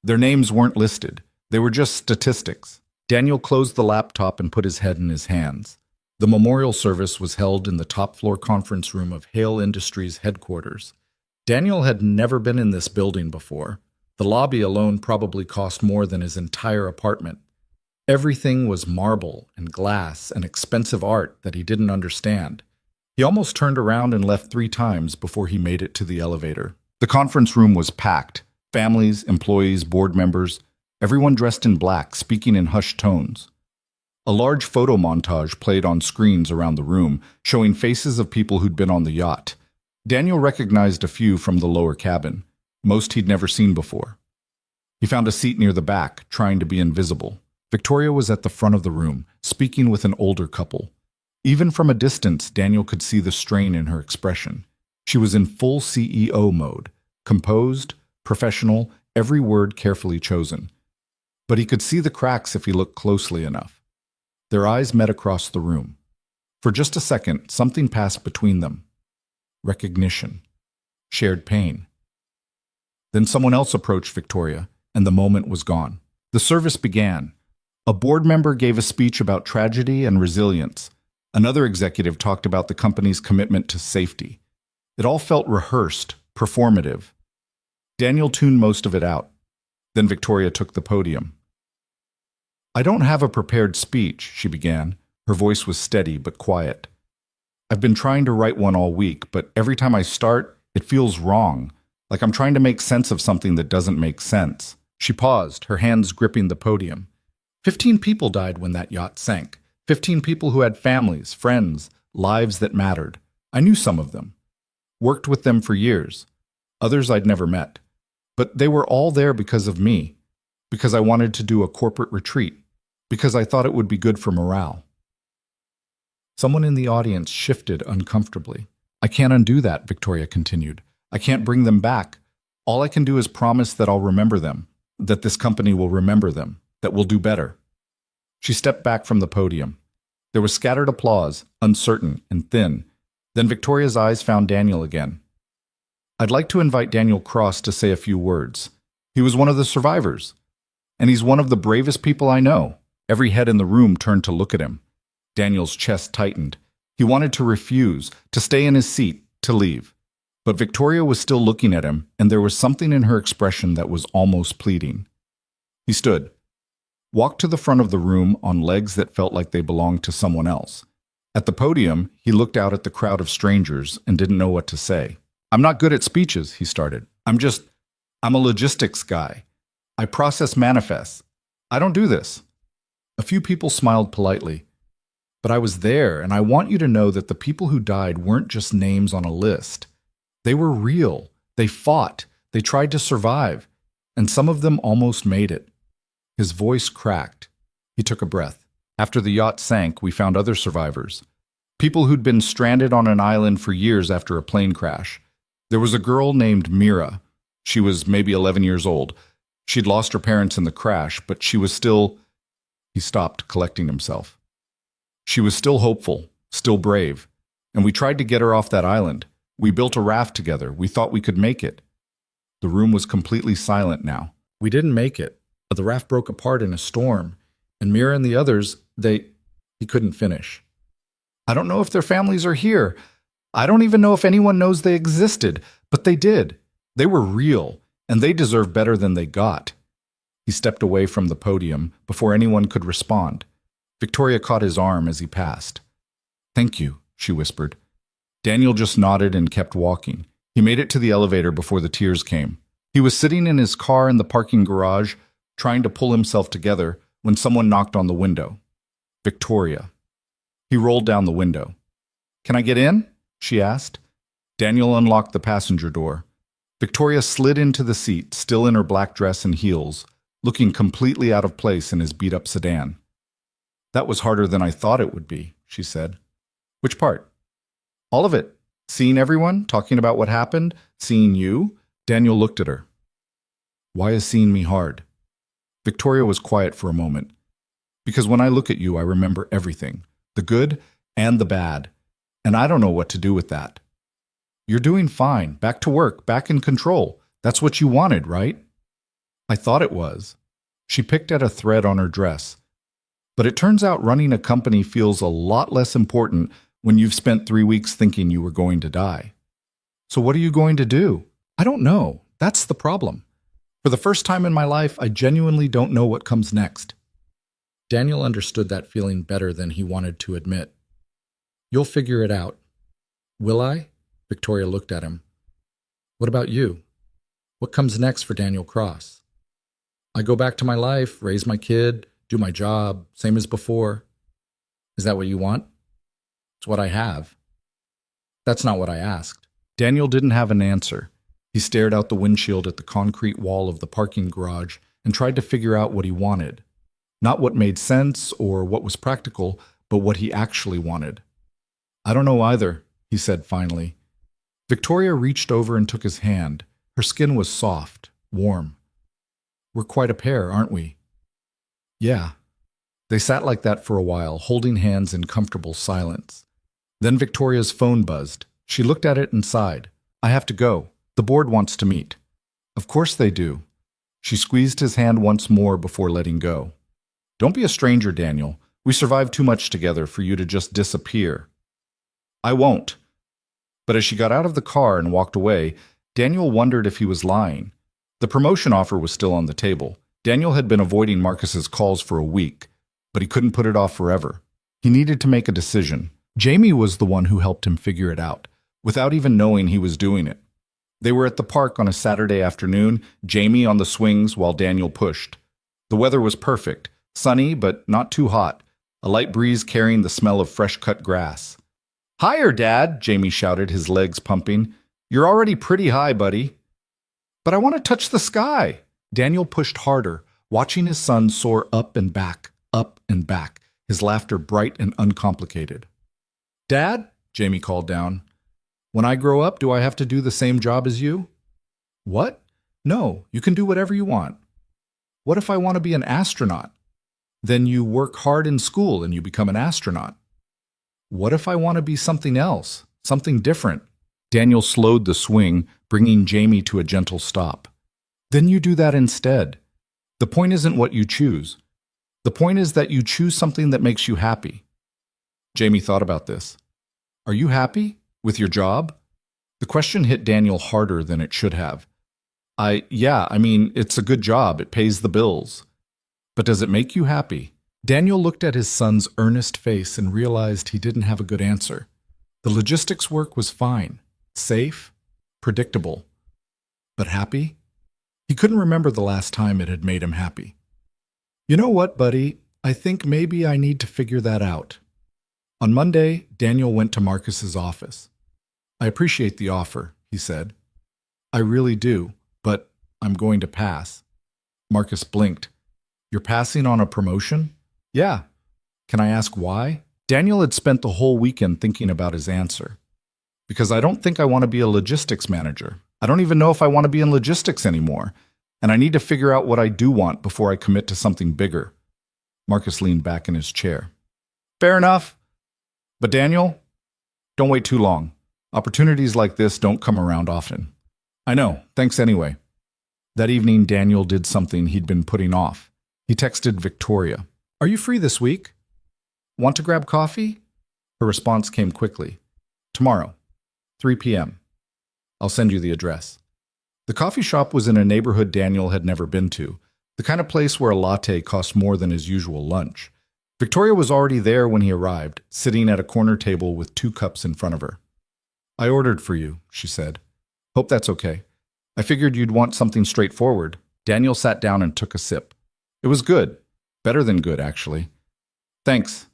Their names weren't listed. They were just statistics. Daniel closed the laptop and put his head in his hands. The memorial service was held in the top-floor conference room of Hale Industries headquarters. Daniel had never been in this building before. The lobby alone probably cost more than his entire apartment. Everything was marble and glass and expensive art that he didn't understand. He almost turned around and left 3 times before he made it to the elevator. The conference room was packed. Families, employees, board members, everyone dressed in black, speaking in hushed tones. A large photo montage played on screens around the room, showing faces of people who'd been on the yacht. Daniel recognized a few from the lower cabin. Most he'd never seen before. He found a seat near the back, trying to be invisible. Victoria was at the front of the room, speaking with an older couple. Even from a distance, Daniel could see the strain in her expression. She was in full CEO mode, composed, professional, every word carefully chosen. But he could see the cracks if he looked closely enough. Their eyes met across the room. For just a second, something passed between them. Recognition. Shared pain. Then someone else approached Victoria, and the moment was gone. The service began. A board member gave a speech about tragedy and resilience. Another executive talked about the company's commitment to safety. It all felt rehearsed, performative. Daniel tuned most of it out. Then Victoria took the podium. "I don't have a prepared speech," she began. Her voice was steady but quiet. "I've been trying to write one all week, but every time I start, it feels wrong, like I'm trying to make sense of something that doesn't make sense." She paused, her hands gripping the podium. 15 people died when that yacht sank. 15 people who had families, friends, lives that mattered. I knew some of them. Worked with them for years. Others I'd never met. But they were all there because of me. Because I wanted to do a corporate retreat. Because I thought it would be good for morale. Someone in the audience shifted uncomfortably. "I can't undo that," Victoria continued. "I can't bring them back. All I can do is promise that I'll remember them, that this company will remember them, that we'll do better." She stepped back from the podium. There was scattered applause, uncertain and thin. Then Victoria's eyes found Daniel again. "I'd like to invite Daniel Cross to say a few words. He was one of the survivors. And he's one of the bravest people I know." Every head in the room turned to look at him. Daniel's chest tightened. He wanted to refuse, to stay in his seat, to leave. But Victoria was still looking at him, and there was something in her expression that was almost pleading. He stood, walked to the front of the room on legs that felt like they belonged to someone else. At the podium, he looked out at the crowd of strangers and didn't know what to say. "I'm not good at speeches," he started. I'm a logistics guy. I process manifests. I don't do this." A few people smiled politely. "But I was there, and I want you to know that the people who died weren't just names on a list. They were real. They fought. They tried to survive. And some of them almost made it." His voice cracked. He took a breath. "After the yacht sank, we found other survivors. People who'd been stranded on an island for years after a plane crash. There was a girl named Mira. She was maybe 11 years old. She'd lost her parents in the crash, but she was still..." He stopped, collecting himself. "She was still hopeful, still brave. And we tried to get her off that island. We built a raft together. We thought we could make it." The room was completely silent now. "We didn't make it. The raft broke apart in a storm. And Mira and the others, He couldn't finish. "I don't know if their families are here. I don't even know if anyone knows they existed. But they did. They were real. And they deserve better than they got." He stepped away from the podium before anyone could respond. Victoria caught his arm as he passed. "Thank you," she whispered. Daniel just nodded and kept walking. He made it to the elevator before the tears came. He was sitting in his car in the parking garage, trying to pull himself together, when someone knocked on the window. Victoria. He rolled down the window. "Can I get in?" she asked. Daniel unlocked the passenger door. Victoria slid into the seat, still in her black dress and heels, looking completely out of place in his beat-up sedan. "That was harder than I thought it would be," she said. Which part? All of it. Seeing everyone, talking about what happened, seeing you. Daniel looked at her. Why is seeing me hard? Victoria was quiet for a moment. Because when I look at you, I remember everything, the good and the bad, and I don't know what to do with that. You're doing fine, back to work, back in control. That's what you wanted, right? I thought it was. She picked at a thread on her dress. But it turns out running a company feels a lot less important when you've spent 3 weeks thinking you were going to die. So what are you going to do? I don't know. That's the problem. For the first time in my life, I genuinely don't know what comes next. Daniel understood that feeling better than he wanted to admit. You'll figure it out. Will I? Victoria looked at him. What about you? What comes next for Daniel Cross? I go back to my life, raise my kid, do my job, same as before. Is that what you want? It's what I have. That's not what I asked. Daniel didn't have an answer. He stared out the windshield at the concrete wall of the parking garage and tried to figure out what he wanted. Not what made sense or what was practical, but what he actually wanted. I don't know either, he said finally. Victoria reached over and took his hand. Her skin was soft, warm. We're quite a pair, aren't we? Yeah. They sat like that for a while, holding hands in comfortable silence. Then Victoria's phone buzzed. She looked at it and sighed. I have to go. The board wants to meet. Of course they do. She squeezed his hand once more before letting go. Don't be a stranger, Daniel. We survived too much together for you to just disappear. I won't. But as she got out of the car and walked away, Daniel wondered if he was lying. The promotion offer was still on the table. Daniel had been avoiding Marcus's calls for a week, but he couldn't put it off forever. He needed to make a decision. Jamie was the one who helped him figure it out, without even knowing he was doing it. They were at the park on a Saturday afternoon, Jamie on the swings while Daniel pushed. The weather was perfect, sunny but not too hot, a light breeze carrying the smell of fresh-cut grass. Higher, Dad, Jamie shouted, his legs pumping. You're already pretty high, buddy. But I want to touch the sky. Daniel pushed harder, watching his son soar up and back, his laughter bright and uncomplicated. Dad, Jamie called down, when I grow up, do I have to do the same job as you? What? No, you can do whatever you want. What if I want to be an astronaut? Then you work hard in school and you become an astronaut. What if I want to be something else, something different? Daniel slowed the swing, bringing Jamie to a gentle stop. Then you do that instead. The point isn't what you choose. The point is that you choose something that makes you happy. Jamie thought about this. Are you happy with your job? The question hit Daniel harder than it should have. It's a good job. It pays the bills. But does it make you happy? Daniel looked at his son's earnest face and realized he didn't have a good answer. The logistics work was fine, safe, predictable. But happy? He couldn't remember the last time it had made him happy. You know what, buddy? I think maybe I need to figure that out. On Monday, Daniel went to Marcus's office. I appreciate the offer, he said. I really do, but I'm going to pass. Marcus blinked. You're passing on a promotion? Yeah. Can I ask why? Daniel had spent the whole weekend thinking about his answer. Because I don't think I want to be a logistics manager. I don't even know if I want to be in logistics anymore. And I need to figure out what I do want before I commit to something bigger. Marcus leaned back in his chair. Fair enough. But Daniel, don't wait too long. Opportunities like this don't come around often. I know. Thanks anyway. That evening, Daniel did something he'd been putting off. He texted Victoria. Are you free this week? Want to grab coffee? Her response came quickly. Tomorrow, 3 p.m. I'll send you the address. The coffee shop was in a neighborhood Daniel had never been to, the kind of place where a latte cost more than his usual lunch. Victoria was already there when he arrived, sitting at a corner table with 2 cups in front of her. I ordered for you, she said. Hope that's okay. I figured you'd want something straightforward. Daniel sat down and took a sip. It was good. Better than good, actually. Thanks.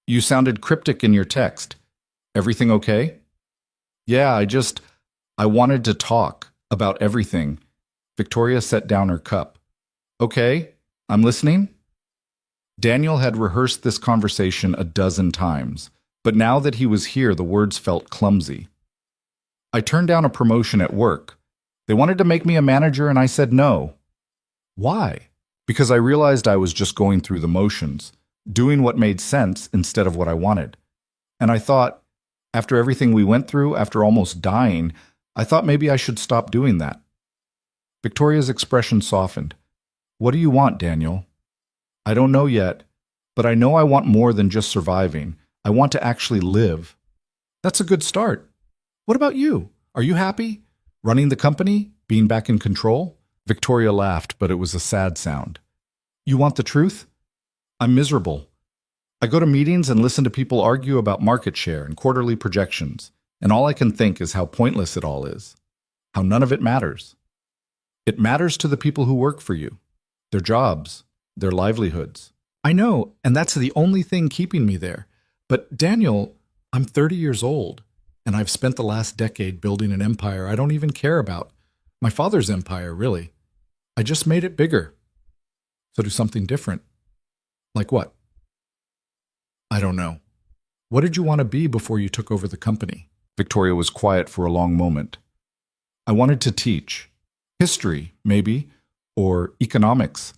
You sounded cryptic in your text. Everything okay? Yeah, I wanted to talk about everything. Victoria set down her cup. Okay, I'm listening. Daniel had rehearsed this conversation a dozen times, But now that he was here, the words felt clumsy. I turned down a promotion at work. They wanted to make me a manager and I said no. Why? Because I realized I was just going through the motions, doing what made sense instead of what I wanted. And I thought, after everything we went through, after almost dying, I thought maybe I should stop doing that. Victoria's expression softened. What do you want, Daniel? I don't know yet, but I know I want more than just surviving. I want to actually live. That's a good start. What about you? Are you happy? Running the company? Being back in control? Victoria laughed, but it was a sad sound. You want the truth? I'm miserable. I go to meetings and listen to people argue about market share and quarterly projections, and all I can think is how pointless it all is, how none of it matters. It matters to the people who work for you, their jobs, their livelihoods. I know, and that's the only thing keeping me there. But Daniel, I'm 30 years old, and I've spent the last decade building an empire I don't even care about. My father's empire, really. I just made it bigger. So do something different. Like what? I don't know. What did you want to be before you took over the company? Victoria was quiet for a long moment. I wanted to teach. History, maybe, or economics.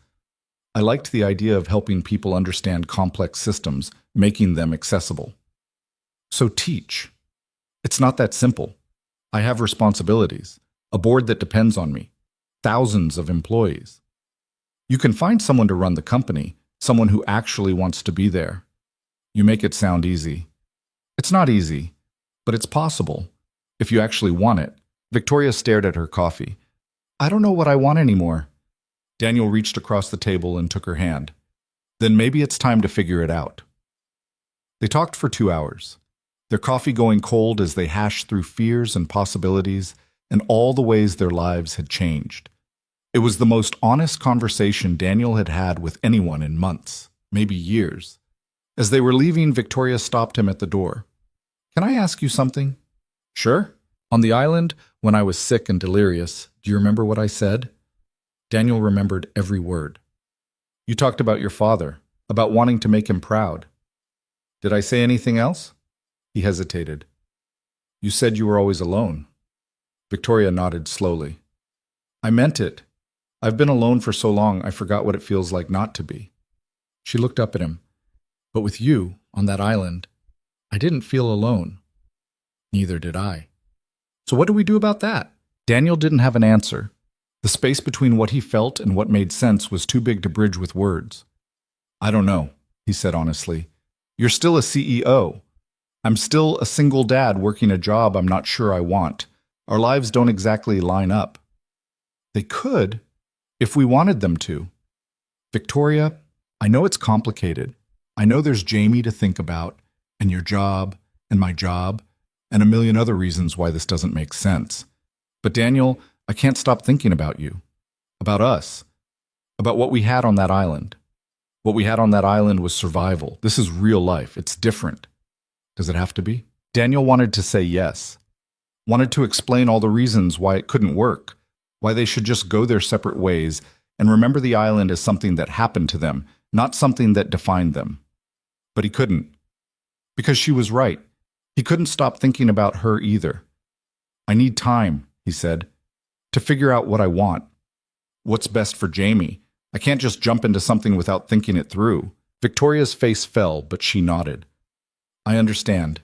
I liked the idea of helping people understand complex systems, making them accessible. So teach. It's not that simple. I have responsibilities, a board that depends on me, thousands of employees. You can find someone to run the company, someone who actually wants to be there. You make it sound easy. It's not easy, but it's possible, if you actually want it. Victoria stared at her coffee. I don't know what I want anymore. Daniel reached across the table and took her hand. Then maybe it's time to figure it out. They talked for 2 hours, their coffee going cold as they hashed through fears and possibilities and all the ways their lives had changed. It was the most honest conversation Daniel had had with anyone in months, maybe years. As they were leaving, Victoria stopped him at the door. Can I ask you something? Sure. On the island, when I was sick and delirious, do you remember what I said? Daniel remembered every word. You talked about your father, about wanting to make him proud. Did I say anything else? He hesitated. You said you were always alone. Victoria nodded slowly. I meant it. I've been alone for so long I forgot what it feels like not to be. She looked up at him. But with you, on that island, I didn't feel alone. Neither did I. So what do we do about that? Daniel didn't have an answer. The space between what he felt and what made sense was too big to bridge with words. I don't know, he said honestly. You're still a CEO. I'm still a single dad working a job I'm not sure I want. Our lives don't exactly line up. They could, if we wanted them to. Victoria, I know it's complicated. I know there's Jamie to think about, and your job, and my job, and a million other reasons why this doesn't make sense. But Daniel, I can't stop thinking about you, about us, about what we had on that island. What we had on that island was survival. This is real life. It's different. Does it have to be? Daniel wanted to say yes, wanted to explain all the reasons why it couldn't work, why they should just go their separate ways and remember the island as something that happened to them, not something that defined them. But he couldn't, because she was right. He couldn't stop thinking about her either. I need time, he said, to figure out what I want. What's best for Jamie? I can't just jump into something without thinking it through. Victoria's face fell, but she nodded. I understand.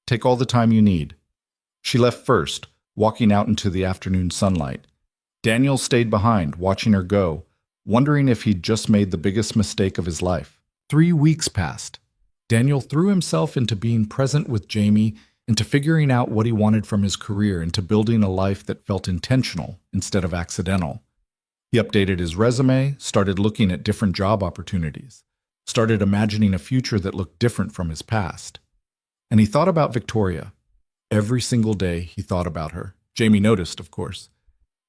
Take all the time you need. She left first, walking out into the afternoon sunlight. Daniel stayed behind, watching her go, wondering if he'd just made the biggest mistake of his life. 3 weeks passed. Daniel threw himself into being present with Jamie, into figuring out what he wanted from his career, into building a life that felt intentional instead of accidental. He updated his resume, started looking at different job opportunities, started imagining a future that looked different from his past. And he thought about Victoria. Every single day he thought about her. Jamie noticed, of course.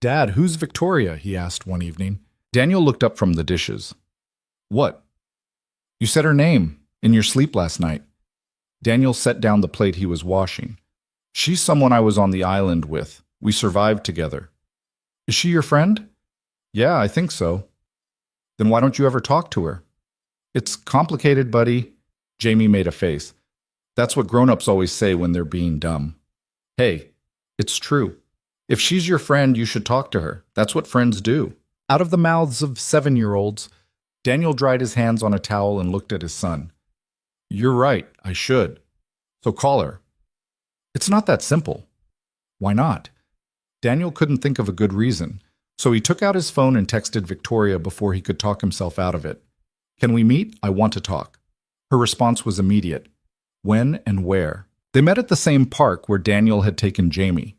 Dad, who's Victoria? He asked one evening. Daniel looked up from the dishes. What? You said her name in your sleep last night. Daniel set down the plate he was washing. She's someone I was on the island with. We survived together. Is she your friend? Yeah, I think so. Then why don't you ever talk to her? It's complicated, buddy. Jamie made a face. That's what grown-ups always say when they're being dumb. Hey, it's true. If she's your friend, you should talk to her. That's what friends do. Out of the mouths of 7-year-olds, Daniel dried his hands on a towel and looked at his son. You're right, I should. So call her. It's not that simple. Why not? Daniel couldn't think of a good reason, so he took out his phone and texted Victoria before he could talk himself out of it. Can we meet? I want to talk. Her response was immediate. When and where? They met at the same park where Daniel had taken Jamie.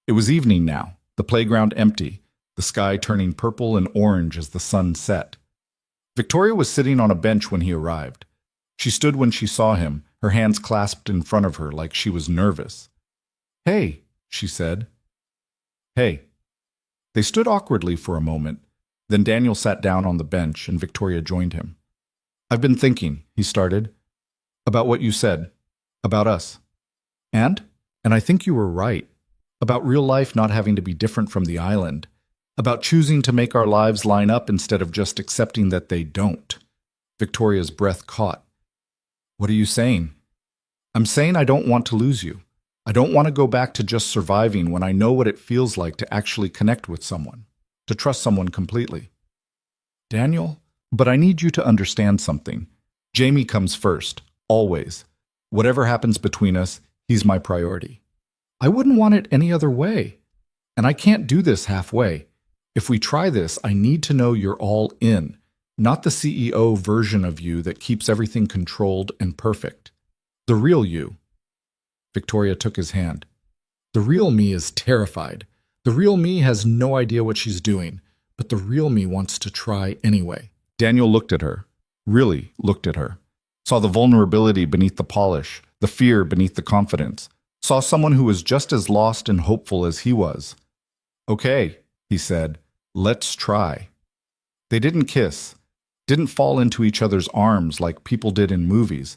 It was evening now, the playground empty, the sky turning purple and orange as the sun set. Victoria was sitting on a bench when he arrived. She stood when she saw him, her hands clasped in front of her like she was nervous. Hey, she said. Hey. They stood awkwardly for a moment. Then Daniel sat down on the bench and Victoria joined him. I've been thinking, he started, about what you said, about us. And I think you were right, about real life not having to be different from the island, about choosing to make our lives line up instead of just accepting that they don't. Victoria's breath caught. What are you saying? I'm saying I don't want to lose you. I don't want to go back to just surviving when I know what it feels like to actually connect with someone, to trust someone completely. Daniel, but I need you to understand something. Jamie comes first, always. Whatever happens between us, he's my priority. I wouldn't want it any other way. And I can't do this halfway. If we try this, I need to know you're all in, not the CEO version of you that keeps everything controlled and perfect. The real you. Victoria took his hand. The real me is terrified. The real me has no idea what she's doing, but the real me wants to try anyway. Daniel looked at her, really looked at her, saw the vulnerability beneath the polish, the fear beneath the confidence, saw someone who was just as lost and hopeful as he was. Okay, he said, let's try. They didn't kiss, didn't fall into each other's arms like people did in movies.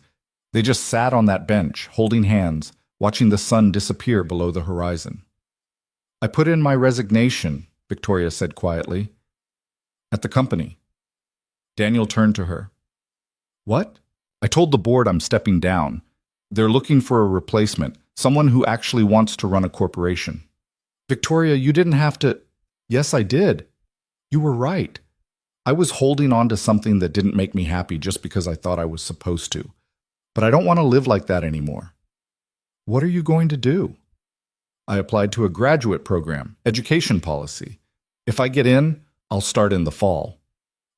They just sat on that bench, holding hands, watching the sun disappear below the horizon. I put in my resignation, Victoria said quietly. At the company. Daniel turned to her. What? I told the board I'm stepping down. They're looking for a replacement, someone who actually wants to run a corporation. Victoria, you didn't have to. Yes, I did. You were right. I was holding on to something that didn't make me happy just because I thought I was supposed to. But I don't want to live like that anymore. What are you going to do? I applied to a graduate program, education policy. If I get in, I'll start in the fall.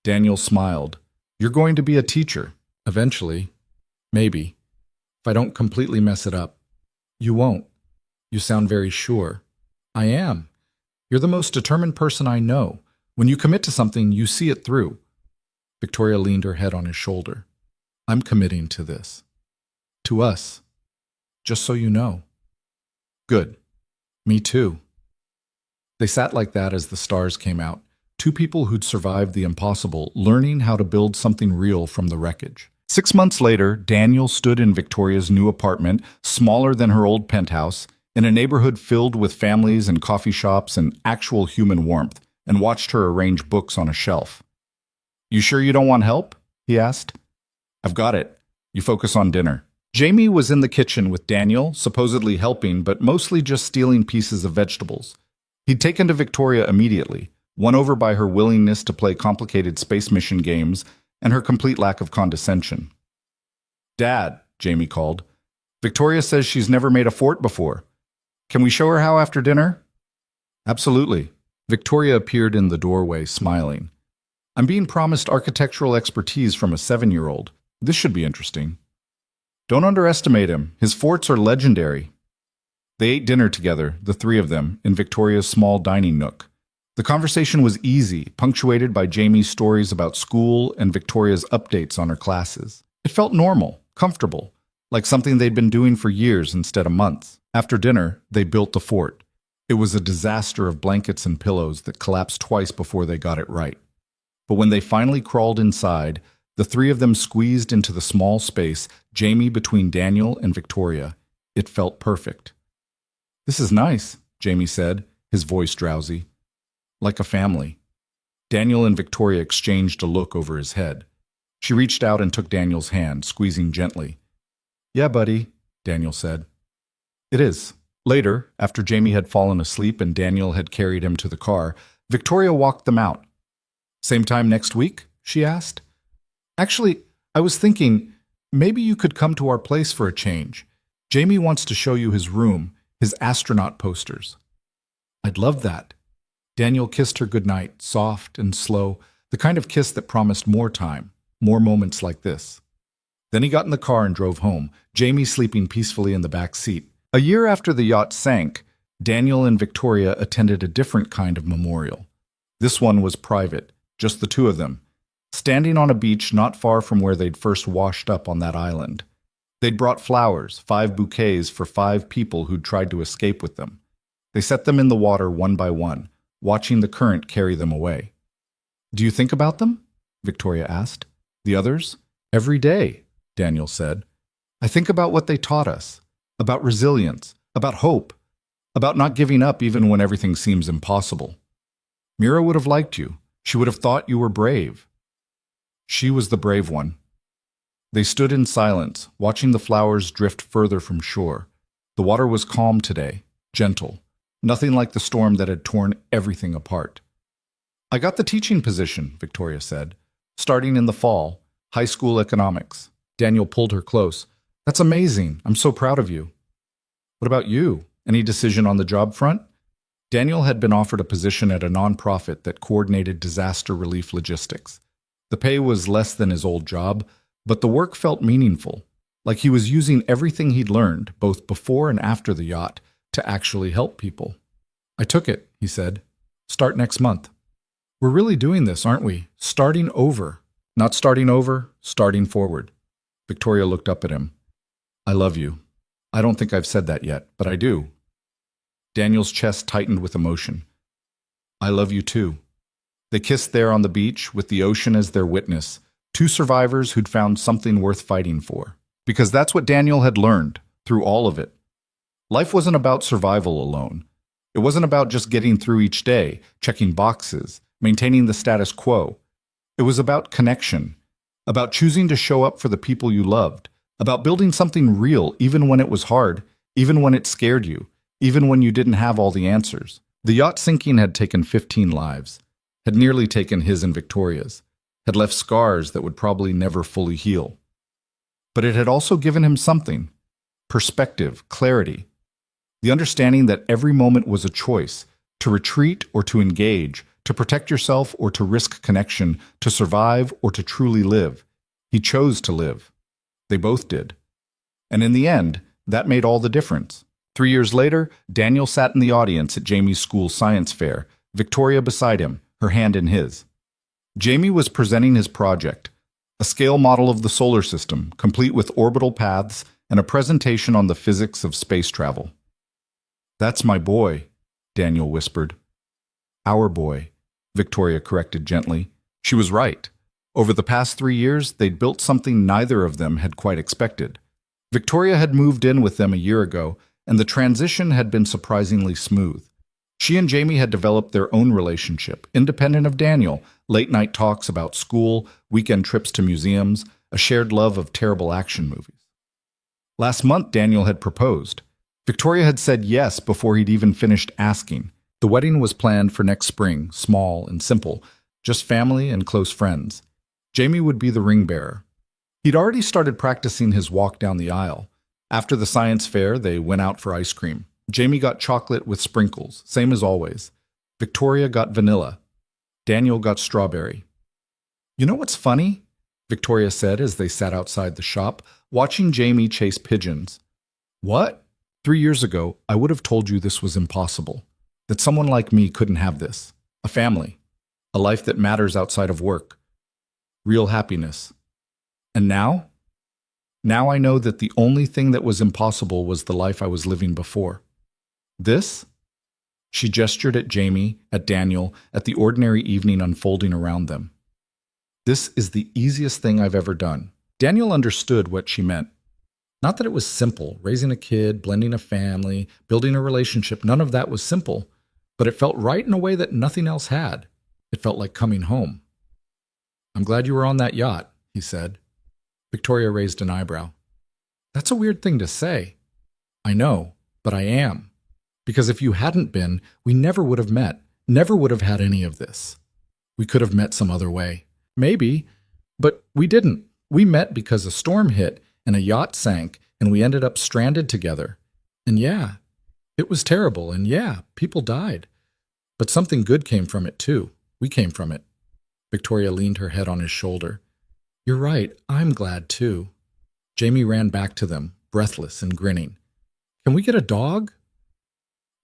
Daniel smiled. You're going to be a teacher, eventually. Maybe. If I don't completely mess it up. You won't. You sound very sure. I am. You're the most determined person I know. When you commit to something, you see it through. Victoria leaned her head on his shoulder. I'm committing to this. To us. Just so you know. Good. Me too. They sat like that as the stars came out, two people who'd survived the impossible, learning how to build something real from the wreckage. 6 months later, Daniel stood in Victoria's new apartment, smaller than her old penthouse, in a neighborhood filled with families and coffee shops and actual human warmth, and watched her arrange books on a shelf. You sure you don't want help? He asked. I've got it. You focus on dinner. Jamie was in the kitchen with Daniel, supposedly helping, but mostly just stealing pieces of vegetables. He'd taken to Victoria immediately, won over by her willingness to play complicated space mission games and her complete lack of condescension. Dad, Jamie called. Victoria says she's never made a fort before. Can we show her how after dinner? Absolutely. Victoria appeared in the doorway, smiling. I'm being promised architectural expertise from a 7-year-old. This should be interesting. Don't underestimate him. His forts are legendary. They ate dinner together, the three of them, in Victoria's small dining nook. The conversation was easy, punctuated by Jamie's stories about school and Victoria's updates on her classes. It felt normal, comfortable, like something they'd been doing for years instead of months. After dinner, they built the fort. It was a disaster of blankets and pillows that collapsed twice before they got it right. But when they finally crawled inside, the three of them squeezed into the small space, Jamie between Daniel and Victoria. It felt perfect. This is nice, Jamie said, his voice drowsy. Like a family. Daniel and Victoria exchanged a look over his head. She reached out and took Daniel's hand, squeezing gently. Yeah, buddy, Daniel said. It is. Later, after Jamie had fallen asleep and Daniel had carried him to the car, Victoria walked them out. Same time next week? She asked. Actually, I was thinking, maybe you could come to our place for a change. Jamie wants to show you his room, his astronaut posters. I'd love that. Daniel kissed her goodnight, soft and slow, the kind of kiss that promised more time, more moments like this. Then he got in the car and drove home, Jamie sleeping peacefully in the back seat. A year after the yacht sank, Daniel and Victoria attended a different kind of memorial. This one was private, just the two of them, standing on a beach not far from where they'd first washed up on that island. They'd brought flowers, 5 bouquets for 5 people who'd tried to escape with them. They set them in the water one by one, watching the current carry them away. Do you think about them? Victoria asked. The others? Every day, Daniel said. I think about what they taught us, about resilience, about hope, about not giving up even when everything seems impossible. Mira would have liked you. She would have thought you were brave. She was the brave one. They stood in silence, watching the flowers drift further from shore. The water was calm today, gentle, nothing like the storm that had torn everything apart. I got the teaching position, Victoria said, starting in the fall, high school economics. Daniel pulled her close. That's amazing. I'm so proud of you. What about you? Any decision on the job front? Daniel had been offered a position at a nonprofit that coordinated disaster relief logistics. The pay was less than his old job, but the work felt meaningful, like he was using everything he'd learned, both before and after the yacht, to actually help people. I took it, he said. Start next month. We're really doing this, aren't we? Starting over. Not starting over, starting forward. Victoria looked up at him. I love you. I don't think I've said that yet, but I do. Daniel's chest tightened with emotion. I love you too. They kissed there on the beach, with the ocean as their witness, 2 survivors who'd found something worth fighting for. Because that's what Daniel had learned, through all of it. Life wasn't about survival alone. It wasn't about just getting through each day, checking boxes, maintaining the status quo. It was about connection, about choosing to show up for the people you loved, about building something real even when it was hard, even when it scared you, even when you didn't have all the answers. The yacht sinking had taken 15 lives, had nearly taken his and Victoria's, had left scars that would probably never fully heal. But it had also given him something: perspective, clarity, the understanding that every moment was a choice, to retreat or to engage, to protect yourself or to risk connection, to survive or to truly live. He chose to live. They both did. And in the end, that made all the difference. 3 years later, Daniel sat in the audience at Jamie's school science fair, Victoria beside him, her hand in his. Jamie was presenting his project, a scale model of the solar system, complete with orbital paths and a presentation on the physics of space travel. That's my boy, Daniel whispered. Our boy, Victoria corrected gently. She was right. Over the past 3 years, they'd built something neither of them had quite expected. Victoria had moved in with them a year ago, and the transition had been surprisingly smooth. She and Jamie had developed their own relationship, independent of Daniel, late-night talks about school, weekend trips to museums, a shared love of terrible action movies. Last month, Daniel had proposed. Victoria had said yes before he'd even finished asking. The wedding was planned for next spring, small and simple, just family and close friends. Jamie would be the ring bearer. He'd already started practicing his walk down the aisle. After the science fair, they went out for ice cream. Jamie got chocolate with sprinkles, same as always. Victoria got vanilla. Daniel got strawberry. You know what's funny? Victoria said as they sat outside the shop, watching Jamie chase pigeons. What? 3 years ago, I would have told you this was impossible. That someone like me couldn't have this. A family. A life that matters outside of work. Real happiness. And now? Now I know that the only thing that was impossible was the life I was living before. This? She gestured at Jamie, at Daniel, at the ordinary evening unfolding around them. This is the easiest thing I've ever done. Daniel understood what she meant. Not that it was simple. Raising a kid, blending a family, building a relationship, none of that was simple. But it felt right in a way that nothing else had. It felt like coming home. I'm glad you were on that yacht, he said. Victoria raised an eyebrow. That's a weird thing to say. I know, but I am. Because if you hadn't been, we never would have met, never would have had any of this. We could have met some other way. Maybe, but we didn't. We met because a storm hit and a yacht sank and we ended up stranded together. And yeah, it was terrible, and yeah, people died. But something good came from it too. We came from it. Victoria leaned her head on his shoulder. You're right, I'm glad too. Jamie ran back to them, breathless and grinning. Can we get a dog?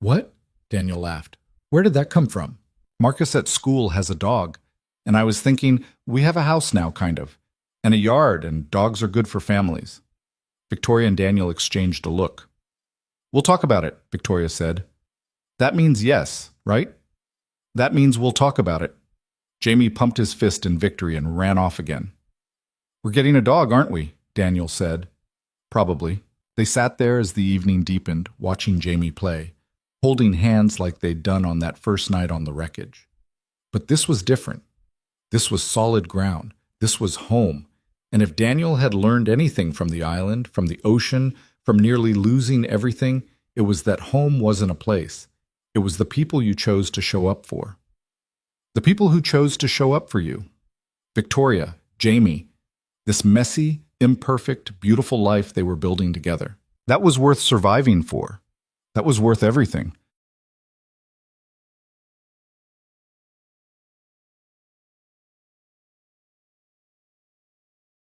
What? Daniel laughed. Where did that come from? Marcus at school has a dog, and I was thinking, we have a house now, kind of, and a yard, and dogs are good for families. Victoria and Daniel exchanged a look. We'll talk about it, Victoria said. That means yes, right? That means we'll talk about it. Jamie pumped his fist in victory and ran off again. We're getting a dog, aren't we? Daniel said. Probably. They sat there as the evening deepened, watching Jamie play, holding hands like they'd done on that first night on the wreckage. But this was different. This was solid ground. This was home. And if Daniel had learned anything from the island, from the ocean, from nearly losing everything, it was that home wasn't a place. It was the people you chose to show up for. The people who chose to show up for you. Victoria, Jamie, this messy, imperfect, beautiful life they were building together. That was worth surviving for. That was worth everything.